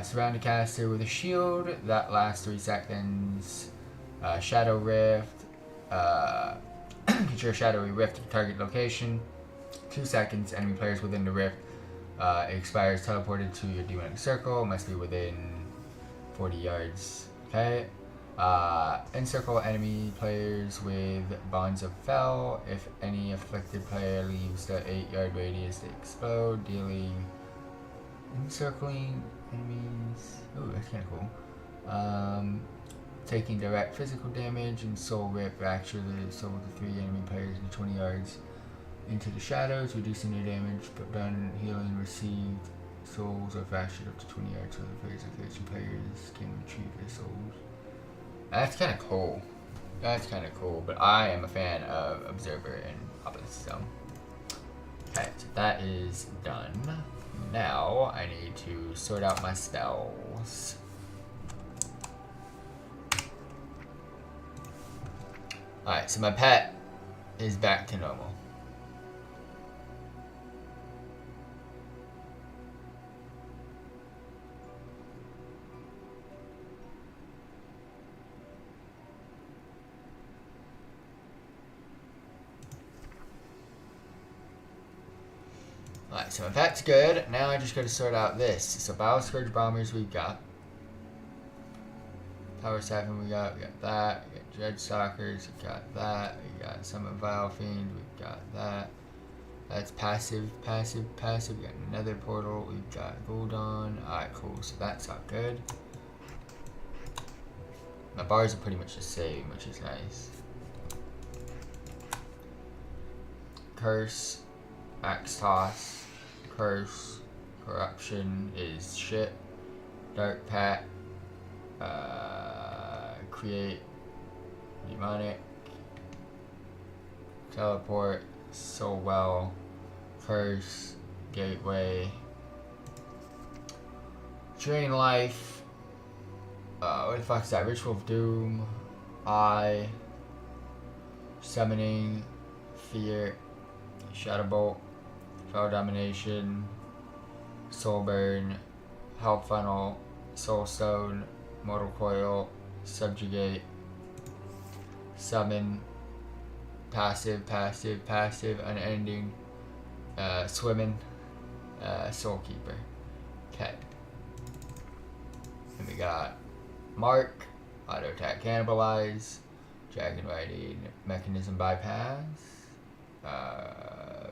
surround a caster with a shield that lasts 3 seconds. Shadow Rift. Get your shadowy rift to target location. 2 seconds. Enemy players within the rift. It expires teleported to your demonic circle. Must be within 40 yards. Okay. Encircle enemy players with bonds of fel. If any afflicted player leaves the 8-yard radius, they explode, dealing encircling enemies. Ooh, that's kind of cool. Taking direct physical damage, and soul rip fracture the soul of the 3 enemy players in 20 yards into the shadows, reducing their damage, but done healing received souls are fractured up to 20 yards, so the players afflicted players can retrieve their souls. That's kind of cool. That's kind of cool, but I am a fan of Observer and Obelisk, so. Okay, so that is done. Now I need to sort out my spells. Alright, so my pet is back to normal. Alright, so my pet's good. Now I just gotta sort out this. So Battle Scourge Bombers we've got. Power Siphon we got that. We got Dread Stalkers, we got that. We got Summon Vile Fiend, we've got that. That's passive, passive, passive. We got another portal, we've got Gul'dan. Alright, cool, so that's all good. My bars are pretty much the same, which is nice. Curse, Axe Toss, Curse, Corruption is shit. Dark Pact, Create, Demonic, Teleport, Soul Well, Curse, Gateway, Drain Life, what the fuck is that? Ritual of Doom, Eye, Summoning, Fear, Shadow Bolt, Foul Domination, Soul Burn, Hell Funnel, Soul Stone, Mortal Coil, Subjugate, Summon, Passive, Passive, Passive, Unending, Swimming, Soul Keeper. Okay. And we got Mark, Auto Attack Cannibalize, Dragon Riding, Mechanism Bypass,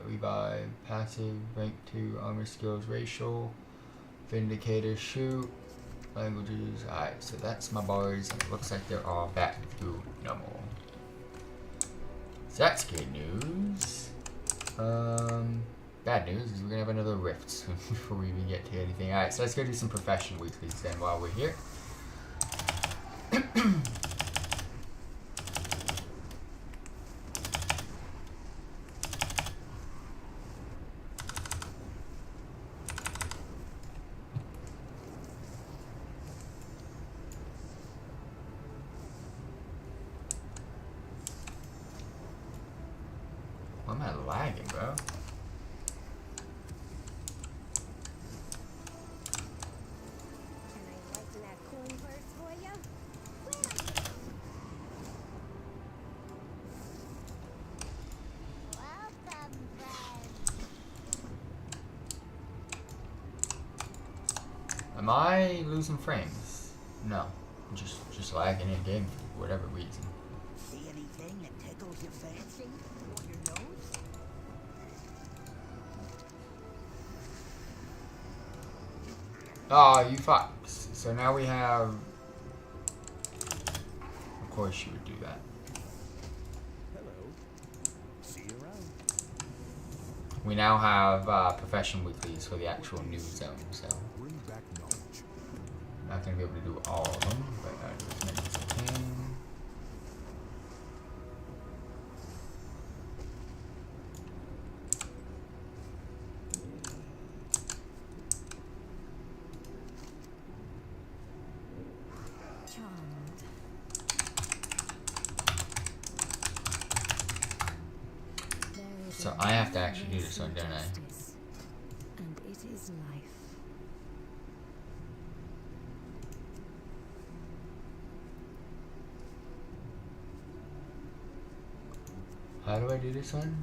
Revive, Passive, Rank 2, Armor Skills, Racial, Vindicator, Shoot, Languages. Alright, so that's my bars, and it looks like they're all back to normal. So that's good news. Bad news is we're gonna have another rift soon before we even get to anything. Alright, so let's go do some profession weeklies then while we're here. Why am I lagging, bro? Am I losing frames? No. Just lagging in game for whatever reason. See anything that tickles your fancy or your nose? Oh, you fucks. So now we have... Of course you would do that. Hello. See you around. We now have profession weeklies for the actual news zone, so... Bring back knowledge. Not going to be able to do all of them, but as many as I can. So I have to actually do this one, don't I? And it is life. How do I do this one?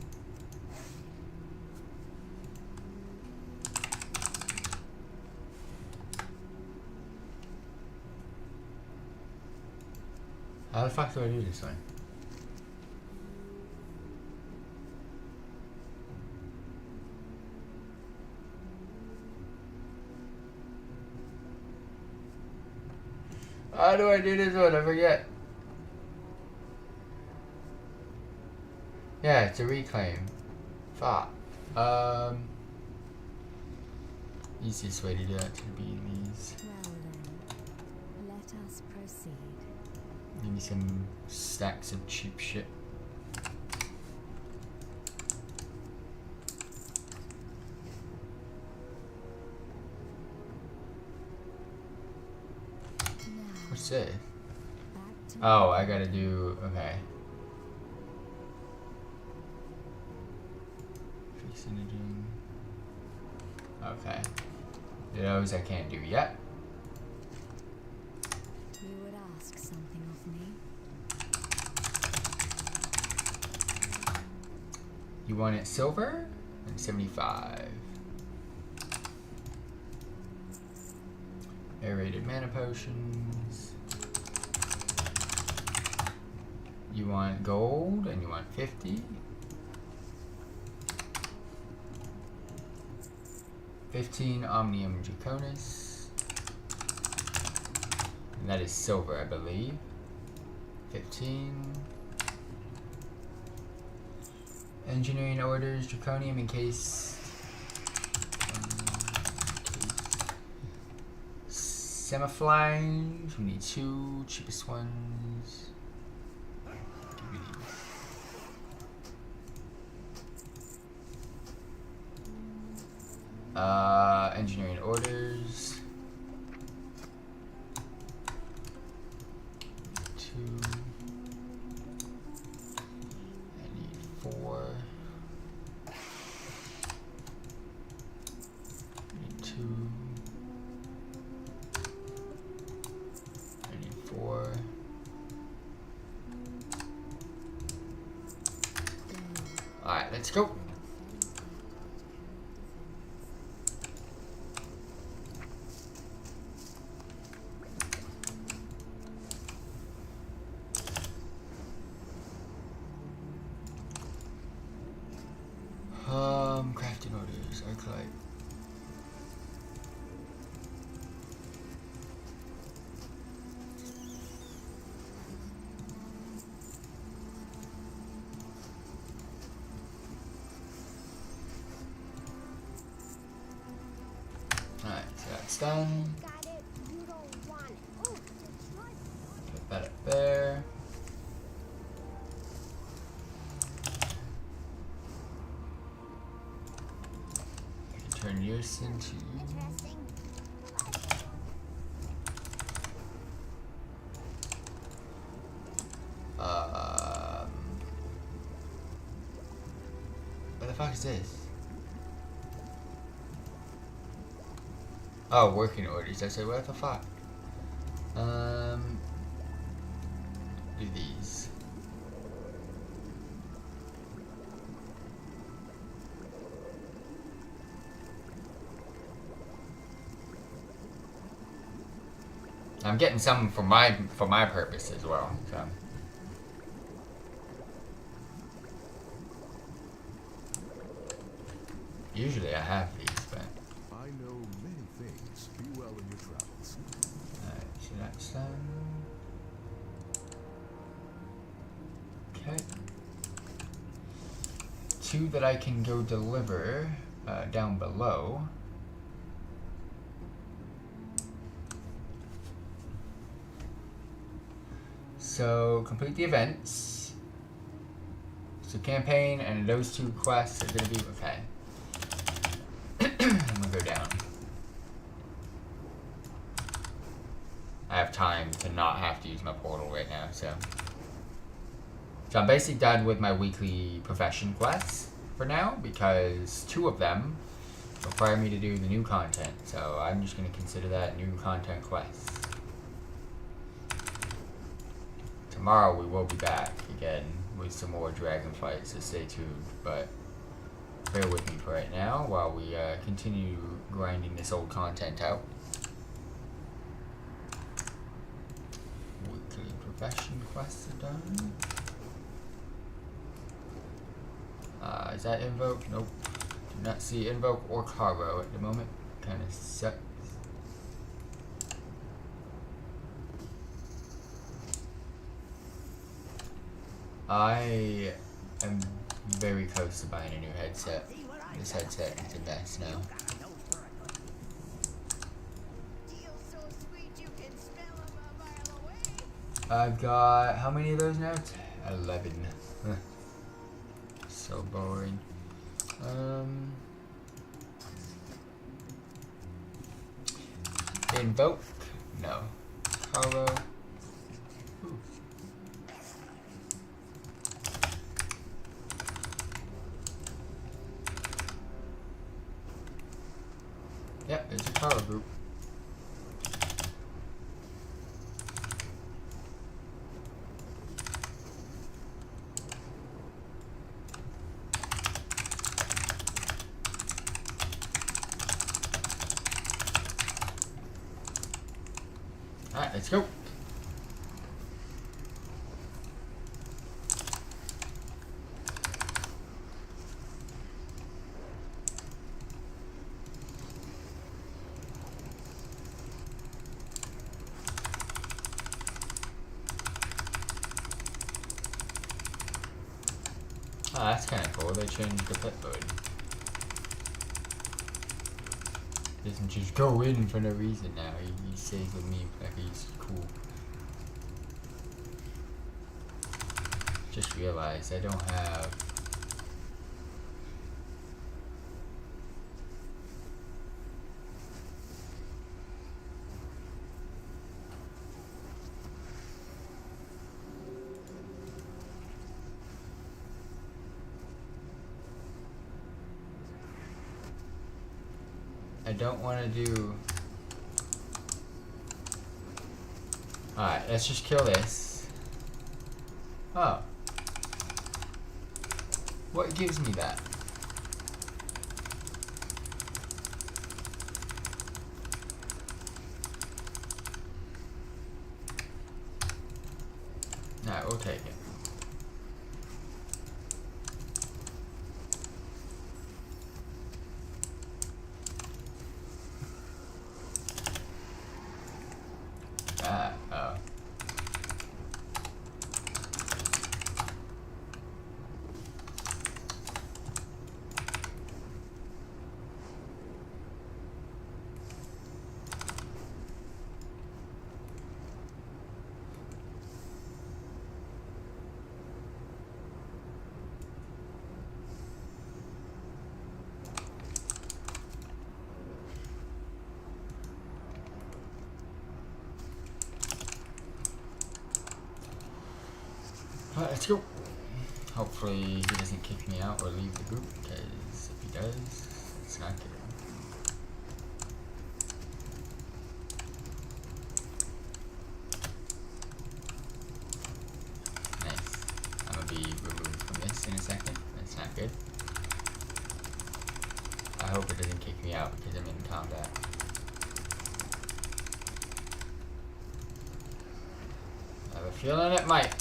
How the fuck do I do this one? How do I do this one? I forget. Yeah, it's a reclaim. Fuck. Easiest way to do that to be these. Well then, let us proceed. Give me some stacks of cheap shit. What's this? Oh, I gotta do, okay. Fixing to do. Okay. Those I can't do yet. You would ask something of me? You want it silver? And 75. Aerated mana potions. You want gold and you want 50. 15 Omnium Draconis. And that is silver, I believe. 15. Engineering orders, Draconium in case. Semiflies, we need 2 cheapest ones. Give me these. Engineering orders. 2. I need 4. I need 2. I need 4. Alright, let's go. Crafting orders, Arclight. Alright, so that's done. Put that up there. Turn yours into what the fuck is this? Oh, working orders. I said, what the fuck? Do these. I'm getting some for my purpose as well. So. Usually I have these, but. I know many things. Be well in your travels. Alright, so that's done. Okay. 2 that I can go deliver down below. So complete the events. So campaign and those 2 quests are gonna be okay. I'm gonna go down. I have time to not have to use my portal right now, so. So I'm basically done with my weekly profession quests for now, because 2 of them require me to do the new content. So I'm just gonna consider that new content quests. Tomorrow we will be back again with some more dragon fights, so stay tuned, but bear with me for right now while we continue grinding this old content out. Weekly profession quests are done. Is that invoke? Nope. Do not see invoke or cargo at the moment. Kind of sucks. I am very close to buying a new headset. This headset is a mess now. I've got, how many of those now? 11. So boring. Invoke? No. Carlo? Ooh. Yep, there's a power group. Alright, let's go. Oh, that's kind of cool. They changed the pet mode. He doesn't just go in for no reason now. He stays with me like he's cool. Just realized I don't have. I don't want to do. Alright, let's just kill this. Oh. What gives me that? Alright, we'll take it. Oh. Alright, let's go. Hopefully he doesn't kick me out or leave the group, because if he does, it's not good. Nice. I'm gonna be removed from this in a second. That's not good. I hope it doesn't kick me out because I'm in combat. Feeling it, Mike.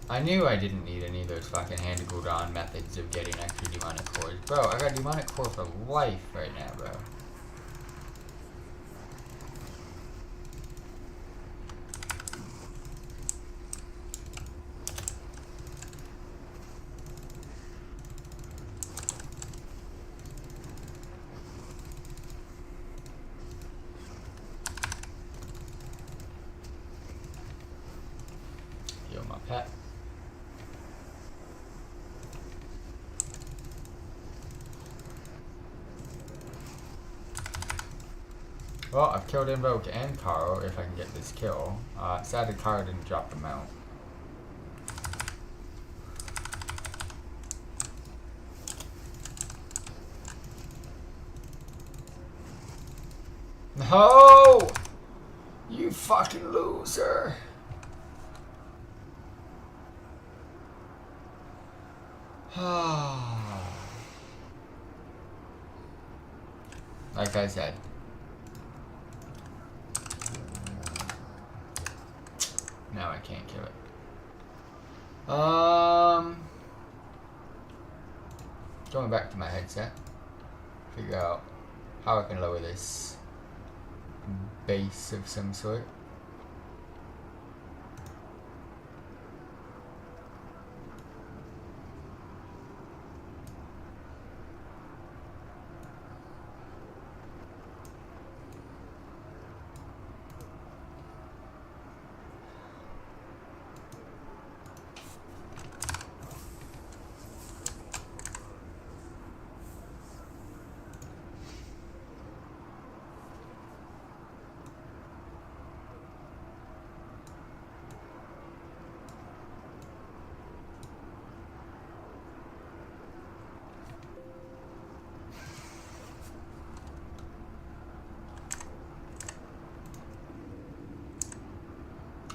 I knew I didn't need any of those fucking hand-to-cooldown methods of getting extra demonic cores. Bro, I got demonic core for life right now, bro. Heal my pet. Well, I've killed Invoke and Karo if I can get this kill. Sadly, Karo didn't drop the mount. No! You fucking loser! Like I said. Now I can't kill it. Going back to my headset. Figure out how I can lower this bass of some sort.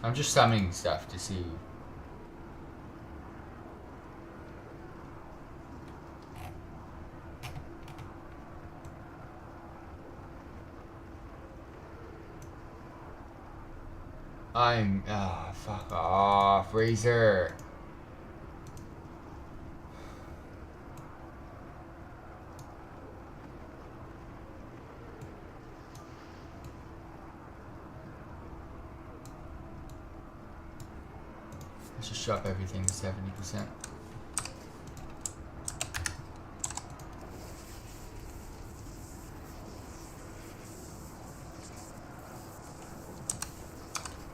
I'm just summoning stuff to see. Fuck off, Razer. Let's just drop everything to 70%.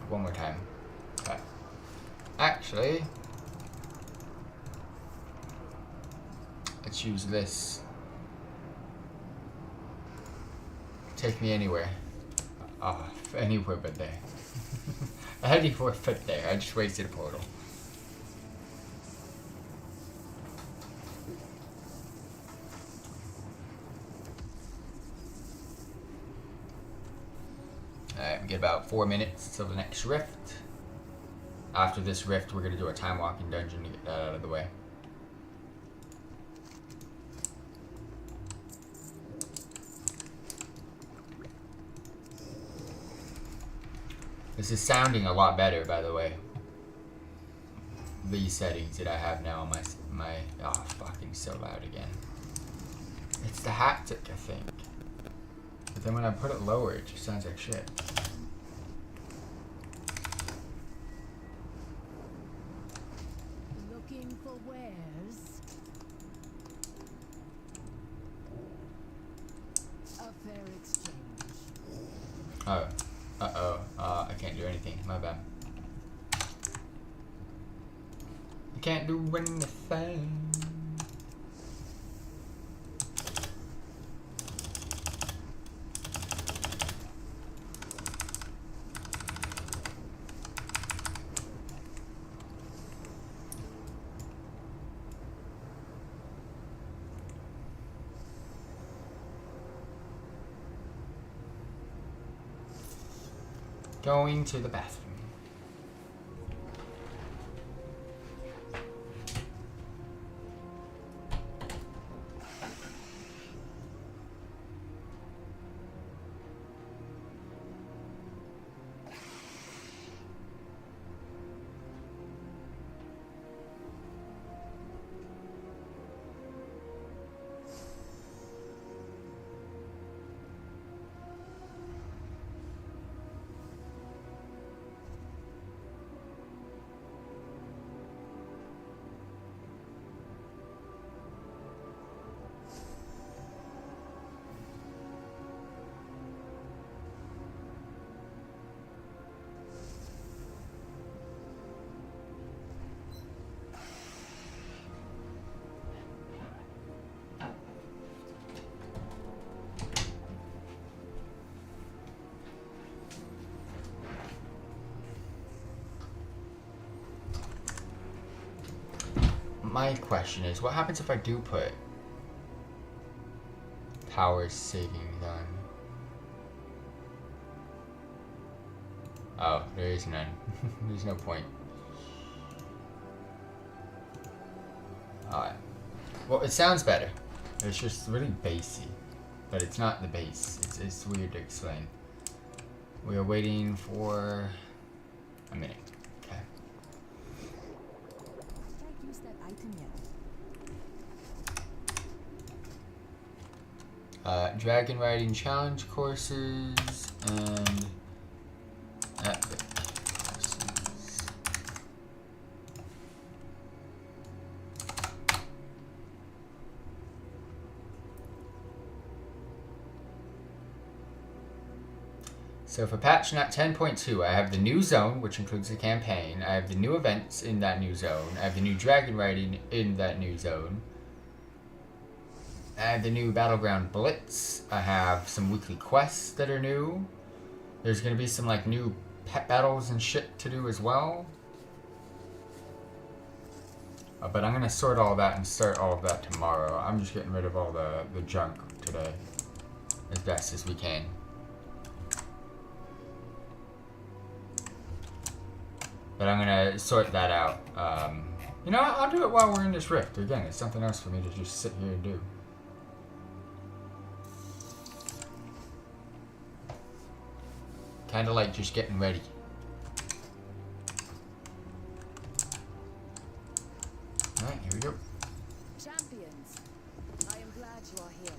One more time. Okay. Actually, let's use this. Take me anywhere. Anywhere but there. Anywhere but there. I just wasted a portal. Alright, we get about 4 minutes till the next rift. After this rift, we're gonna do a time walking dungeon to get that out of the way. This is sounding a lot better, by the way. These settings that I have now on my oh, fucking so loud again. It's the haptic, I think. But then when I put it lower, it just sounds like shit. Looking for wares? A fair exchange. Oh. Uh-oh. I can't do anything. My bad. I can't do anything. Going to the bathroom. My question is, what happens if I do put power savings on? Oh, there is none. There's no point. Alright. Well, it sounds better. It's just really bassy. But it's not the bass. It's weird to explain. We are waiting for a minute. Okay. Use that item yet? Dragon riding challenge courses and epic courses. So for patch 10.2, I have the new zone, which includes the campaign. I have the new events in that new zone. I have the new dragon riding in that new zone. I have the new Battleground Blitz. I have some weekly quests that are new. There's going to be some like new pet battles and shit to do as well. But I'm going to sort all that and start all of that tomorrow. I'm just getting rid of all the junk today as best as we can. But I'm going to sort that out. You know, I'll do it while we're in this rift. Again, it's something else for me to just sit here and do. Kind of like just getting ready. Alright, here we go. Champions, I am glad you are here.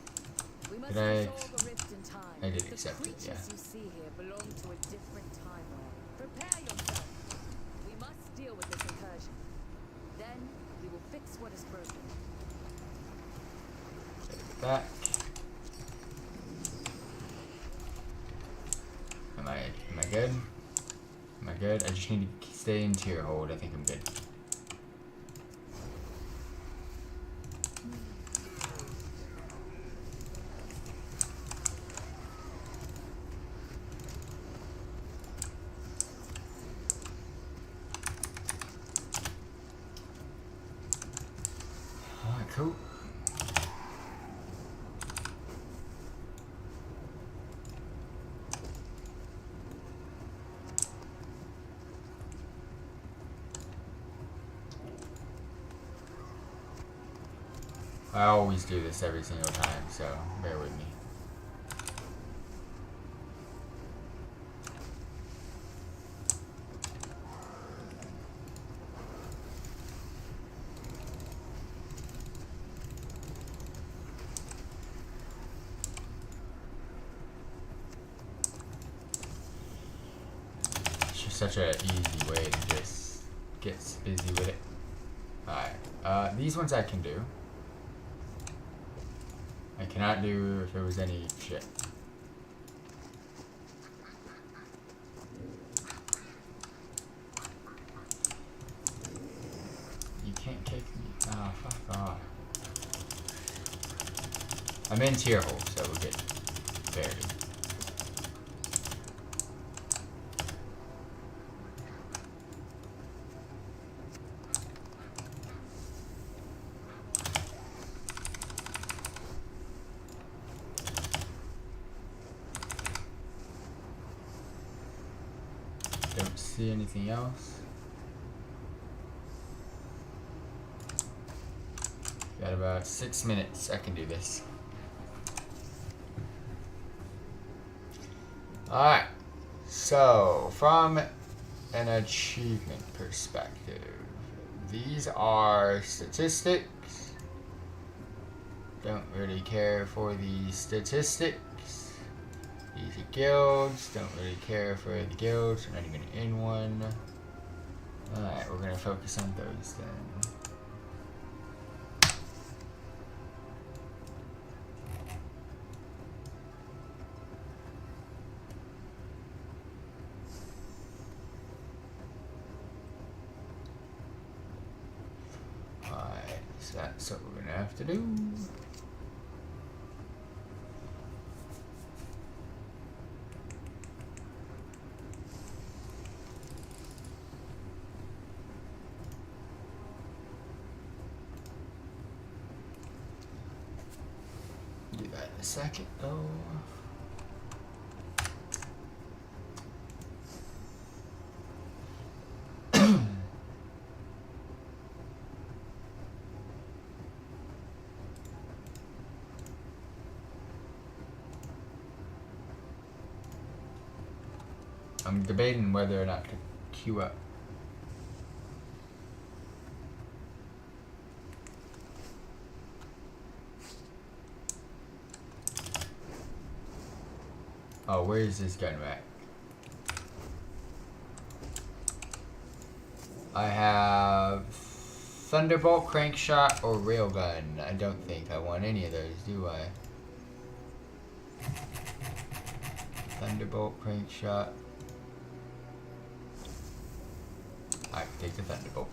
We must Did I resolve the rift in time. did The accept it, yeah. creatures you see here belong to a different timeline. Prepare yourself. We must deal with this incursion. Then we will fix what is broken. Back. Am I good? Am I good? I just need to stay in tier hold. I think I'm good. Alright, cool. I always do this every single time, so bear with me. It's just such an easy way to just get busy with it. Alright, these ones I can do. I cannot do if there was any shit. You can't kick me. Oh, fuck off. I'm in tier hole, so we'll get buried. see anything else. Got about 6 minutes. I can do this. Alright. So, from an achievement perspective, these are statistics. Don't really care for the statistics. These are guilds. Don't really care for the guilds. We're not even in one. Alright, we're gonna focus on those then. Alright, so that's what we're gonna have to do. Do that in a second though. I'm debating whether or not to queue up. Oh, where is this gun rack? I have Thunderbolt, Crankshot, or Railgun. I don't think I want any of those, do I? Thunderbolt, Crankshot. I can take the Thunderbolt.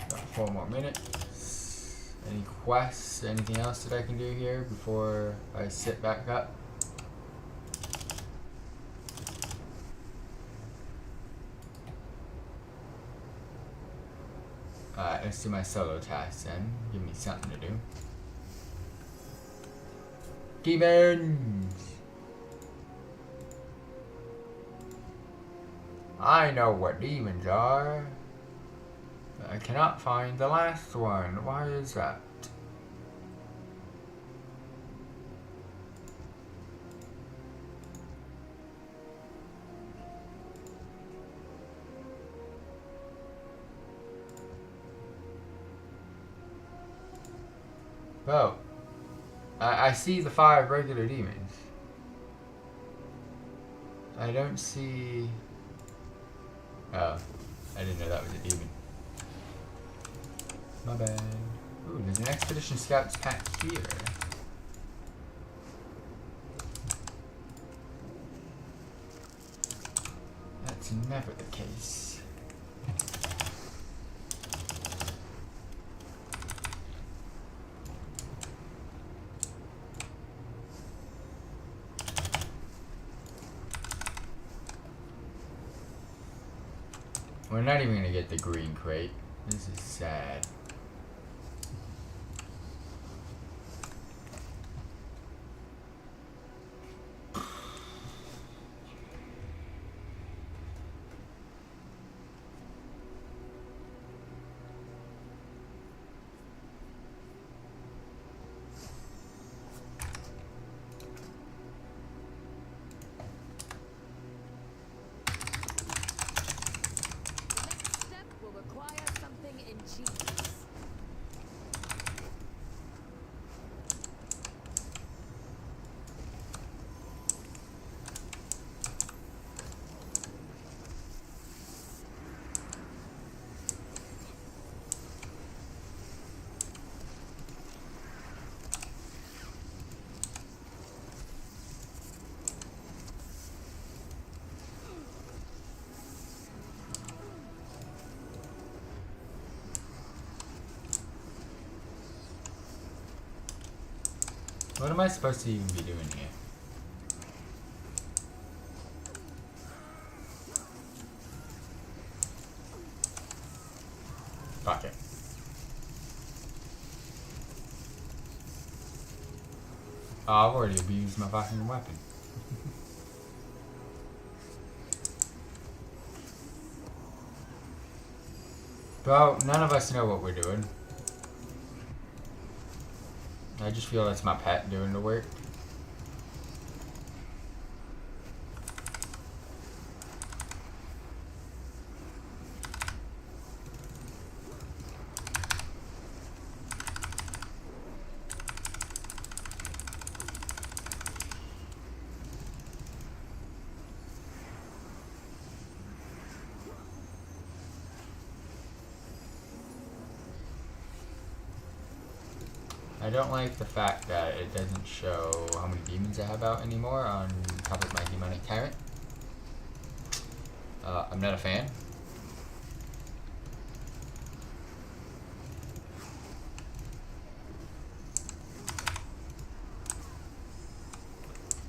Got 4 more minutes. Any quests? Anything else that I can do here before I sit back up? Alright, let's do my solo task then. Give me something to do. Demons! I know what demons are. I cannot find the last one. Why is that? Oh. I see the 5 regular demons. I don't see... Oh. I didn't know that was a demon. My bad. Ooh, there's an Expedition Scouts pack here. That's never the case. We're not even gonna get the green crate. This is sad. What am I supposed to even be doing here? Fuck it. Oh, I've already abused my fucking weapon. Bro, none of us know what we're doing. I just feel that's my pet doing the work. I don't like the fact that it doesn't show how many demons I have out anymore on top of my demonic tyrant. I'm not a fan.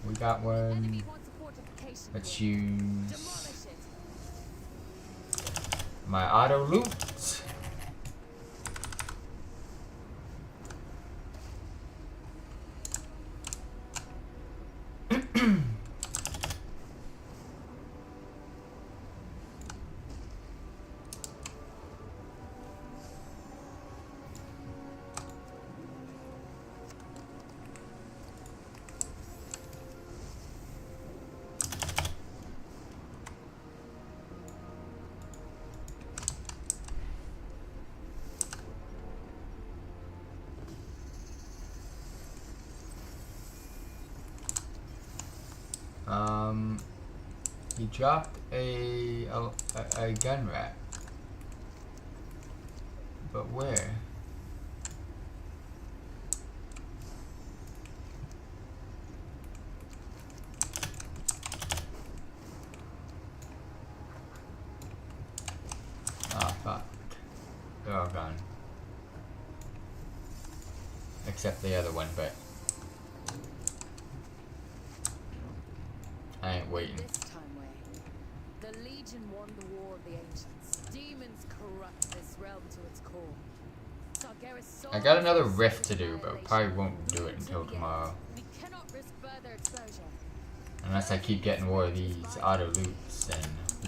We got one. Let's use my auto loot. He dropped a gun rack, but where? Oh fuck, they're all gone, except the other one, but I ain't waiting. The Legion won the War of the Ancients. Demons corrupt this realm to its core. I got another rift to do, but probably won't do it until tomorrow. We cannot risk further exposure. Unless I keep getting more of these auto loots, then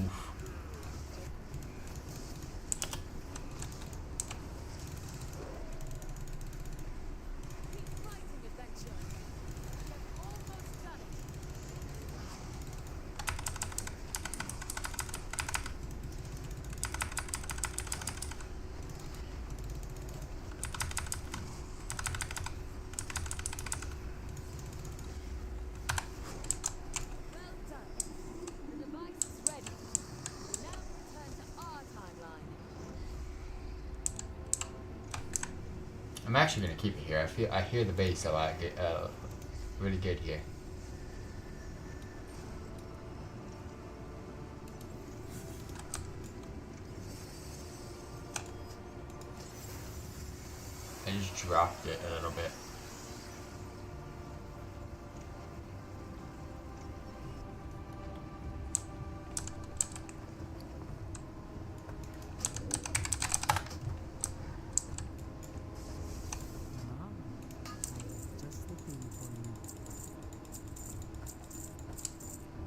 oof. I'm actually gonna keep it here. I hear the bass a lot, really good here. I just dropped it a little bit.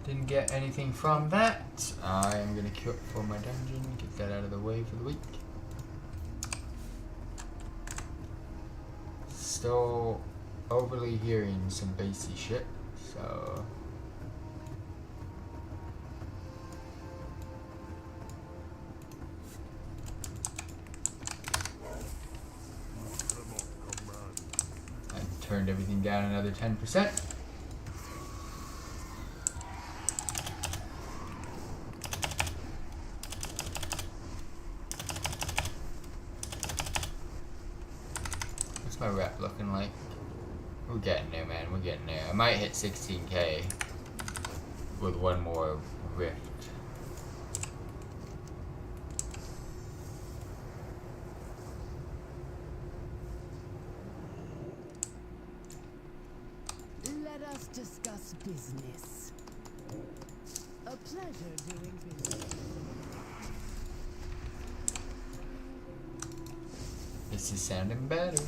Didn't get anything from that. I am gonna queue up for my dungeon, get that out of the way for the week. Still overly hearing some bassy shit, so I turned everything down another 10%. What's my rep looking like? We're getting there, man. We're getting there. I might hit 16k with one more rift. Let us discuss business. A pleasure doing business. This is sounding better.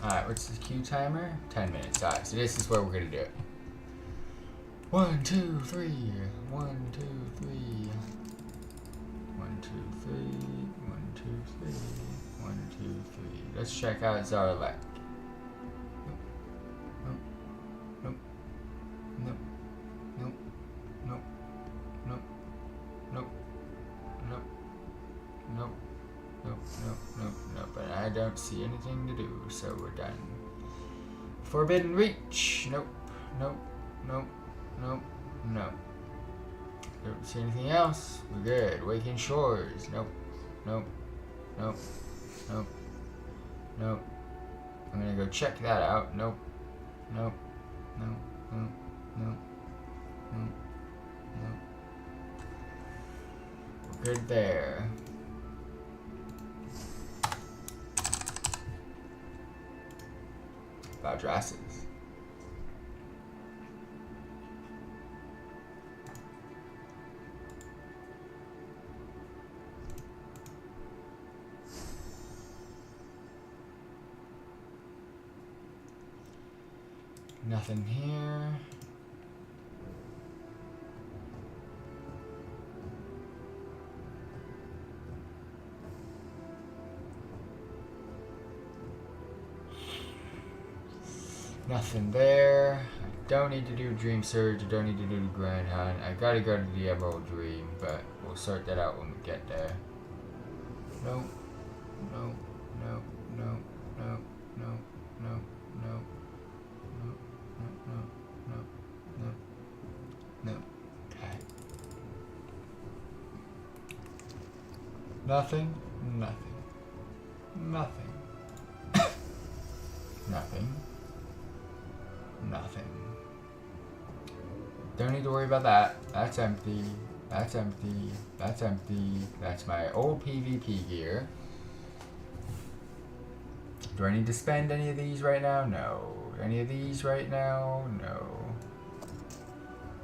Alright, what's the queue timer? 10 minutes. Alright, so this is where we're gonna do it. 1, 2, 3. 1, 2, 3. 1, 2, 3. 1, 2, 3. 1, 2, 3. Let's check out Zarlek. Nope. Nope. Nope. Nope. Nope. Nope. Nope. Nope. Nope. Nope. Nope. Nope. But I don't see anything to do, so we're done. Forbidden Reach. Nope. Nope. Nope. Nope. Nope. Don't see anything else. We're good. Waking Shores. Nope. Nope. Nope. Nope. Nope. I'm gonna go check that out. Nope. Nope. Nope. Nope. Nope. Nope. Nope. We're good there. Valdrassus. Nothing here. Nothing there. I don't need to do Dream Surge. I don't need to do the Grand Hunt. I gotta go to the Emerald Dream, but we'll sort that out when we get there. Nope. Nope. Nope. Nope. Nope. Nope. Nope. Nope. Nope. Nope. Nope. Nope. Nope. Okay. Nothing. Nothing. Nothing. Nothing. Nothing. Don't need to worry about that. That's empty. That's empty. That's empty. That's my old PvP gear. Do I need to spend any of these right now? No. Any of these right now? No.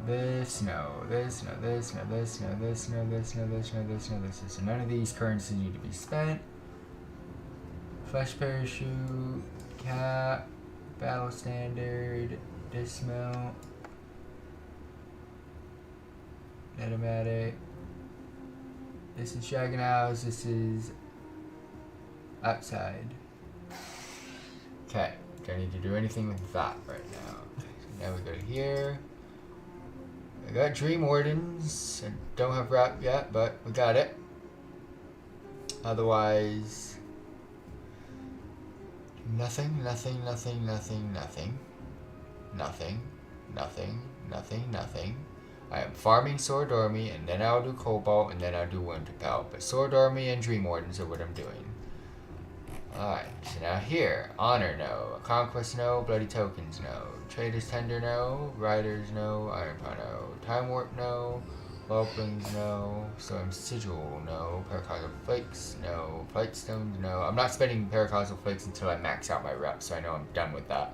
This, no. This, no. This, no. This, no. This, no. This, no. This, no. This, no. This. So none of these currencies need to be spent. Flesh Parachute. Cap. Battle Standard. Dismount. Automatic. This is Dragon House. This is outside. Okay. Don't need to do anything with that right now. So now we go to here. I got Dream Wardens. I don't have Wrap yet, but we got it. Otherwise, nothing, nothing, nothing, nothing, nothing. Nothing, nothing, nothing, nothing. I am farming Sword Army, and then I'll do Cobalt, and then I'll do Winter Pelt. But Sword Army and Dream Wardens are what I'm doing. Alright, so now here. Honor, no. Conquest, no. Bloody Tokens, no. Trader's Tender, no. Riders, no. Iron Paw, no. Time Warp, no. Whelplings, no. Storm Sigil, no. Paracausal Flakes, no. Flight Stones, no. I'm not spending Paracausal Flakes until I max out my reps, so I know I'm done with that.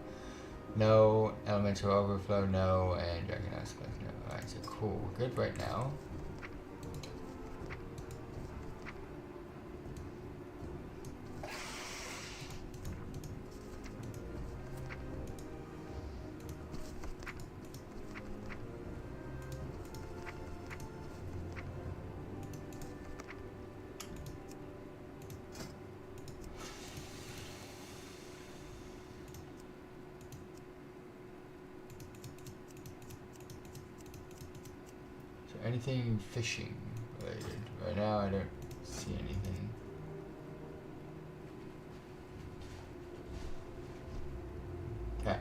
No. Elemental Overflow, no. And Dragon House Plus, no. Alright, so cool. We're good right now. Anything fishing related? Right now I don't see anything. Okay,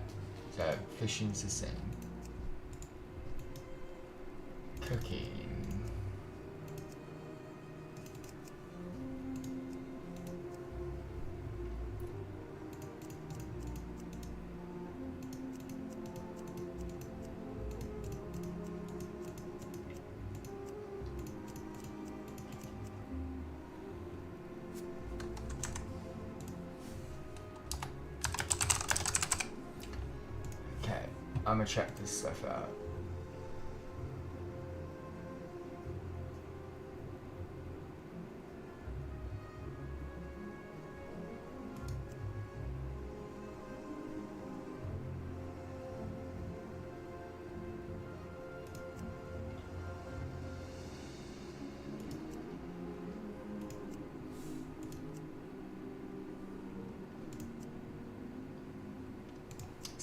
so fishing's the same. Cooking. I'm gonna check this stuff out.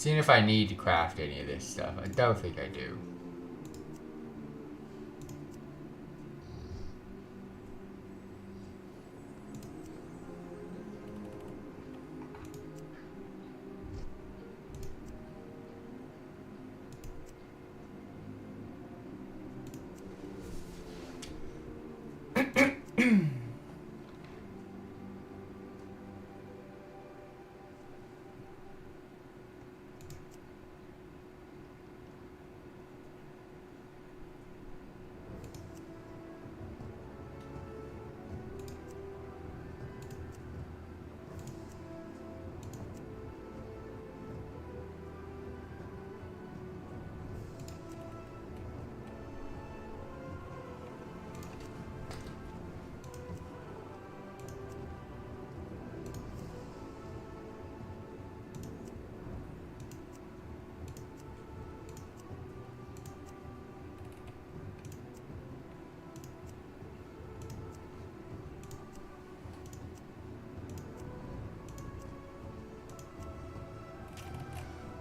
Seeing if I need to craft any of this stuff. I don't think I do.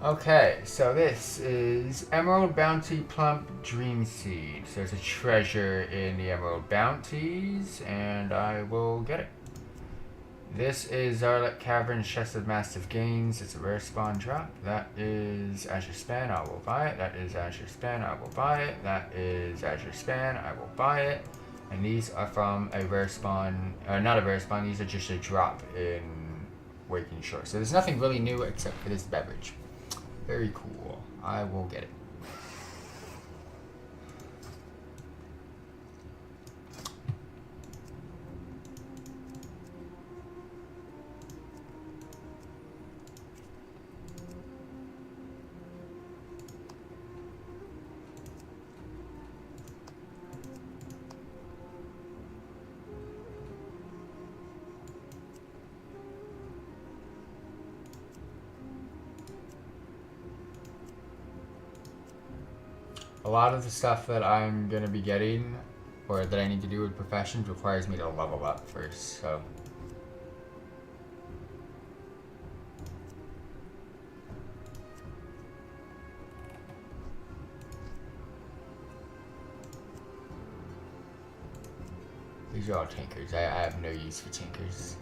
Okay, so this is Emerald Bounty Plump Dream Seed. So there's a treasure in the Emerald Bounties, and I will get it. This is Zarlet Cavern Chest of Massive Gains. It's a rare spawn drop. That is Azure Span, I will buy it. That is Azure Span, I will buy it. That is Azure Span, I will buy it. And these are from a rare spawn, not a rare spawn, these are just a drop in Waking Shore. So there's nothing really new except for this beverage. Very cool. I will get it. A lot of the stuff that I'm going to be getting, or that I need to do with professions, requires me to level up first, so. These are all tankers. I have no use for tankers.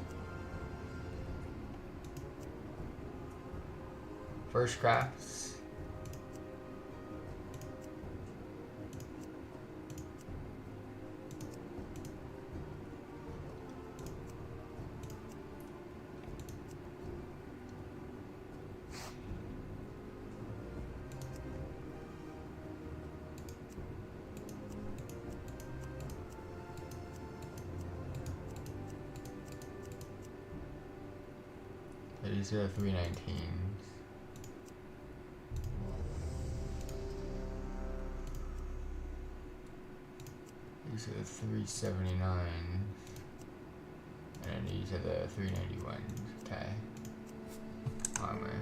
First crafts. These are 319s. These are the 379s. And these are the 391s. Okay. Armor.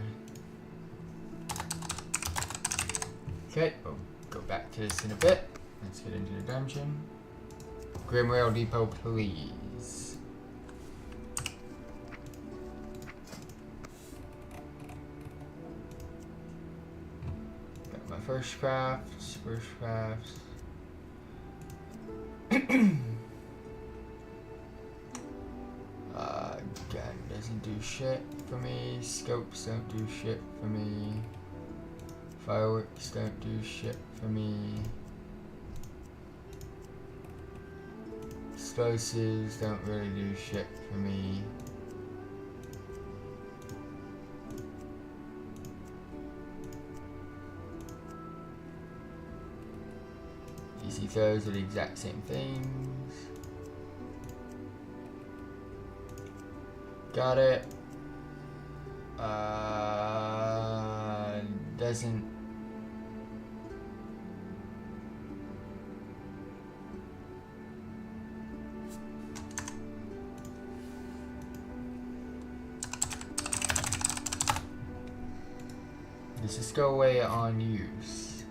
Okay, we'll go back to this in a bit. Let's get into the dungeon. Grim Rail Depot, please. First crafts. Gun doesn't do shit for me. Scopes don't do shit for me. Fireworks don't do shit for me. Explosives don't really do shit for me. Easy throws are the exact same things. Got it. Doesn't. Does this go away on use?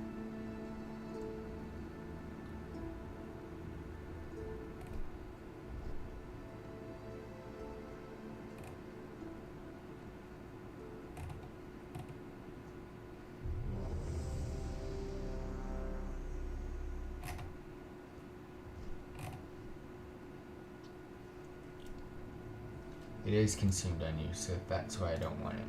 It is consumed on you, so that's why I don't want it.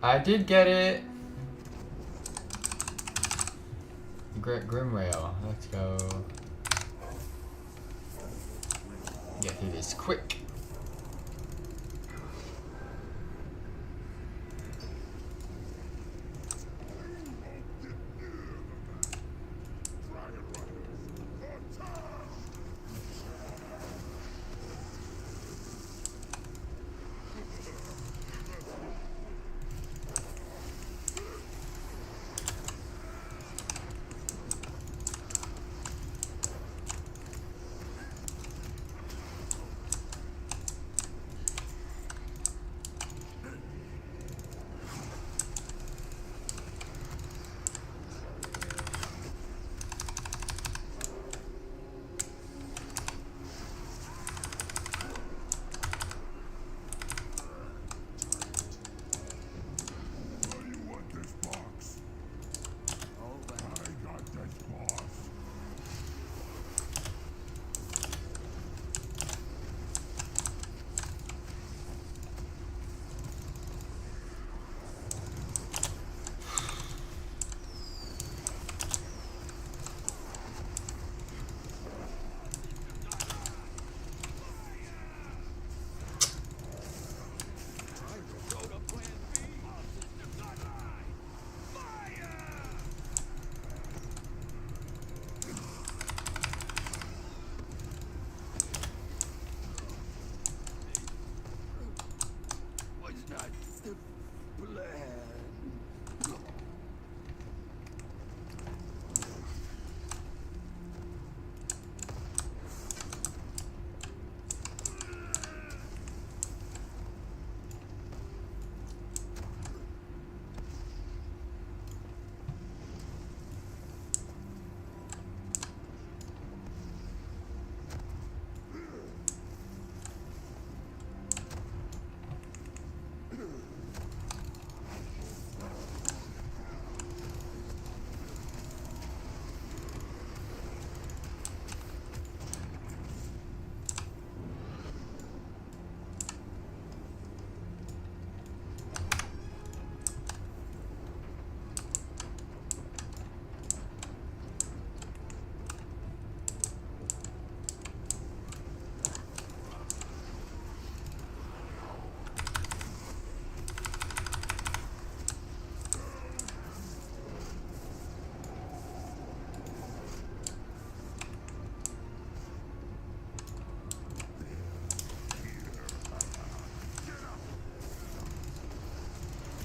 I did get it. Great Grimrail. Let's go. Get through this quick.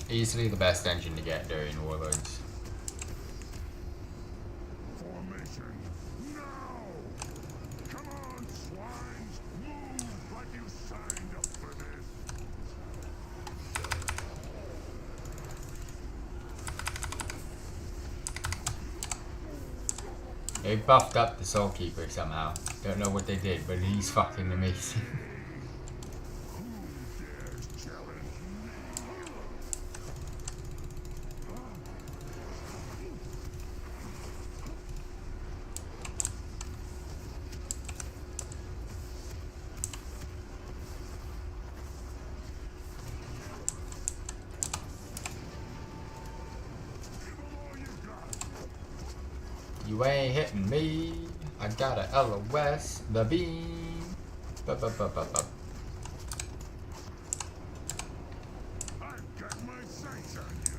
Easily the best engine to get during Warlords. Formation now! Come on, swines! Move like you signed up for this! They buffed up the Soul Keeper somehow. Don't know what they did, but he's fucking amazing. You ain't hitting me. I got a LOS, the beam. I've got my sights on you.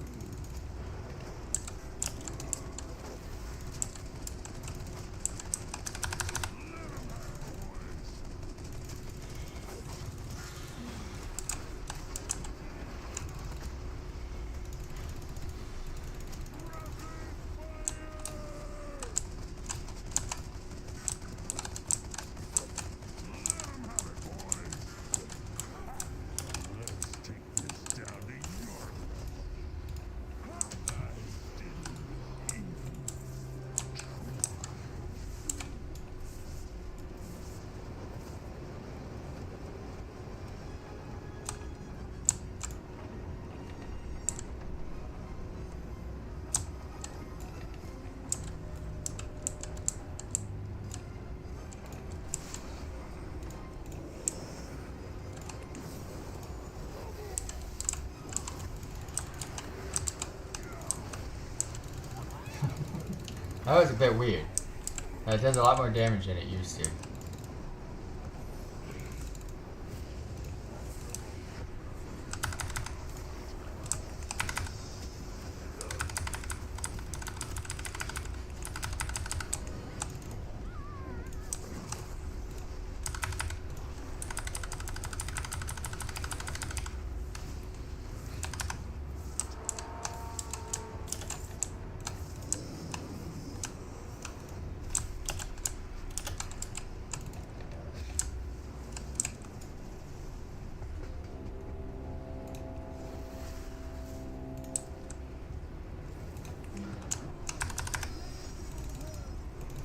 That was a bit weird. It does a lot more damage than it used to.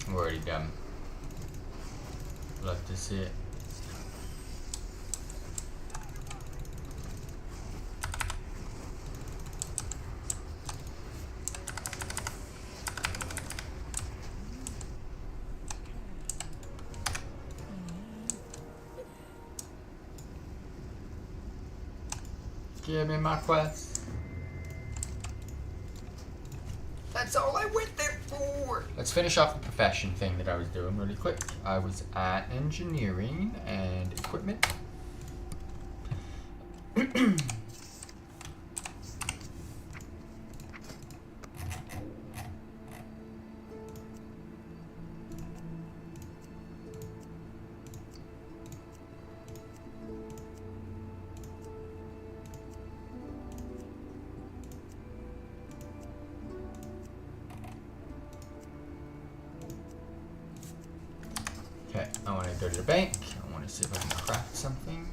I'm already done. Love to see it. Give me my quest. That's all I went there for. Let's finish off the profession thing that I was doing really quick. I was at engineering and equipment. Okay, I want to go to the bank. I want to see if I can craft something.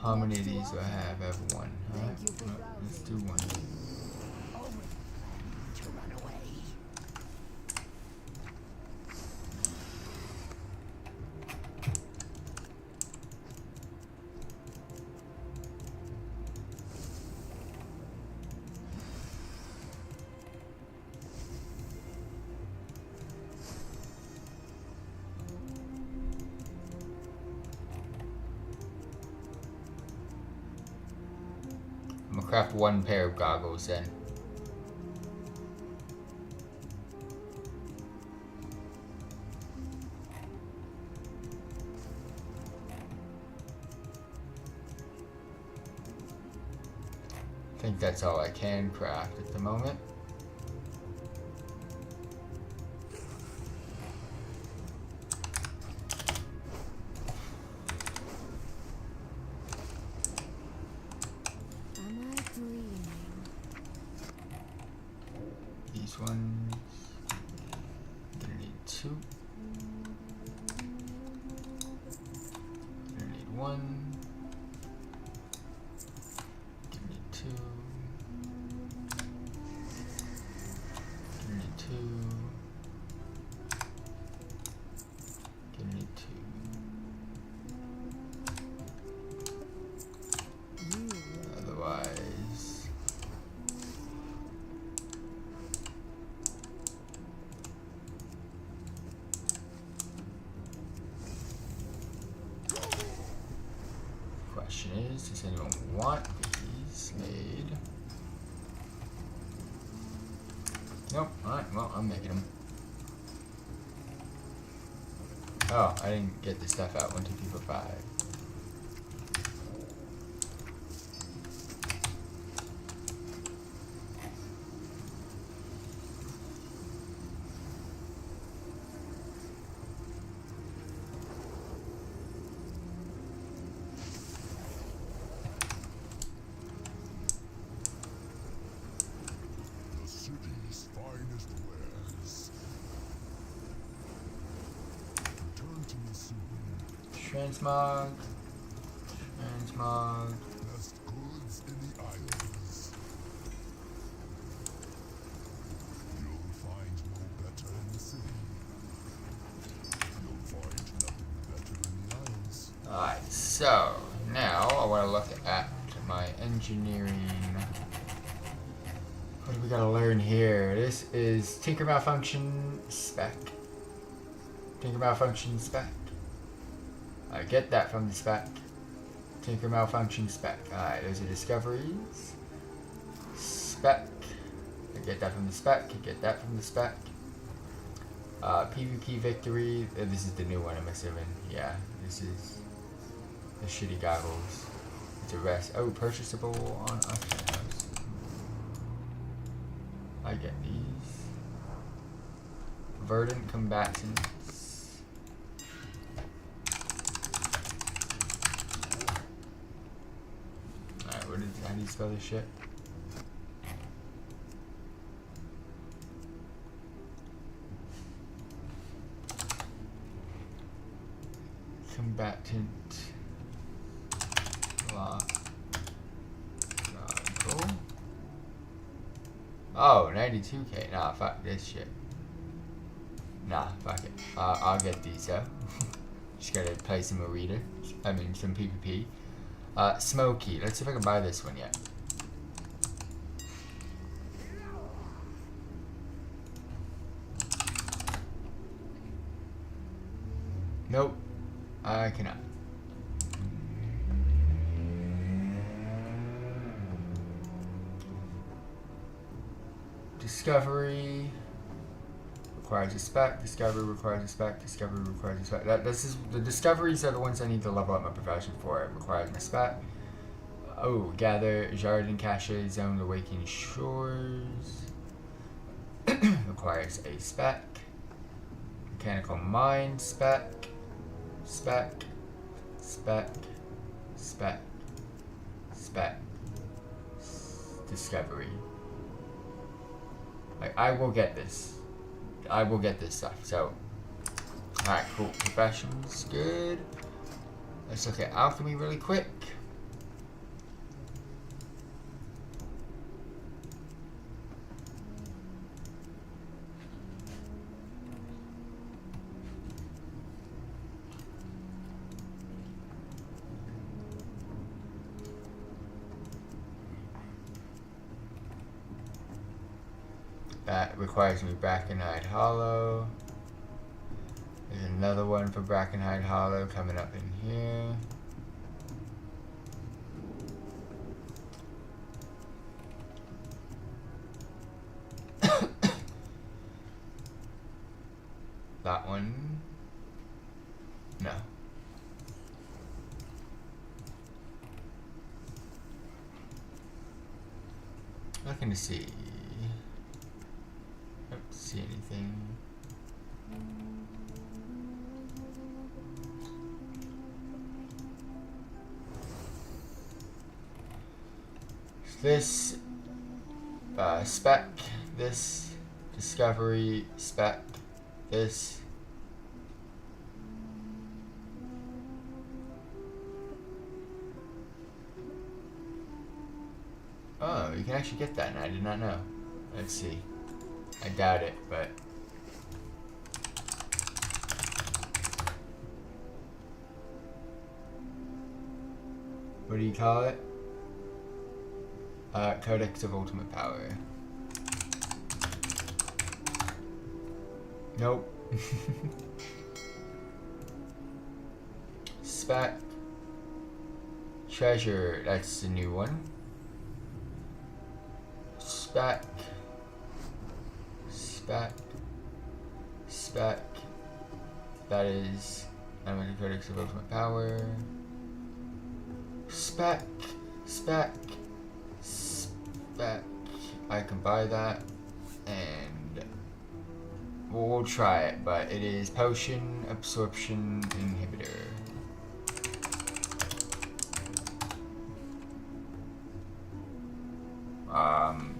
How many of these do I have? I have one. Alright, let's do one. To run away. I'm gonna craft one pair of goggles then. I think that's all I can craft at the moment. These ones, gonna need two. Gonna need one. Gonna need two. Gonna need two. Gonna need two. Otherwise, question is, does anyone want these made? Nope. Alright, well, I'm making them. Oh, I didn't get the stuff out. 1, 2, 3, 4, 5. The city's finest wares. Return to me soon. Transmog. Transmog. Best goods in the islands. You'll find no better in the city. You'll find nothing better in the islands. Alright, so now I want to look at my engineering. What do we gotta learn here? This is Tinker Malfunction Spec. Tinker Malfunction Spec. I get that from the spec. Tinker malfunction spec. Alright, those are discoveries. Spec. I get that from the spec. I get that from the spec. PvP victory. This is the new one, I'm assuming. Yeah, this is the shitty goggles. It's a rest. Oh, purchasable on auction house. I get these. Verdant combatants. Alright, how do you spell this shit? Combatant. Cool. Oh, 92k. Nah, fuck this shit. Nah, fuck it. I'll get these though. Just gotta play some arena. Some PvP. Smoky. Let's see if I can buy this one yet. Nope. I cannot. Discovery requires a spec. Discovery requires a spec. Discovery requires a spec. The discoveries are the ones I need to level up my profession for. It requires my spec. Oh, gather Jardin Cache Zone Awakening Shores. Requires a spec. Mechanical Mine spec. Spec. Spec. Spec. Spec. Discovery. Like, I will get this. I will get this stuff. So, alright, cool. Professions, good. Let's look at alchemy really quick. That requires me Brackenhide Hollow. There's another one for Brackenhide Hollow coming up in here. That one. No. Looking to see. Don't see anything. This spec, this discovery spec, this. Oh, you can actually get that, and I did not know. Let's see. I doubt it, but what do you call it? Codex of Ultimate Power. Nope. Spec. Treasure, that's the new one. Spec. Spec. Spec. That is Animated Codex of Ultimate Power. Spec. Spec. Spec. I can buy that. And we'll try it, but it is Potion Absorption Inhibitor.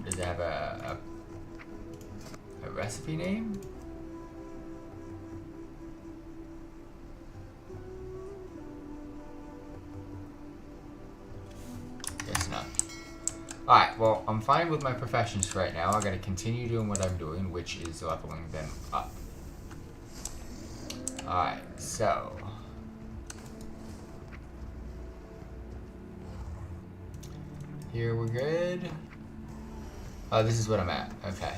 Does it have a recipe name? Guess not. Alright, well, I'm fine with my professions right now. I gotta continue doing what I'm doing, which is leveling them up. Alright, so here we're good. Oh, this is what I'm at. Okay.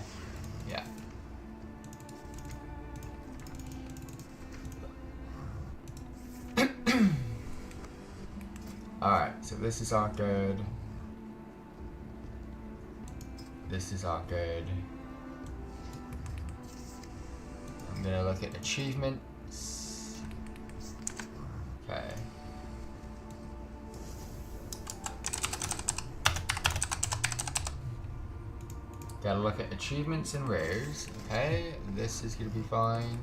Yeah. Alright, so this is all good. This is all good. I'm gonna look at achievements. Okay. Gotta look at achievements and rares. Okay, this is gonna be fine.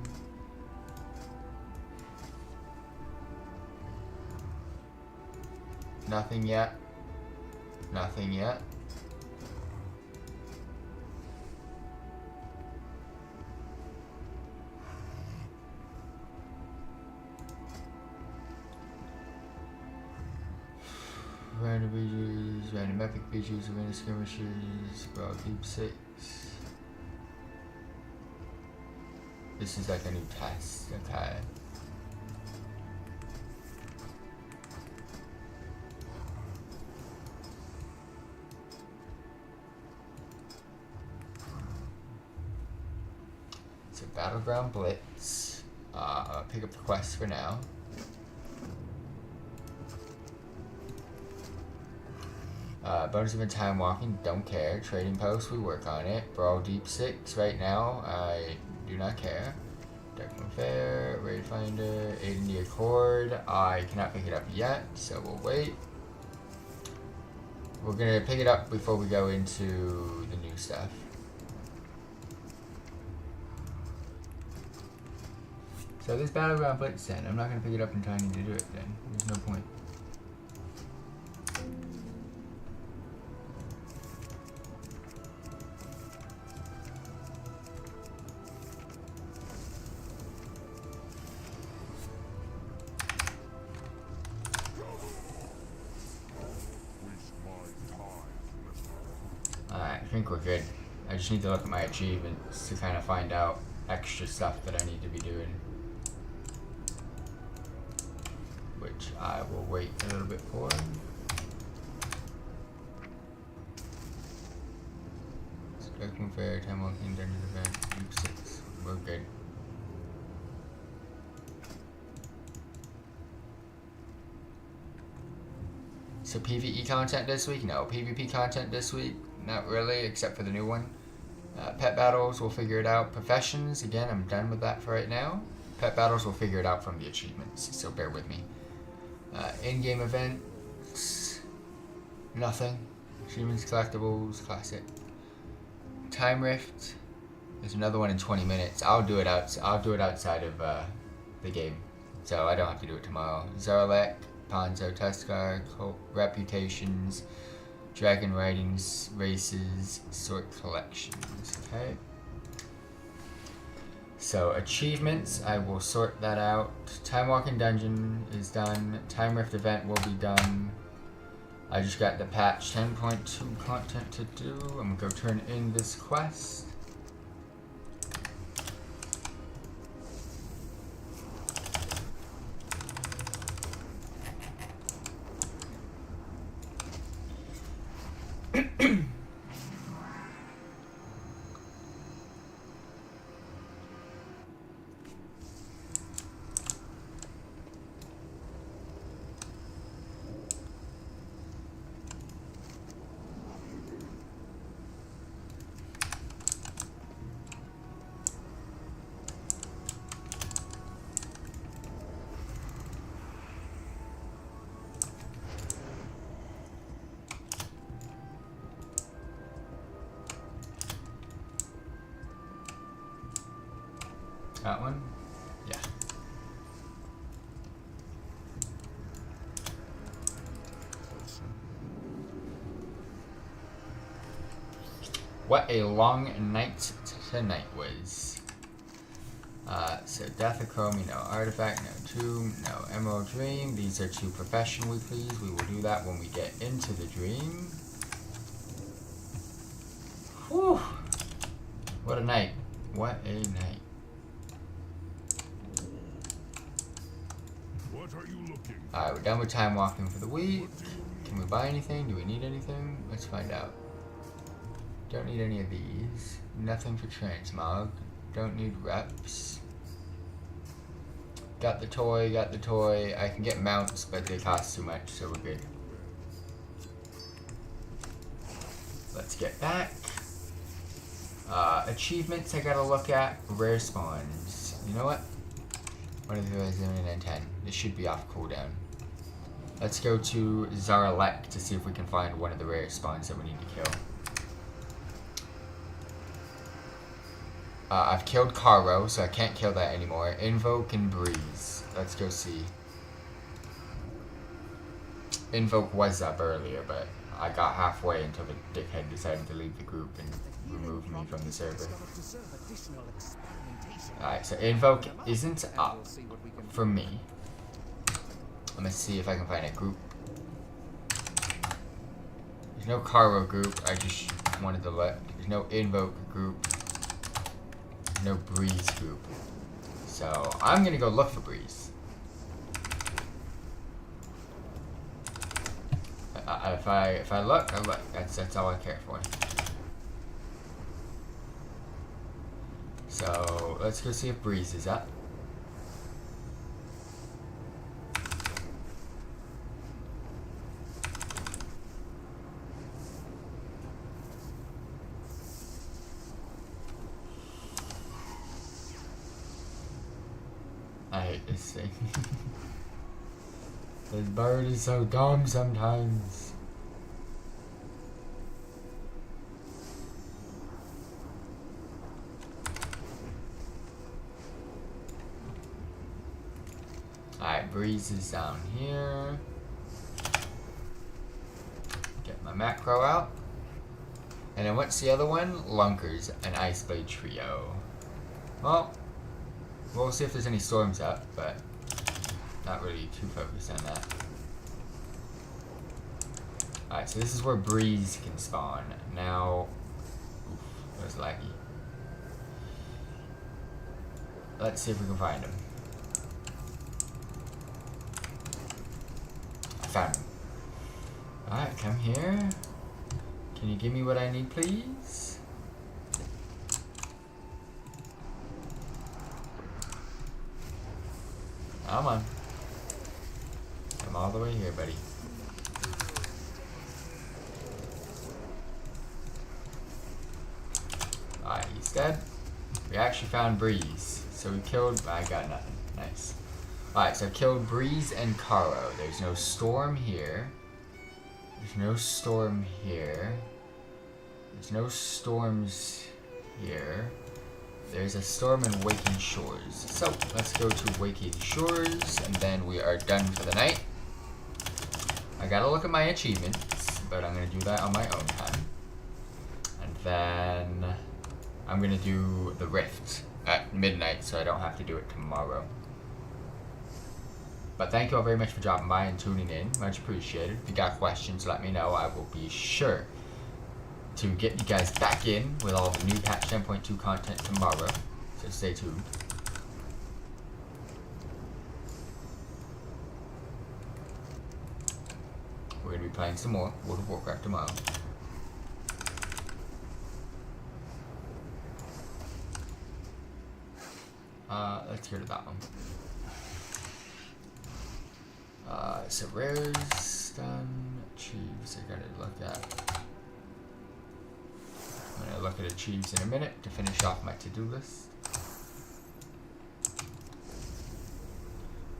Nothing yet. Nothing yet. Random BGs, random epic BGs, arena skirmishes, brawl deep 6. This is like a new test, okay. So Battleground Blitz. I'll pick up the quest for now. Bonus event time walking, don't care. Trading post, we work on it. Brawl deep 6 right now, I do not care. Darkmoon Fair, Raid Finder, Aid in the Accord. I cannot pick it up yet, so we'll wait. We're gonna pick it up before we go into the new stuff. So this Battleground Blitz then, I'm not gonna pick it up in time to do it then. There's no point. Alright, I think we're good. I just need to look at my achievements to kind of find out extra stuff that I need to be doing. Which I will wait a little bit for. Darkmoon Fair, time walking, dungeon event, loop 6. We're good. So PvE content this week? No. PvP content this week? Not really, except for the new one. Pet battles, we'll figure it out. Professions, again, I'm done with that for right now. Pet battles, we'll figure it out from the achievements, so bear with me. In-game events, nothing. Achievements, collectibles, classic. Time Rift, there's another one in 20 minutes. I'll do it outside of the game, so I don't have to do it tomorrow. Zarlek, Ponzo, Tuskar, Reputations, Dragon Ridings, Races, Sort Collections, okay? So, achievements, I will sort that out. Time Walking Dungeon is done. Time Rift event will be done. I just got the patch 10.2 content to do. I'm gonna go turn in this quest. That one? Yeah. What a long night tonight was. So Death of Chromie, no Artifact, no Tomb, no Emerald Dream. These are 2 profession weeklies. We will do that when we get into the dream. Whew. What a night. What a night. Alright, we're done with time walking for the week. Can we buy anything? Do we need anything? Let's find out. Don't need any of these. Nothing for transmog. Don't need reps. Got the toy, got the toy. I can get mounts, but they cost too much, so we're good. let's get back. Achievements I gotta look at. Rare spawns. You know what? One of the others 10. This should be off cooldown. Let's go to Zaralek to see if we can find one of the rare spawns that we need to kill. I've killed Caro, so I can't kill that anymore. Invoke and Breeze. Let's go see. Invoke was up earlier, but I got halfway until the dickhead decided to leave the group and remove me from the server. Alright, so Invoke isn't up for me. Let me see if I can find a group. There's no Caro group, I just wanted to look. There's no Invoke group. No Breeze group. So I'm gonna go look for Breeze. If I look, I look. That's all I care for. So let's go see if Breeze is up. I hate this thing. This bird is so dumb sometimes. Alright, Breeze is down here. Get my macro out. And then what's the other one? Lunkers, an Ice Blade trio. Well, we'll see if there's any storms up, but not really too focused on that. Alright, so this is where Breeze can spawn. Now, oof, that was laggy. Let's see if we can find him. I found him. Alright, come here. Can you give me what I need, please? Come on. Come all the way here, buddy. Alright, he's dead. We actually found Breeze. So we killed... I got nothing. Nice. Alright, so I killed Breeze and Caro. There's no storm here. There's no storm here. There's no storms here. There's a storm in Waking Shores. So, let's go to Waking Shores, and then we are done for the night. I gotta look at my achievements, but I'm gonna do that on my own time. And then I'm gonna do the Rift at midnight, so I don't have to do it tomorrow. But thank you all very much for dropping by and tuning in. Much appreciated. If you got questions, let me know. I will be sure to get you guys back in with all the new patch 10.2 content tomorrow, so stay tuned. We're going to be playing some more World of Warcraft tomorrow. Let's go to that one. So rares done. Achieves I gotta look at. I'm going to look at Achieves in a minute to finish off my to-do list.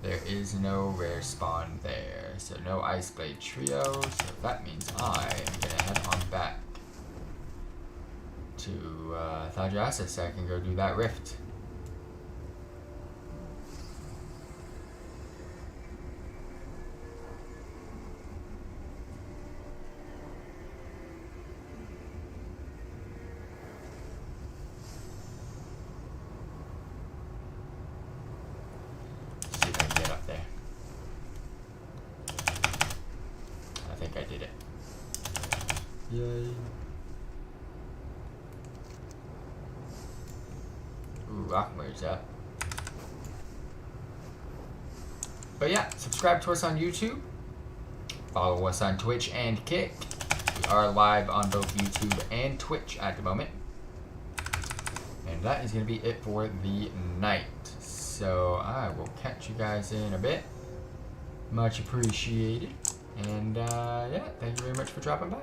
There is no rare spawn there, so no Ice Blade trio, so that means I am going to head on back to Thadrasa so I can go do that Rift. Yay. Ooh, Rockmer's up. But yeah, subscribe to us on YouTube. Follow us on Twitch and Kick. We are live on both YouTube and Twitch at the moment. And that is going to be it for the night. So I will catch you guys in a bit. Much appreciated. And yeah, thank you very much for dropping by.